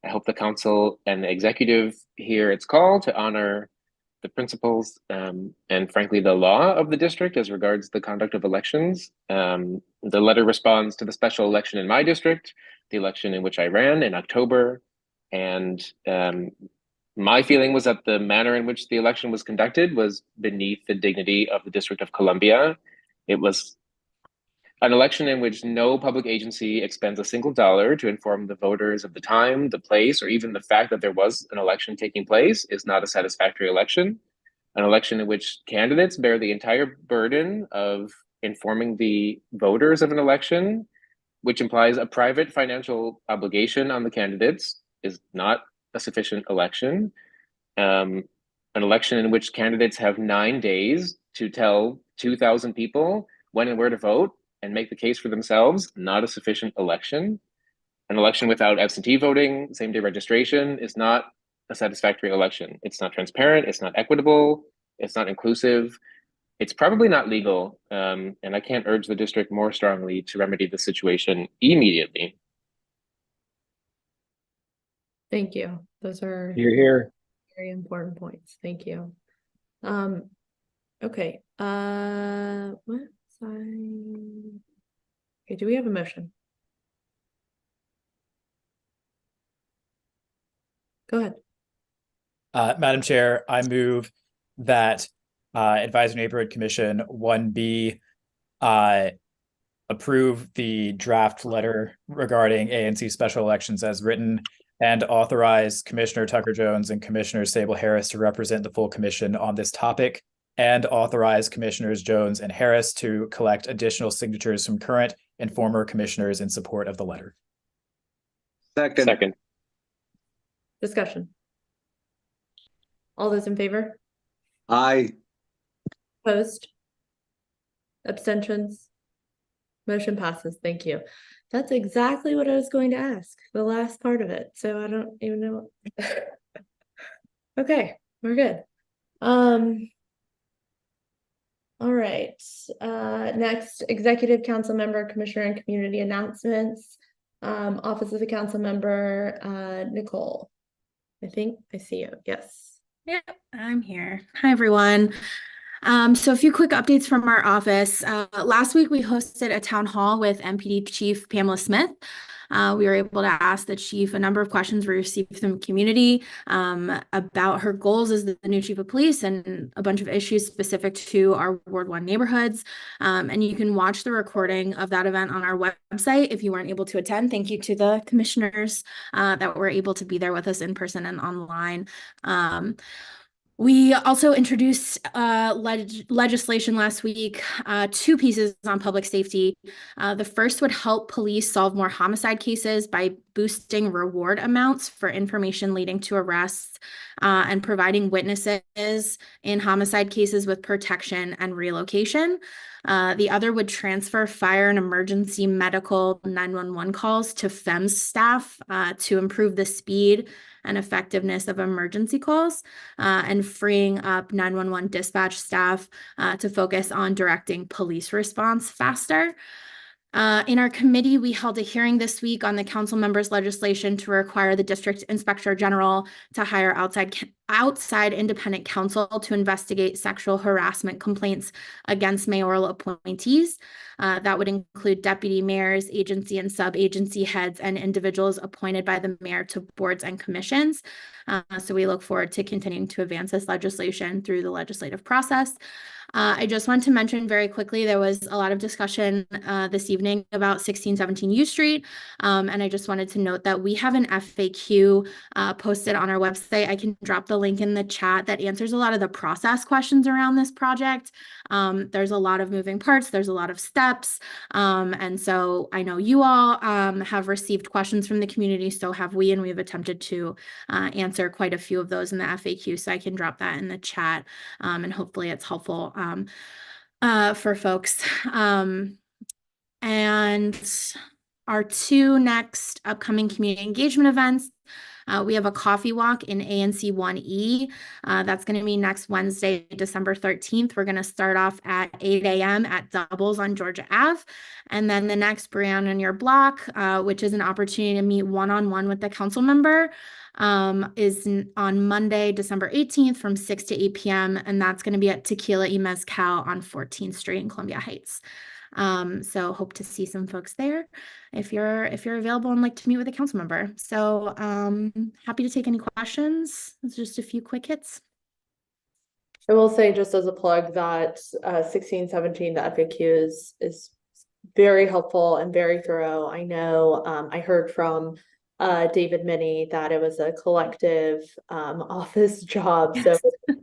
I hope the council and the executive hear its call to honor the principles and frankly the law of the district as regards the conduct of elections. The letter responds to the special election in my district, the election in which I ran in October, and my feeling was that the manner in which the election was conducted was beneath the dignity of the District of Columbia. It was an election in which no public agency expends a single dollar to inform the voters of the time, the place, or even the fact that there was an election taking place is not a satisfactory election. An election in which candidates bear the entire burden of informing the voters of an election, which implies a private financial obligation on the candidates, is not a sufficient election. An election in which candidates have 9 days to tell 2,000 people when and where to vote and make the case for themselves, not a sufficient election. An election without absentee voting, same-day registration is not a satisfactory election. It's not transparent, it's not equitable, it's not inclusive, it's probably not legal, and I can't urge the district more strongly to remedy the situation immediately. Thank you. Those are Here. very important points. Thank you. Okay. What side? Okay, do we have a motion? Go ahead. Madam Chair, I move that Advisory Neighborhood Commission 1B approve the draft letter regarding ANC special elections as written and authorize Commissioner Tucker Jones and Commissioner Sable Harris to represent the full commission on this topic, and authorize Commissioners Jones and Harris to collect additional signatures from current and former commissioners in support of the letter. Second. Discussion. All those in favor? Aye. Opposed? Abstentions? Motion passes. Thank you. That's exactly what I was going to ask, the last part of it. So I don't even know. Okay, we're good. All right. Next, Executive Council Member, Commissioner and Community Announcements. Office of the Council Member, Nicole. I think I see you. Yes. Yep, I'm here. Hi, everyone. So a few quick updates from our office. Last week, we hosted a town hall with MPD Chief Pamela Smith. We were able to ask the chief a number of questions we received from the community about her goals as the new chief of police and a bunch of issues specific to our Ward 1 neighborhoods. And you can watch the recording of that event on our website if you weren't able to attend. Thank you to the commissioners that were able to be there with us in person and online. We also introduced legislation last week, 2 pieces on public safety. The first would help police solve more homicide cases by boosting reward amounts for information leading to arrests and providing witnesses in homicide cases with protection and relocation. The other would transfer fire and emergency medical 911 calls to FEMS staff to improve the speed and effectiveness of emergency calls and freeing up 911 dispatch staff to focus on directing police response faster. In our committee, we held a hearing this week on the council members' legislation to require the district inspector general to hire outside independent counsel to investigate sexual harassment complaints against mayoral appointees. That would include deputy mayors, agency and sub-agency heads, and individuals appointed by the mayor to boards and commissions. So we look forward to continuing to advance this legislation through the legislative process. I just want to mention very quickly, there was a lot of discussion this evening about 1617 U Street. And I just wanted to note that we have an FAQ posted on our website. I can drop the link in the chat that answers a lot of the process questions around this project. There's a lot of moving parts. There's a lot of steps. And so I know you all have received questions from the community, so have we, and we've attempted to answer quite a few of those in the FAQ. So I can drop that in the chat and hopefully it's helpful for folks. And our two next upcoming community engagement events, we have a coffee walk in ANC 1E. That's going to be next Wednesday, December 13th. We're going to start off at 8 a.m. at Doubles on Georgia Ave. And then the next Brand on Your Block, which is an opportunity to meet one-on-one with the council member, is on Monday, December 18th from 6 to 8 p.m. And that's going to be at Tequila y Mezcal on 14th Street in Columbia Heights. So hope to see some folks there if you're available and like to meet with a council member. So happy to take any questions. It's just a few quick hits. I will say, just as a plug, that 1617, the FAQ is very helpful and very thorough. I know I heard from David Minnie that it was a collective office job. So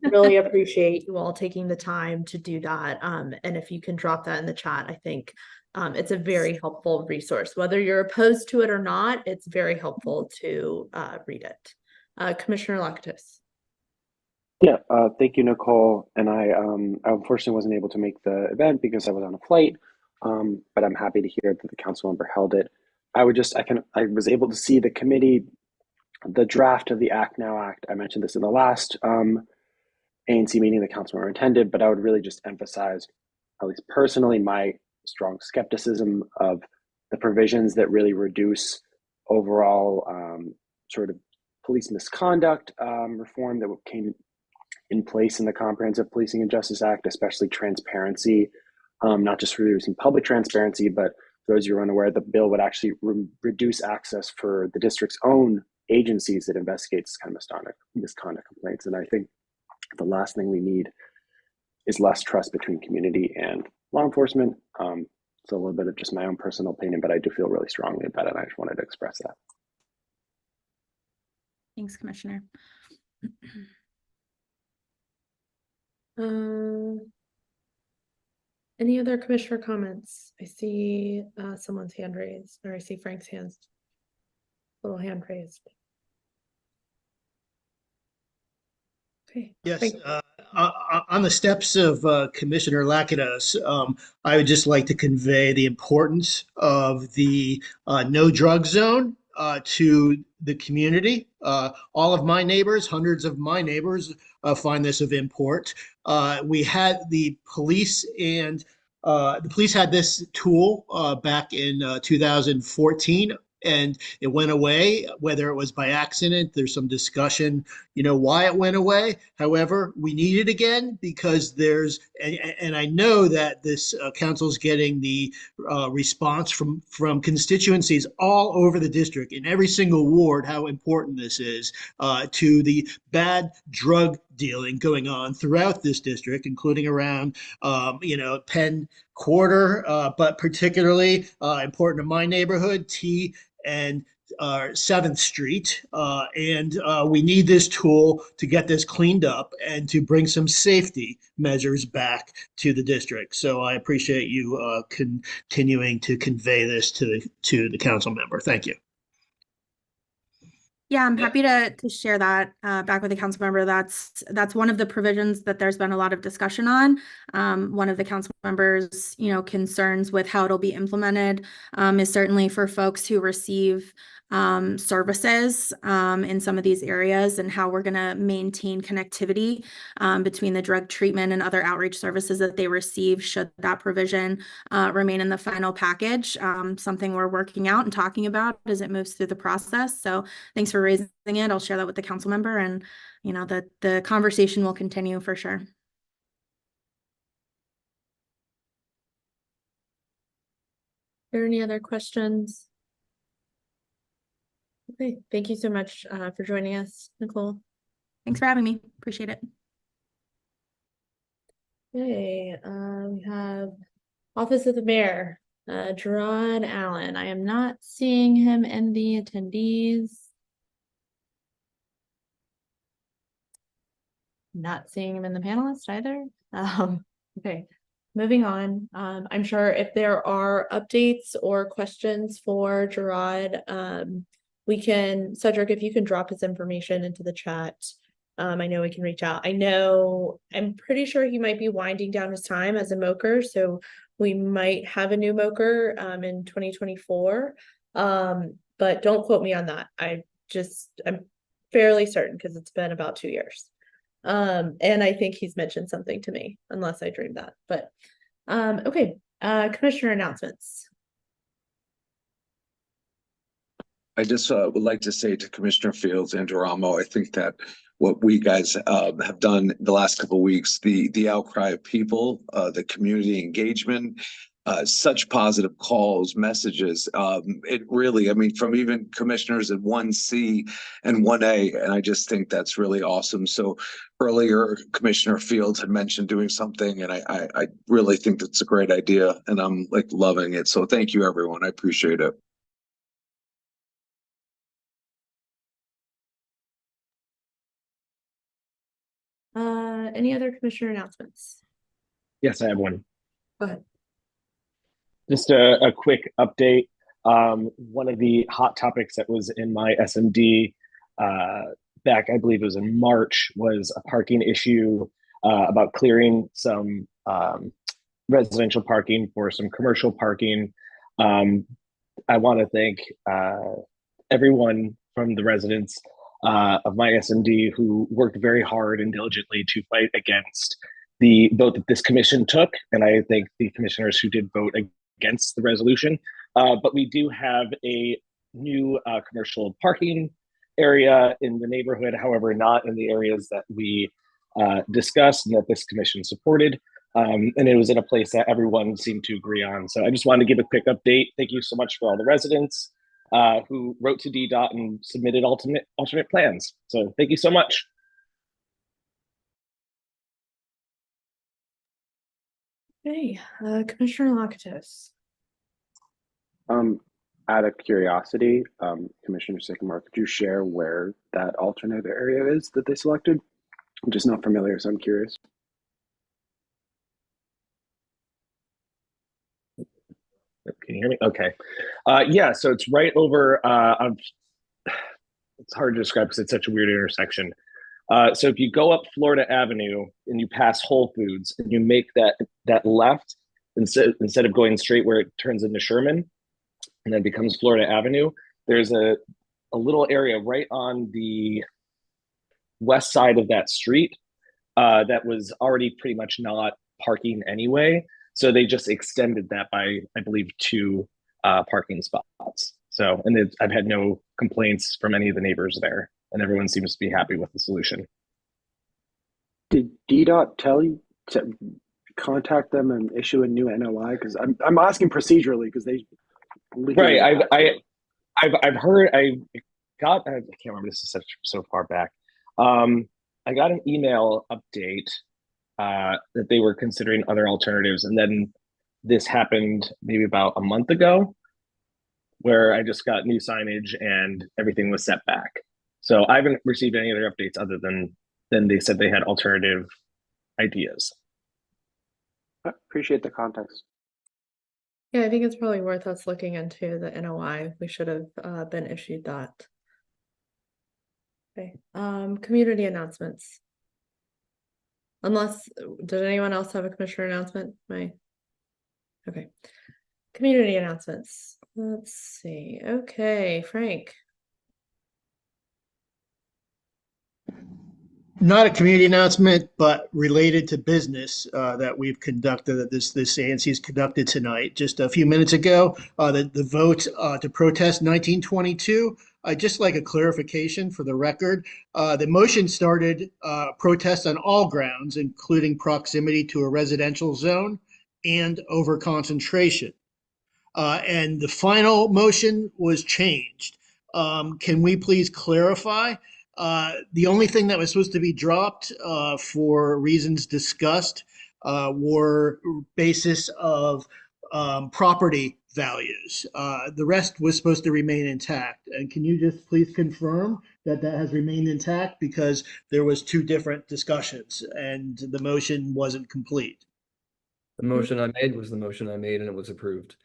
really appreciate you all taking the time to do that. And if you can drop that in the chat, I think it's a very helpful resource. Whether you're opposed to it or not, it's very helpful to read it. Commissioner Lakatos. Yeah, thank you, Nicole. And I unfortunately wasn't able to make the event because I was on a flight, but I'm happy to hear that the council member held it. I was able to see the committee, the draft of the Act Now Act. I mentioned this in the last ANC meeting the council member attended, but I would really just emphasize, at least personally, my strong skepticism of the provisions that really reduce overall sort of police misconduct reform that came in place in the Comprehensive Policing and Justice Act, especially transparency, not just reducing public transparency, but those who are unaware, the bill would actually reduce access for the district's own agencies that investigate this kind of misconduct complaints. And I think the last thing we need is less trust between community and law enforcement. It's a little bit of just my own personal opinion, but I do feel really strongly about it, and I just wanted to express that. Thanks, Commissioner. Any other commissioner comments? I see someone's hand raised, or I see Frank's little hand raised. Okay. Yes, on the steps of Commissioner Lakatos, I would just like to convey the importance of the no drug zone to the community. All of my neighbors, hundreds of my neighbors, find this of import. We had the police had this tool back in 2014. And it went away, whether it was by accident. There's some discussion, why it went away. However, we need it again because and I know that this council's getting the response from constituencies all over the district in every single ward, how important this is to the bad drug dealing going on throughout this district, including around, Penn Quarter, but particularly important to my neighborhood, T and 7th Street. And we need this tool to get this cleaned up and to bring some safety measures back to the district. So I appreciate you continuing to convey this to the council member. Thank you. Yeah, I'm happy to share that back with the council member. That's one of the provisions that there's been a lot of discussion on. One of the council members, concerns with how it'll be implemented is certainly for folks who receive services in some of these areas, and how we're going to maintain connectivity between the drug treatment and other outreach services that they receive should that provision remain in the final package. Something we're working out and talking about as it moves through the process. So thanks for raising it. I'll share that with the council member, and the conversation will continue for sure. Are there any other questions? Okay, thank you so much for joining us, Nicole. Thanks for having me. Appreciate it. Okay, we have Office of the Mayor, Gerard Allen. I am not seeing him in the attendees. Not seeing him in the panelist either. Okay, moving on. I'm sure if there are updates or questions for Gerard, we can, Cedric, if you can drop his information into the chat. I know we can reach out. I'm pretty sure he might be winding down his time as a moker, so we might have a new moker in 2024. But don't quote me on that. I'm fairly certain because it's been about 2 years. And I think he's mentioned something to me, unless I dreamed that. But okay, commissioner announcements. I just would like to say to Commissioner Fields and Duramo, I think that what we guys have done the last couple of weeks, the outcry of people, the community engagement, such positive calls, messages. It really, I mean, from even commissioners at 1C and 1A, and I just think that's really awesome. So earlier, Commissioner Fields had mentioned doing something, and I really think that's a great idea, and I'm like loving it. So thank you, everyone. I appreciate it. Any other commissioner announcements? Yes, I have one. Go ahead. Just a quick update. One of the hot topics that was in my SMD back, I believe it was in March, was a parking issue about clearing some residential parking for some commercial parking. I want to thank everyone from the residents of my SMD who worked very hard and diligently to fight against the vote that this commission took. And I thank the commissioners who did vote against the resolution. But we do have a new commercial parking area in the neighborhood, however, not in the areas that we discussed and that this commission supported. And it was in a place that everyone seemed to agree on. So I just wanted to give a quick update. Thank you so much for all the residents who wrote to DDOT and submitted alternate plans. So thank you so much. Okay, Commissioner Lakatos. Out of curiosity, Commissioner Sycamore, could you share where that alternate area is that they selected? I'm just not familiar, so I'm curious. Can you hear me? Okay. Yeah, so it's right over, it's hard to describe because it's such a weird intersection. So if you go up Florida Avenue and you pass Whole Foods and you make that left, instead of going straight where it turns into Sherman and then becomes Florida Avenue, there's a little area right on the west side of that street that was already pretty much not parking anyway. So they just extended that by, I believe, 2 parking spots. So, and I've had no complaints from any of the neighbors there, and everyone seems to be happy with the solution. Did DDOT tell you to contact them and issue a new NOI? Because I'm asking procedurally because they right. I've heard. I can't remember. This is so far back. I got an email update that they were considering other alternatives, and then this happened maybe about a month ago, where I just got new signage and everything was set back. So I haven't received any other updates other than they said they had alternative ideas. I appreciate the context. Yeah, I think it's probably worth us looking into the NOI. We should have been issued that. Okay, community announcements. Unless, did anyone else have a commissioner announcement? Okay. Community announcements. Let's see. Okay, Frank. Not a community announcement, but related to business that we've conducted, that this ANC has conducted tonight. Just a few minutes ago, the vote to protest 1922. I'd just like a clarification for the record. The motion started protests on all grounds, including proximity to a residential zone and over concentration. And the final motion was changed. Can we please clarify? The only thing that was supposed to be dropped for reasons discussed were basis of property values. The rest was supposed to remain intact. And can you just please confirm that that has remained intact, because there was two different discussions and the motion wasn't complete? The motion I made was the motion I made and it was approved.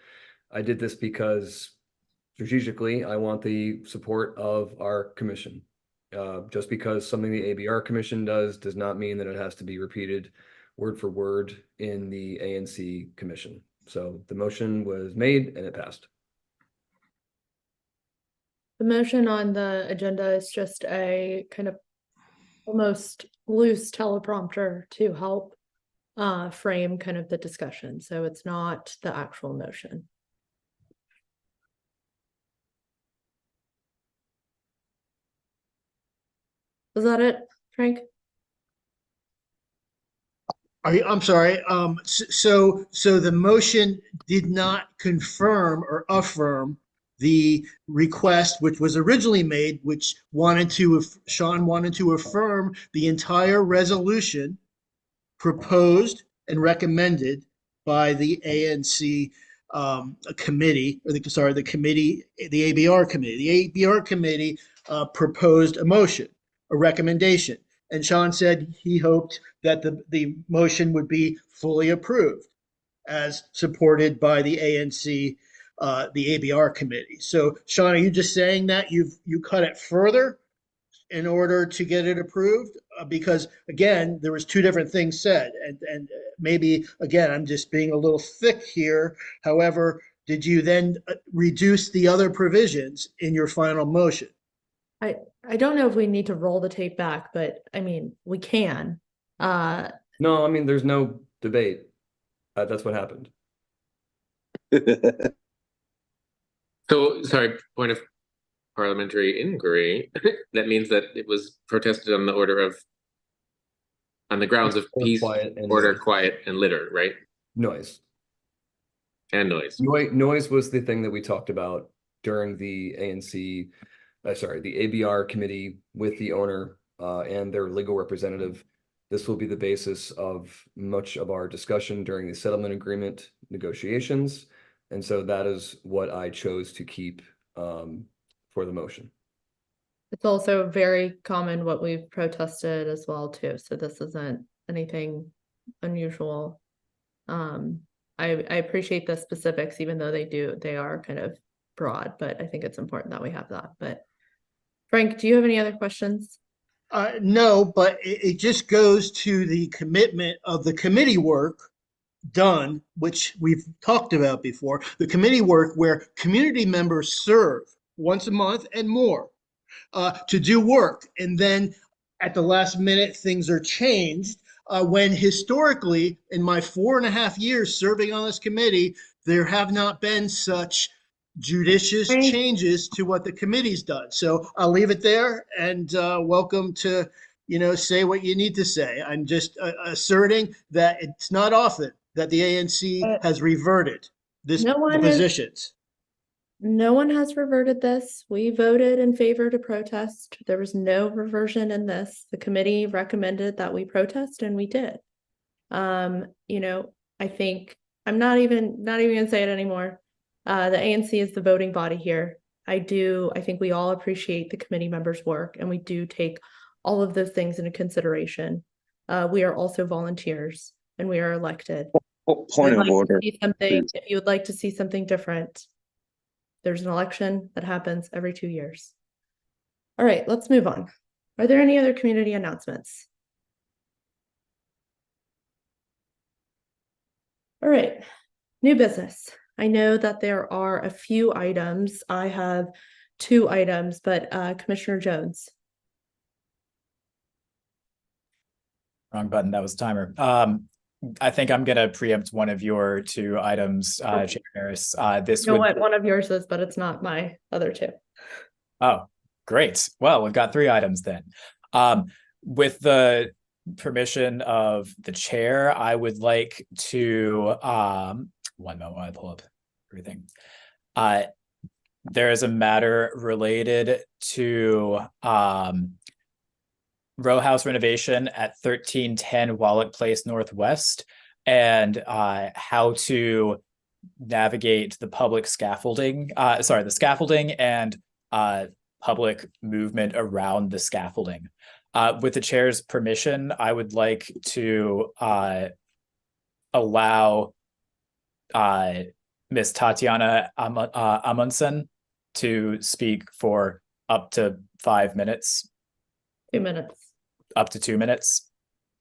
I did this because strategically, I want the support of our commission. Just because something the ABR commission does not mean that it has to be repeated word for word in the ANC commission. So the motion was made and it passed. The motion on the agenda is just a kind of almost loose teleprompter to help frame kind of the discussion. So it's not the actual motion. Was that it, Frank? I'm sorry. So the motion did not confirm or affirm the request, which was originally made, which Sean wanted to affirm the entire resolution proposed and recommended by the ANC committee, or the committee, the ABR committee. The ABR committee proposed a motion, a recommendation. And Sean said he hoped that the motion would be fully approved as supported by the ANC, the ABR committee. So Sean, are you just saying that you cut it further in order to get it approved? Because again, there was two different things said, and maybe again, I'm just being a little thick here. However, did you then reduce the other provisions in your final motion? I don't know if we need to roll the tape back, but I mean, we can. No, I mean, there's no debate. That's what happened. So, sorry, point of parliamentary inquiry. That means that it was protested on the grounds of peace, order, quiet, and litter, right? Noise. And noise. Noise was the thing that we talked about during the ANC, the ABR committee with the owner and their legal representative. This will be the basis of much of our discussion during the settlement agreement negotiations. And so that is what I chose to keep for the motion. It's also very common what we've protested as well too. So this isn't anything unusual. I appreciate the specifics, even though they are kind of broad, but I think it's important that we have that. But Frank, do you have any other questions? No, but it just goes to the commitment of the committee work done, which we've talked about before, the committee work where community members serve once a month and more to do work. And then at the last minute, things are changed. When historically, in my 4.5 years serving on this committee, there have not been such judicious changes to what the committee's done. So I'll leave it there, and welcome to, say what you need to say. I'm just asserting that it's not often that the ANC has reverted the positions. No one has reverted this. We voted in favor to protest. There was no reversion in this. The committee recommended that we protest, and we did. I think I'm not even gonna say it anymore. The ANC is the voting body here. I think we all appreciate the committee members' work, and we do take all of those things into consideration. We are also volunteers, and we are elected. Point of order. If you would like to see something different, there's an election that happens every 2 years. All right, let's move on. Are there any other community announcements? All right, new business. I know that there are a few items. I have 2 items, but Commissioner Jones. Wrong button. That was the timer. I think I'm gonna preempt one of your 2 items, Chair Harris. This You know would what one of yours is, but it's not my other 2. Oh, great. Well, we've got 3 items then. With the permission of the chair, I would like to one moment while I pull up everything. There is a matter related to row house renovation at 1310 Wallach Place Northwest, and how to navigate the public scaffolding, the scaffolding and public movement around the scaffolding. With the chair's permission, I would like to allow Ms. Tatiana Amundsen to speak for up to 5 minutes. 2 minutes. Up to 2 minutes.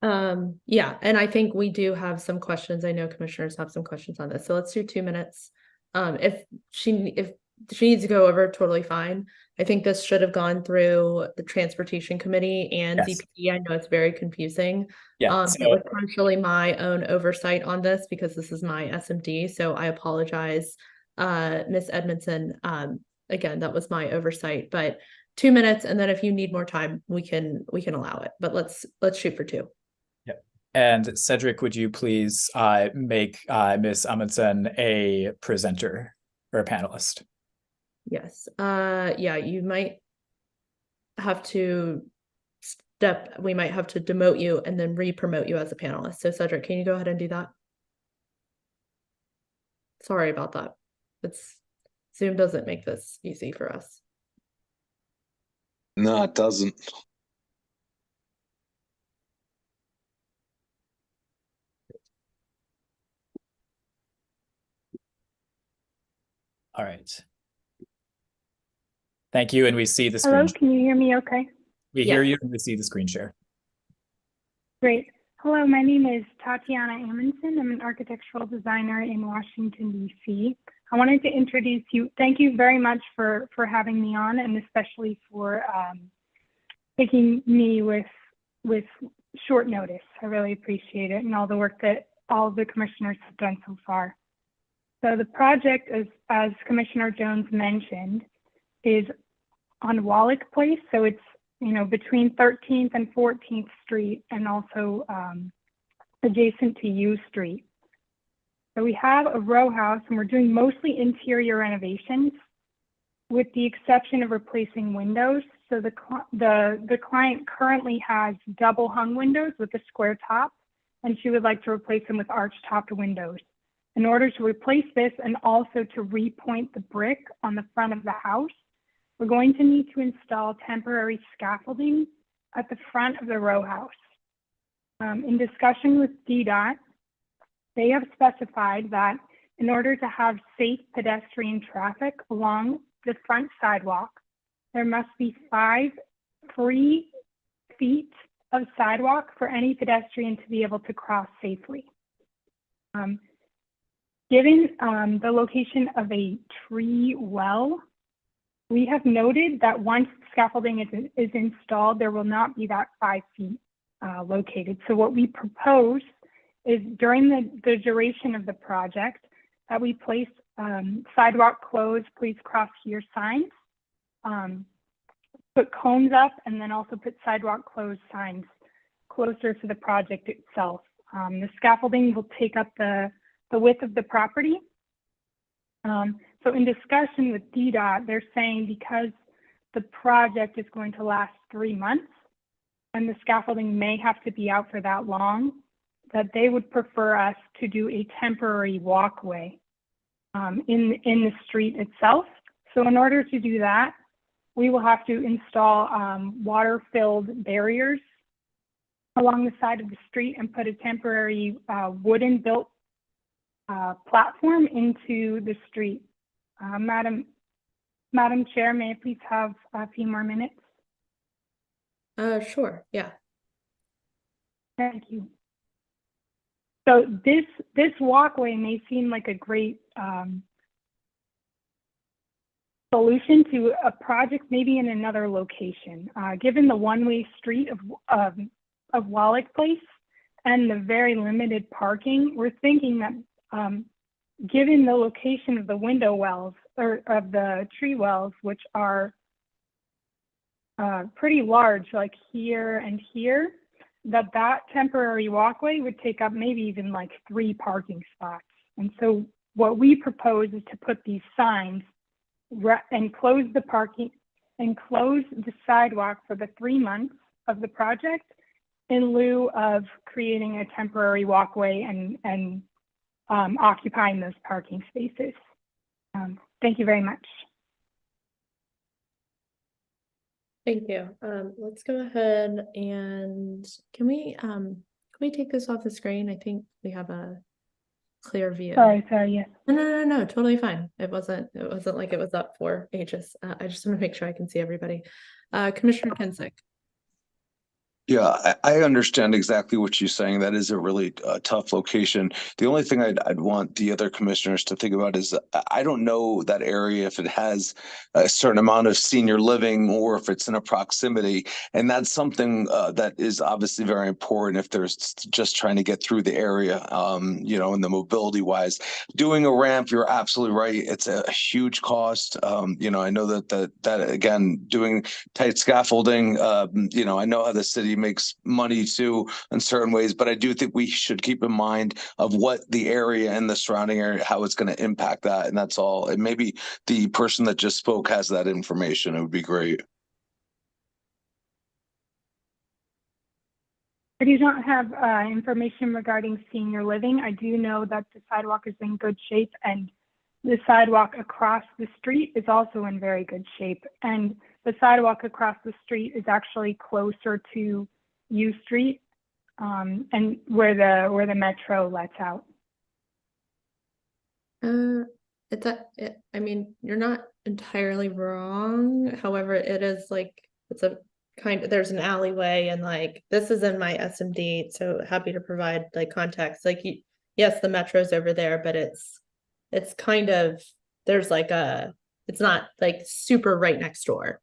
Yeah, and I think we do have some questions. I know commissioners have some questions on this, so let's do 2 minutes. If she needs to go over, totally fine. I think this should have gone through the Transportation Committee and Yes. DPD. I know it's very confusing. Yeah, It was partially my own oversight on this because this is my SMD, so I apologize, Ms. Edmondson. Again, that was my oversight, but 2 minutes, and then if you need more time, we can allow it. But let's shoot for 2. And Cedric, would you please make Ms. Amundsen a presenter or a panelist? Yes. Yeah, you might have to we might have to demote you and then re-promote you as a panelist. So Cedric, can you go ahead and do that? Sorry about that. Zoom doesn't make this easy for us. No, it doesn't. All right. Thank you, and we see the screen. Hello, can you hear me okay? We hear you and we see the screen share. Great. Hello, my name is Tatiana Amundsen. I'm an architectural designer in Washington, D.C. I wanted to introduce you. Thank you very much for having me on, and especially for taking me with short notice. I really appreciate it, and all the work that all of the commissioners have done so far. So the project, as Commissioner Jones mentioned, is on Wallach Place. So it's, between 13th and 14th Street, and also adjacent to U Street. So we have a row house, and we're doing mostly interior renovations, with the exception of replacing windows. So the client currently has double hung windows with a square top, and she would like to replace them with arch-topped windows. In order to replace this and also to repoint the brick on the front of the house, we're going to need to install temporary scaffolding at the front of the row house. In discussion with DDOT, they have specified that in order to have safe pedestrian traffic along the front sidewalk, there must be 5 free feet of sidewalk for any pedestrian to be able to cross safely. Given the location of a tree well, we have noted that once scaffolding is installed, there will not be that 5 feet located. So what we propose is during the duration of the project that we place sidewalk closed, please cross here signs, put cones up, and then also put sidewalk closed signs closer to the project itself. The scaffolding will take up the width of the property. So in discussion with DDOT, they're saying because the project is going to last 3 months and the scaffolding may have to be out for that long, that they would prefer us to do a temporary walkway in the street itself. So in order to do that, we will have to install water-filled barriers along the side of the street and put a temporary wooden built platform into the street. Madam Chair, may I please have a few more minutes? Sure, yeah. Thank you. So this walkway may seem like a great solution to a project maybe in another location. Given the one-way street of Wallach Place and the very limited parking, we're thinking that given the location of the window wells or of the tree wells, which are pretty large, like here and here, that temporary walkway would take up maybe even like 3 parking spots. And so what we propose is to put these signs and close the parking and close the sidewalk for the 3 months of the project in lieu of creating a temporary walkway and occupying those parking spaces. Thank you very much. Thank you. Let's go ahead and can we take this off the screen? I think we have a clear view. Sorry, yes. No, totally fine. It wasn't like it was up for ages. I just want to make sure I can see everybody. Commissioner Kensick. Yeah, I understand exactly what you're saying. That is a really tough location. The only thing I'd want the other commissioners to think about is I don't know that area if it has a certain amount of senior living or if it's in a proximity. And that's something that is obviously very important if there's just trying to get through the area, you know, and the mobility wise. Doing a ramp, you're absolutely right. It's a huge cost. You know, I know that again, doing tight scaffolding, you know, I know how the city makes money too in certain ways, but I do think we should keep in mind of what the area and the surrounding area, how it's going to impact that. And that's all. And maybe the person that just spoke has that information. It would be great. I do not have information regarding senior living. I do know that the sidewalk is in good shape and the sidewalk across the street is also in very good shape. And the sidewalk across the street is actually closer to U Street and where the metro lets out. I mean, you're not entirely wrong. However, it is like it's a there's an alleyway and like this is in my SMD, so happy to provide like context. Like yes, the metro's over there, but it's kind of there's like it's not like super right next door.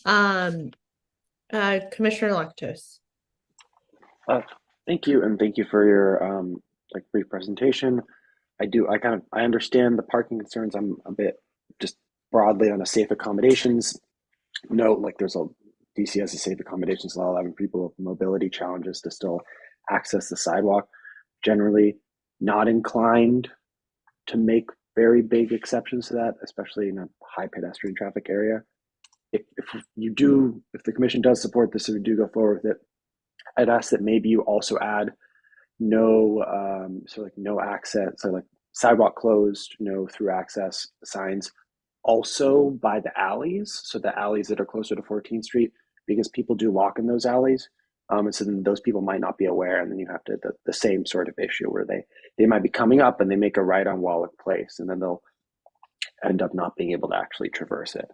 Commissioner Lactose. Thank you, and thank you for your like brief presentation. I understand the parking concerns. I'm a bit just broadly on the safe accommodations note, like DC has a safe accommodations law allowing people with mobility challenges to still access the sidewalk. Generally not inclined to make very big exceptions to that, especially in a high pedestrian traffic area. If the commission does support this and we do go forward with it, I'd ask that maybe you also add no access, so like sidewalk closed, no through access signs, also by the alleys, so the alleys that are closer to 14th Street, because people do walk in those alleys. And so then those people might not be aware, and then you have the same sort of issue where they might be coming up and they make a right on Wallach Place, and then they'll end up not being able to actually traverse it.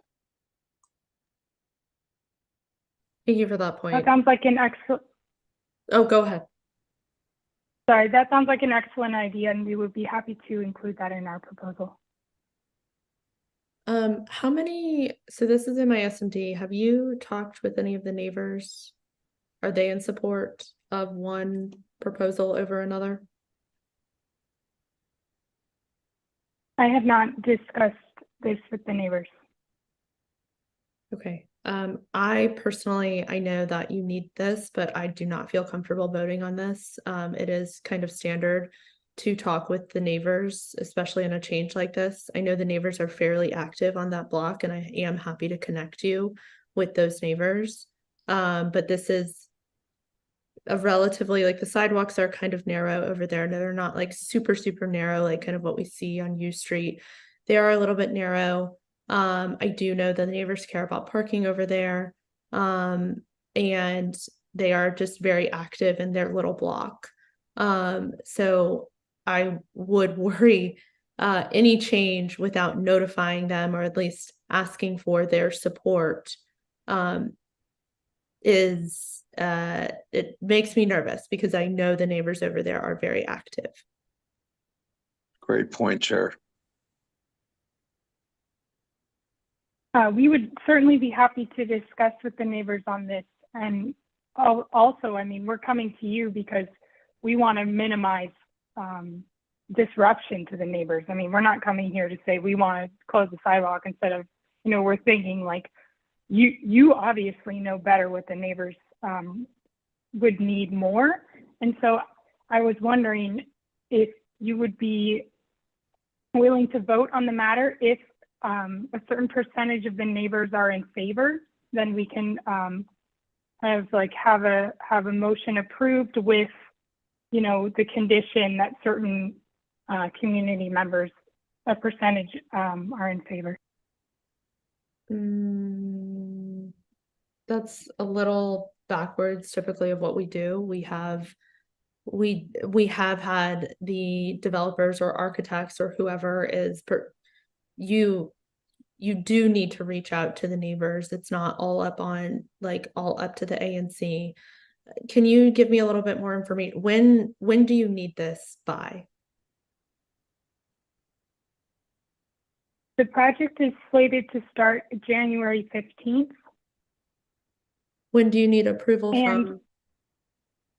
Thank you for that point. That sounds like an excellent. Oh, go ahead. Sorry, that sounds like an excellent idea, and we would be happy to include that in our proposal. So this is in my SMD. Have you talked with any of the neighbors? Are they in support of one proposal over another? I have not discussed this with the neighbors. Okay. I personally, I know that you need this, but I do not feel comfortable voting on this. It is kind of standard to talk with the neighbors, especially in a change like this. I know the neighbors are fairly active on that block, and I am happy to connect you with those neighbors. But this is a relatively, like the sidewalks are kind of narrow over there. No, they're not like super narrow, like kind of what we see on U Street. They are a little bit narrow. I do know that the neighbors care about parking over there. And they are just very active in their little block. So I would worry any change without notifying them or at least asking for their support it makes me nervous because I know the neighbors over there are very active. Great point, Chair. We would certainly be happy to discuss with the neighbors on this. And also, I mean, we're coming to you because we want to minimize disruption to the neighbors. I mean, we're not coming here to say we want to close the sidewalk instead of, you know, we're thinking like, you obviously know better what the neighbors would need more. And so I was wondering if you would be willing to vote on the matter. If a certain percentage of the neighbors are in favor, then we can have a motion approved with, you know, the condition that certain community members, a percentage, are in favor. That's a little backwards typically of what we do. We have had the developers or architects or whoever is you do need to reach out to the neighbors. It's not all up to the ANC. Can you give me a little bit more information? When do you need this by? The project is slated to start January 15th. When do you need approval And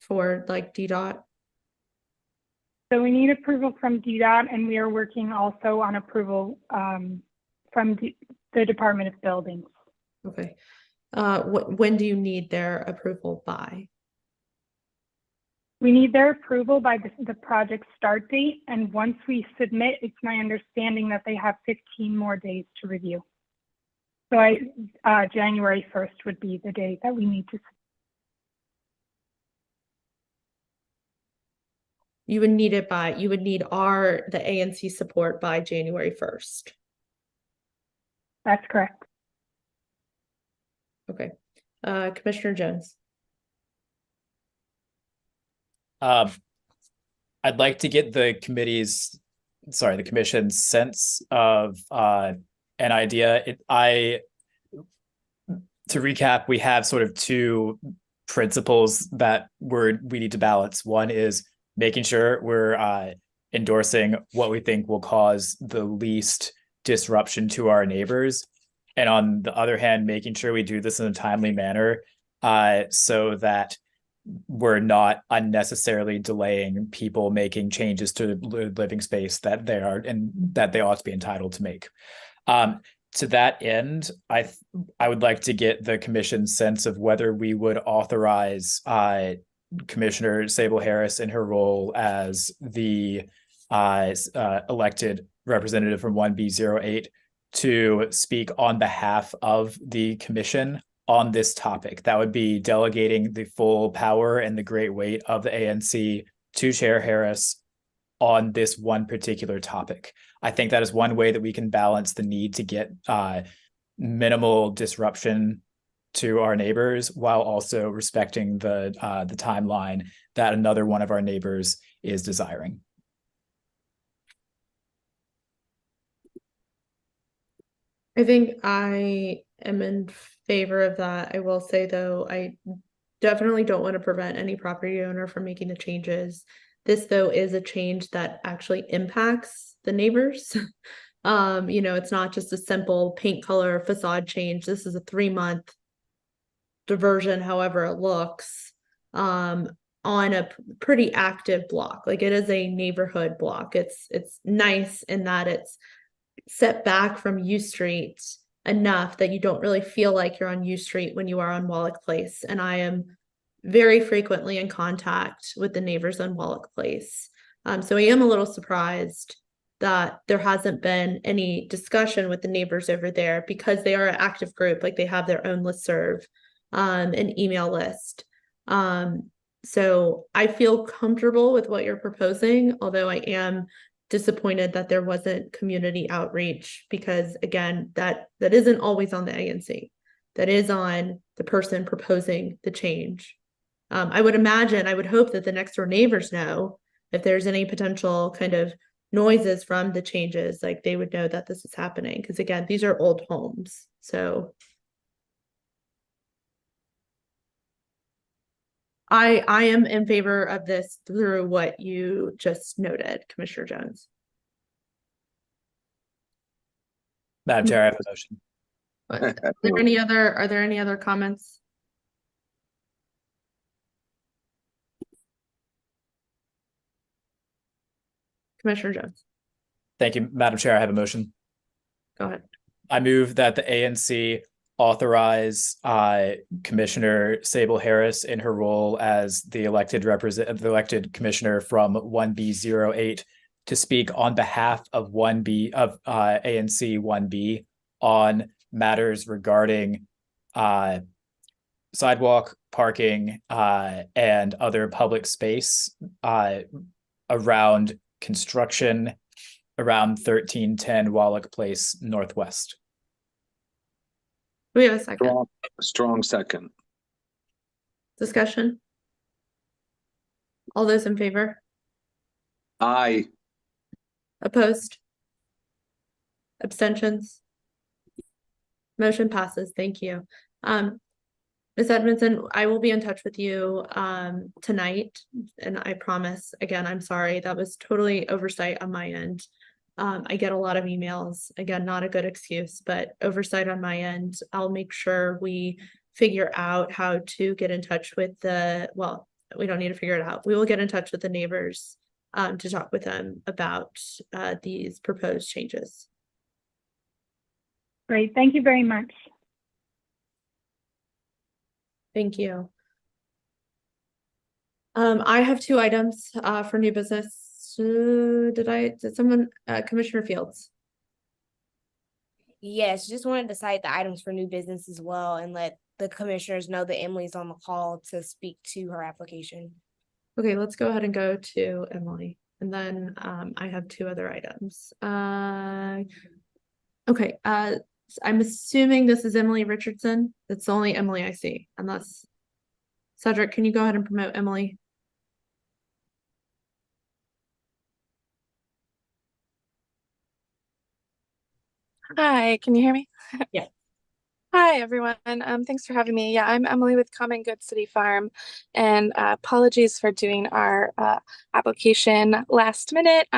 for like DDOT? so we need approval from DDOT, and we are working also on approval from the Department of Buildings. Okay. When do you need their approval by? We need their approval by the project start date, and once we submit, it's my understanding that they have 15 more days to review. So January 1st would be the date that we need to. You would need the ANC support by January 1st. That's correct. Okay. Commissioner Jones. I'd like to get the commission's sense of an idea. To recap, we have sort of two principles that we need to balance. One is making sure we're endorsing what we think will cause the least disruption to our neighbors. And on the other hand, making sure we do this in a timely manner so that we're not unnecessarily delaying people making changes to living space that they ought to be entitled to make. To that end, I would like to get the commission's sense of whether we would authorize Commissioner Sable Harris in her role as the elected representative from 1B08 to speak on behalf of the commission on this topic. That would be delegating the full power and the great weight of the ANC to Chair Harris on this one particular topic. I think that is one way that we can balance the need to get minimal disruption to our neighbors while also respecting the timeline that another one of our neighbors is desiring. I think I am in favor of that. I will say though, I definitely don't want to prevent any property owner from making the changes. This though is a change that actually impacts the neighbors. You know, it's not just a simple paint color facade change. This is a 3-month diversion, however it looks, on a pretty active block. Like it is a neighborhood block. It's nice in that it's set back from U Street enough that you don't really feel like you're on U Street when you are on Wallach Place. And I am very frequently in contact with the neighbors on Wallach Place. So I am a little surprised that there hasn't been any discussion with the neighbors over there because they are an active group, like they have their own listserv, an email list. So I feel comfortable with what you're proposing, although I am disappointed that there wasn't community outreach because again, that isn't always on the ANC. That is on the person proposing the change. I would hope that the next door neighbors know if there's any potential kind of noises from the changes, like they would know that this is happening. Because again, these are old homes. So I am in favor of this through what you just noted, Commissioner Jones. Madam Chair, I have a motion. Are there any other comments? Commissioner Jones, Thank you, Madam Chair. I have a motion. go ahead. I move that the ANC authorize Commissioner Sable Harris in her role as the elected commissioner from 1B08 to speak on behalf of ANC 1B on matters regarding sidewalk, parking, and other public space around construction around 1310 Wallach Place Northwest. Do we have a second? Strong second. Discussion? All those in favor? Aye. Opposed? Abstentions? Motion passes. Thank you. Ms. Edmondson, I will be in touch with you tonight, and I promise, again, I'm sorry, that was totally oversight on my end. I get a lot of emails, again, not a good excuse, but oversight on my end. I'll make sure we figure out how to get in touch with well, we don't need to figure it out. We will get in touch with the neighbors to talk with them about these proposed changes. Great. Thank you very much. Thank you. I have 2 items for new business. Did someone, Commissioner Fields? Yes, just wanted to cite the items for new business as well and let the commissioners know that Emily's on the call to speak to her application. Okay, let's go ahead and go to Emily. And then I have 2 other items. Okay, I'm assuming this is Emily Richardson. It's the only Emily I see, unless Cedric, can you go ahead and promote Emily? Hi, can you hear me? Yeah. Hi, everyone. Thanks for having me. Yeah, I'm Emily with Common Good City Farm, and apologies for doing our application last minute.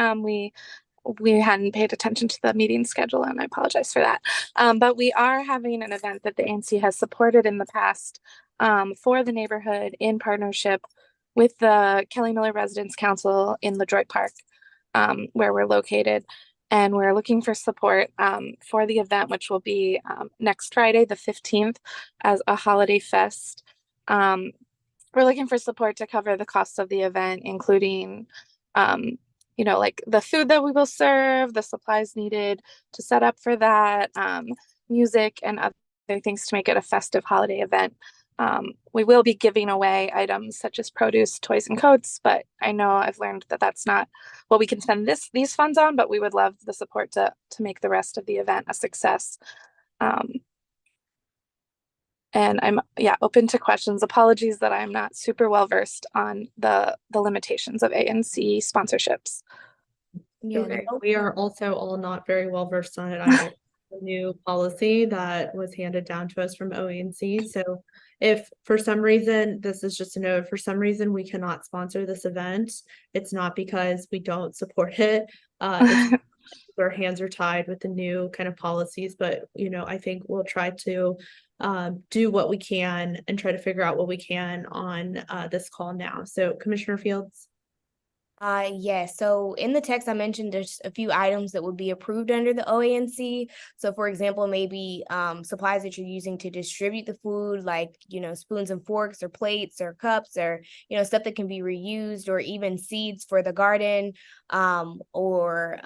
We hadn't paid attention to the meeting schedule, and I apologize for that. But we are having an event that the ANC has supported in the past for the neighborhood in partnership with the Kelly Miller Residence Council in LaDroit Park, where we're located. And we're looking for support for the event, which will be next Friday, the 15th, as a holiday fest. We're looking for support to cover the costs of the event, including, like the food that we will serve, the supplies needed to set up for that, music, and other things to make it a festive holiday event. We will be giving away items such as produce, toys, and coats, but I know I've learned that that's not what we can spend these funds on, but we would love the support to make the rest of the event a success. And I'm open to questions. Apologies that I'm not super well versed on the limitations of ANC sponsorships. Yeah, okay. We are also all not very well versed on it either. The new policy that was handed down to us from OANC. So if for some reason, this is just a note, for some reason we cannot sponsor this event, it's not because we don't support it. It's our hands are tied with the new kind of policies, but I think we'll try to do what we can and try to figure out what we can on this call now. So Commissioner Fields. Yes. So in the text, I mentioned there's a few items that would be approved under the OANC. So for example, maybe supplies that you're using to distribute the food, like, spoons and forks or plates or cups or, stuff that can be reused, or even seeds for the garden, or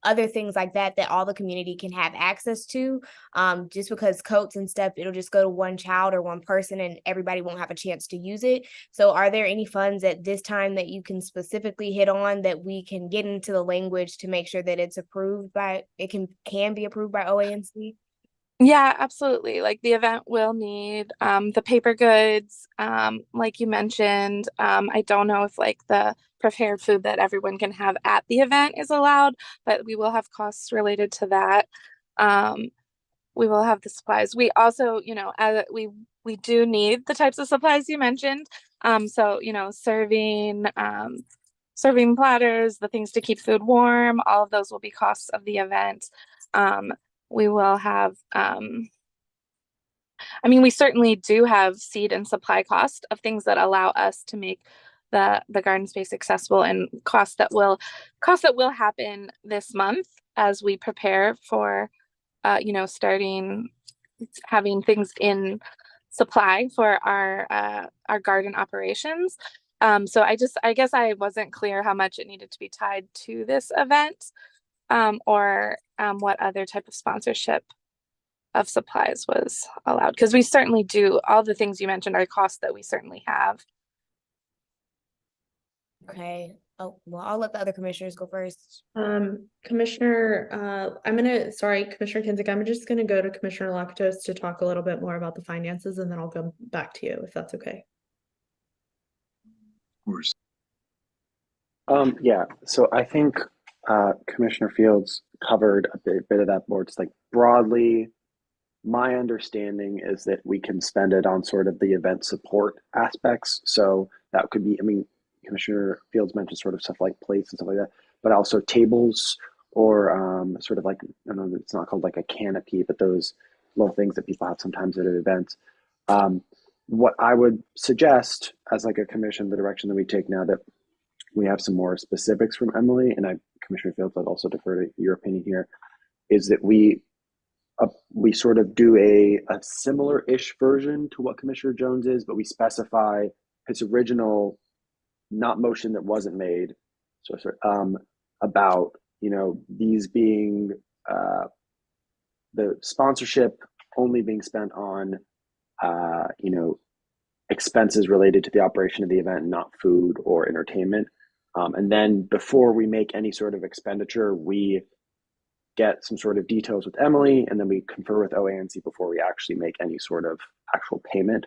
other things like that all the community can have access to. Just because coats and stuff, it'll just go to one child or one person and everybody won't have a chance to use it. So are there any funds at this time that you can specifically hit on that we can get into the language to make sure that it's approved by, it can be approved by OANC? Yeah, absolutely. Like the event will need the paper goods, like you mentioned. I don't know if like the prepared food that everyone can have at the event is allowed, but we will have costs related to that. We will have the supplies. We also, we do need the types of supplies you mentioned. So, serving platters, the things to keep food warm, all of those will be costs of the event. We will have I mean, we certainly do have seed and supply cost of things that allow us to make the garden space accessible, and costs that will happen this month as we prepare for starting having things in supply for our garden operations. So I guess I wasn't clear how much it needed to be tied to this event, or what other type of sponsorship of supplies was allowed, because we certainly do, all the things you mentioned are costs that we certainly have. Okay. Oh, well, I'll let the other commissioners go first. Commissioner, Commissioner Kinzick, I'm just gonna go to Commissioner Lactos to talk a little bit more about the finances, and then I'll go back to you if that's okay. Of course. Yeah, so I think Commissioner Fields covered a bit of that board. Just like broadly, my understanding is that we can spend it on sort of the event support aspects. So that could be, I mean, Commissioner Fields mentioned sort of stuff like plates and stuff like that, but also tables or sort of like, I don't know, it's not called like a canopy, but those little things that people have sometimes at events. What I would suggest as like a commission, the direction that we take now that we have some more specifics from Emily, and Commissioner Fields, I'd also defer to your opinion here, is that we sort of do a similar-ish version to what Commissioner Jones is, but we specify his original, not motion that wasn't made, about, these being the sponsorship only being spent on, expenses related to the operation of the event, not food or entertainment. And then before we make any sort of expenditure, we get some sort of details with Emily, and then we confer with OANC before we actually make any sort of actual payment.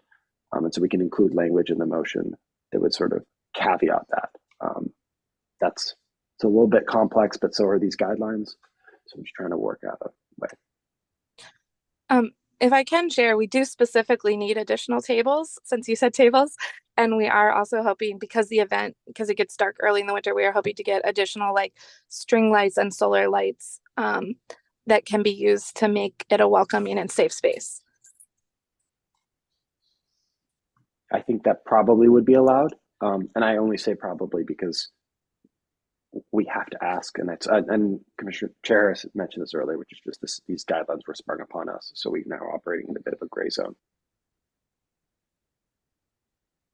And so we can include language in the motion that would sort of caveat that. It's a little bit complex, but so are these guidelines. So I'm just trying to work out a way. If I can share, we do specifically need additional tables, since you said tables. And we are also hoping, because it gets dark early in the winter, we are hoping to get additional like string lights and solar lights that can be used to make it a welcoming and safe space. I think that probably would be allowed. And I only say probably because we have to ask, and that's and Commissioner Chair mentioned this earlier, which is just these guidelines were sprung upon us, so we're now operating in a bit of a gray zone.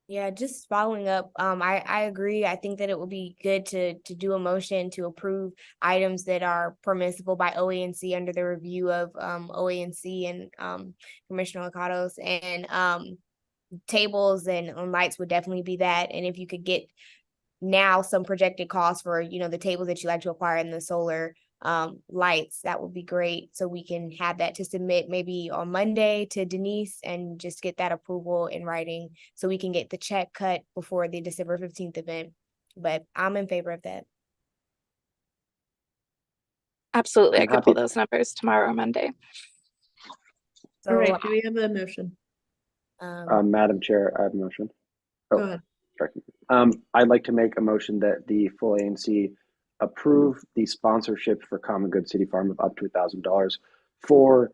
Yeah, just following up, I agree. I think that it would be good to do a motion to approve items that are permissible by OANC under the review of OANC and Commissioner Lakatos, and tables and lights would definitely be that. And if you could get now some projected costs for the tables that you like to acquire and the solar lights, that would be great, so we can have that to submit maybe on Monday to Denise and just get that approval in writing so we can get the check cut before the December 15th event. But I'm in favor of that. Absolutely. I could pull those numbers tomorrow or Monday. All right, do we have a motion? Madam Chair, I have a motion. Go ahead. I'd like to make a motion that the full ANC approve the sponsorship for Common Good City Farm of up to $1,000 for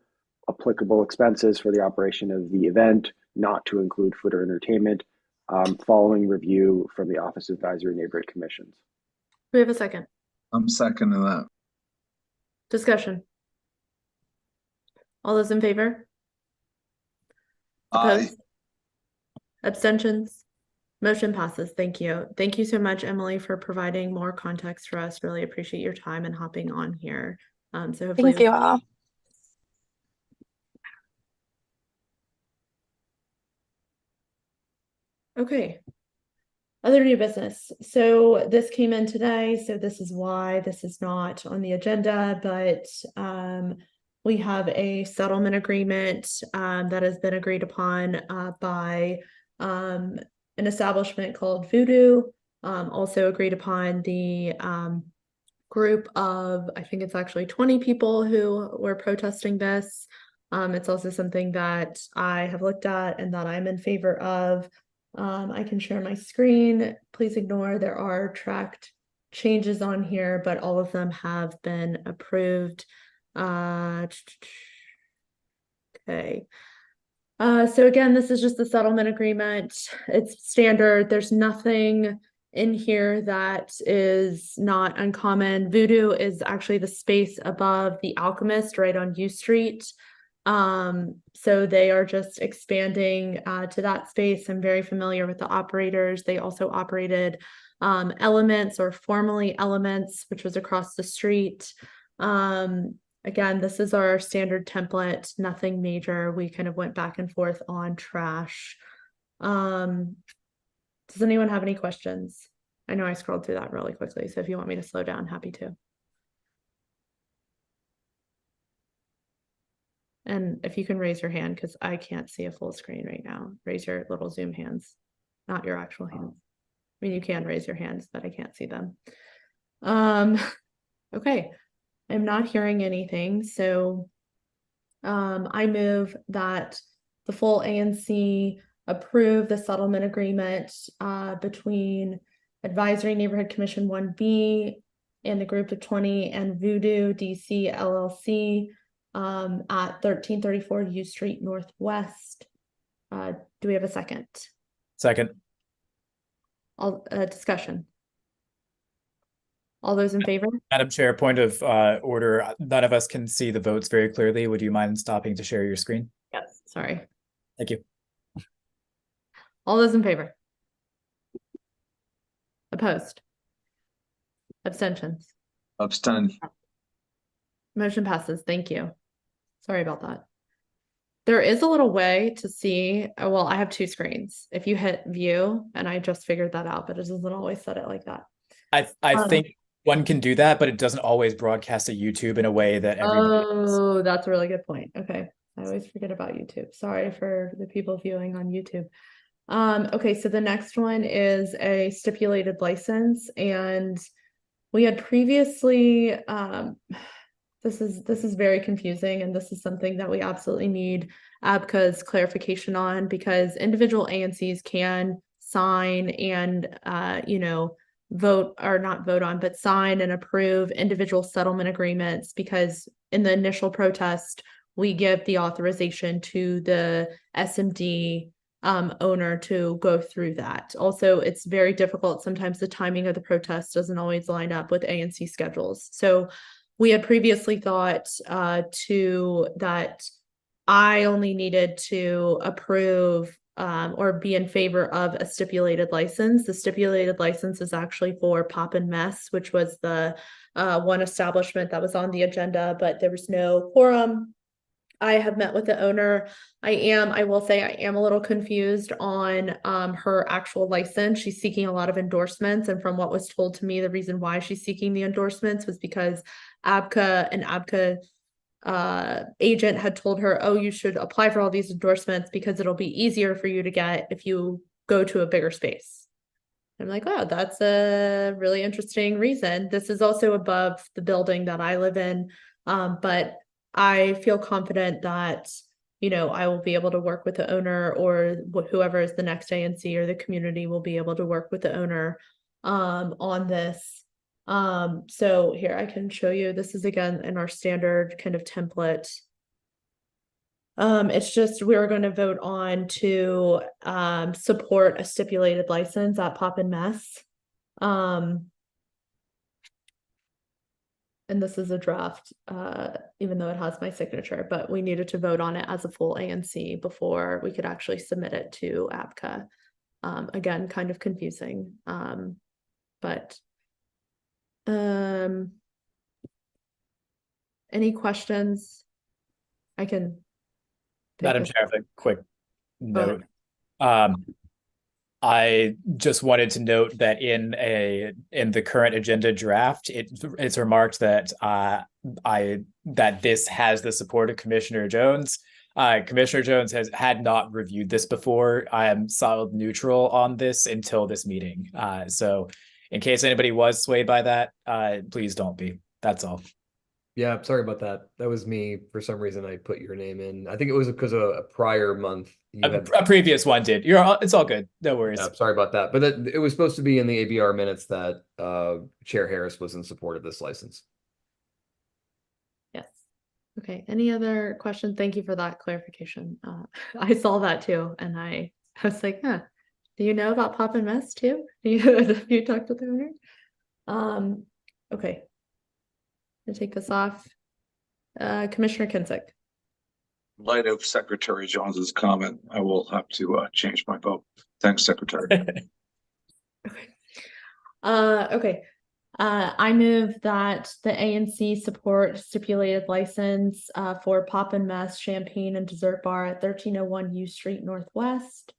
applicable expenses for the operation of the event, not to include food or entertainment, following review from the Office of Advisory Neighborhood Commissions. Do we have a second? I'm seconding that. Discussion. All those in favor? Aye. Opposed? Abstentions? Motion passes. Thank you. Thank you so much, Emily, for providing more context for us. Really appreciate your time and hopping on here. So hopefully Thank you all. Okay. Other new business. So this came in today, so this is why this is not on the agenda, but we have a settlement agreement that has been agreed upon by an establishment called Voodoo, also agreed upon the group of, I think it's actually 20 people who were protesting this. It's also something that I have looked at and that I'm in favor of. I can share my screen. Please ignore, there are tracked changes on here, but all of them have been approved. Okay. So again, this is just the settlement agreement. It's standard. There's nothing in here that is not uncommon. Voodoo is actually the space above the Alchemist right on U Street. So they are just expanding to that space. I'm very familiar with the operators. They also operated Elements, or formerly Elements, which was across the street. Again, this is our standard template, nothing major. We kind of went back and forth on trash. Does anyone have any questions? I know I scrolled through that really quickly, so if you want me to slow down, happy to. And if you can raise your hand, because I can't see a full screen right now, raise your little Zoom hands, not your actual hands. I mean, you can raise your hands, but I can't see them. Okay, I'm not hearing anything, so I move that the full ANC approve the settlement agreement between Advisory Neighborhood Commission 1B and the Group of 20 and Voodoo DC LLC at 1334 U Street Northwest. Do we have a second? Second. All discussion. All those in favor? Madam Chair, point of order. None of us can see the votes very clearly. Would you mind stopping to share your screen? Yes, sorry. Thank you. All those in favor? Opposed? Abstentions? Abstain. Motion passes. Thank you. Sorry about that. There is a little way to see, well, I have two screens. If you hit view, and I just figured that out, but it doesn't always set it like that. I think one can do that, but it doesn't always broadcast to YouTube in a way that everybody. Oh, that's a really good point. Okay. I always forget about YouTube. Sorry for the people viewing on YouTube. Okay, so the next one is a stipulated license, and we had previously this is very confusing, and this is something that we absolutely need ABCA's clarification on, because individual ANCs can sign and vote, or not vote on, but sign and approve individual settlement agreements, because in the initial protest we give the authorization to the SMD owner to go through that. Also, it's very difficult. Sometimes the timing of the protest doesn't always line up with ANC schedules. So we had previously thought that I only needed to approve or be in favor of a stipulated license. The stipulated license is actually for Pop and Mess, which was the one establishment that was on the agenda, but there was no quorum. I have met with the owner. I will say I am a little confused on her actual license. She's seeking a lot of endorsements, and from what was told to me, the reason why she's seeking the endorsements was because ABCA agent had told her, oh, you should apply for all these endorsements because it'll be easier for you to get if you go to a bigger space. I'm like, oh, that's a really interesting reason. This is also above the building that I live in, but I feel confident that, I will be able to work with the owner, or whoever is the next ANC, or the community will be able to work with the owner on this. So here I can show you, this is again in our standard kind of template. It's just, we're going to vote on to support a stipulated license at Pop and Mess. And this is a draft, even though it has my signature, but we needed to vote on it as a full ANC before we could actually submit it to ABCA. Again, kind of confusing, but any questions? I can. Madam Chair, I have a quick note. I just wanted to note that in the current agenda draft, it's remarked that that this has the support of Commissioner Jones. Commissioner Jones had not reviewed this before. I am solid neutral on this until this meeting. So in case anybody was swayed by that, please don't be. That's all. Yeah, sorry about that. That was me. For some reason, I put your name in. I think it was because of a prior month. A previous one did. It's all good. No worries. Yeah, sorry about that. But it was supposed to be in the ABR minutes that Chair Harris was in support of this license. Yes. Okay, any other questions? Thank you for that clarification. I saw that too, and I was like, huh, do you know about Pop and Mess too? Have you talked with the owner? Okay. I'll take this off. Commissioner Kinsick. In light of Secretary Jones's comment, I will have to change my vote. Thanks, Secretary. Okay. I move that the ANC support stipulated license for Pop and Mess Champagne and Dessert Bar at 1301 U Street Northwest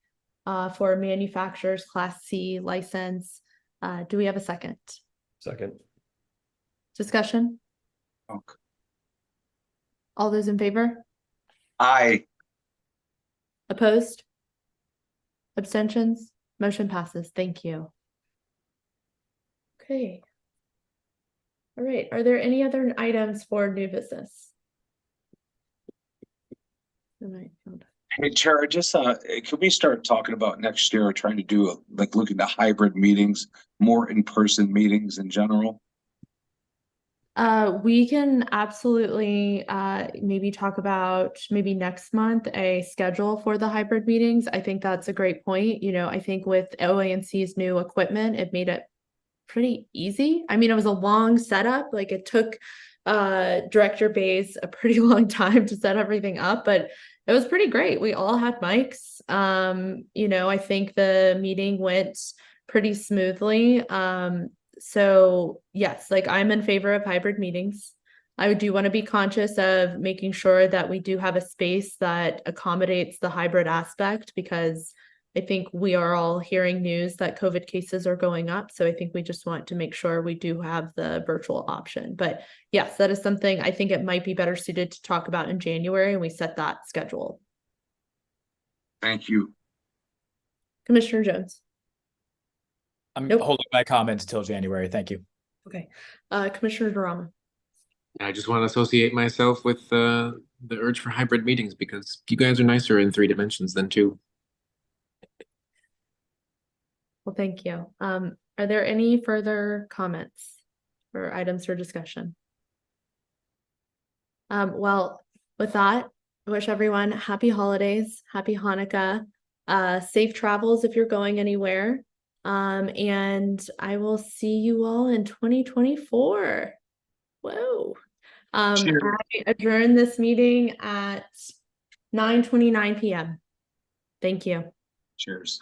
for manufacturer's Class C license. Do we have a second? Second. Discussion? Okay. All those in favor? Aye. Opposed? Abstentions? Motion passes. Thank you. Okay. All right. Are there any other items for new business? Hey, Chair, just can we start talking about next year, trying to do like looking at hybrid meetings, more in-person meetings in general? We can absolutely maybe talk about maybe next month a schedule for the hybrid meetings. I think that's a great point. You know, I think with OANC's new equipment, it made it pretty easy. I mean, it was a long setup. Like it took Director Bays a pretty long time to set everything up, but it was pretty great. We all had mics. You know, I think the meeting went pretty smoothly. So yes, like I'm in favor of hybrid meetings. I do want to be conscious of making sure that we do have a space that accommodates the hybrid aspect, because I think we are all hearing news that COVID cases are going up. So I think we just want to make sure we do have the virtual option. But yes, that is something I think it might be better suited to talk about in January, and we set that schedule. Thank you. Commissioner Jones. I'm holding my comments until January. Thank you. Okay. Commissioner Durama. I just want to associate myself with the urge for hybrid meetings because you guys are nicer in 3 dimensions than 2. Well, thank you. Are there any further comments or items for discussion? Well, with that, I wish everyone happy holidays, happy Hanukkah, safe travels if you're going anywhere. And I will see you all in 2024. Whoa. I adjourn this meeting at 9:29 p.m. Thank you. Cheers.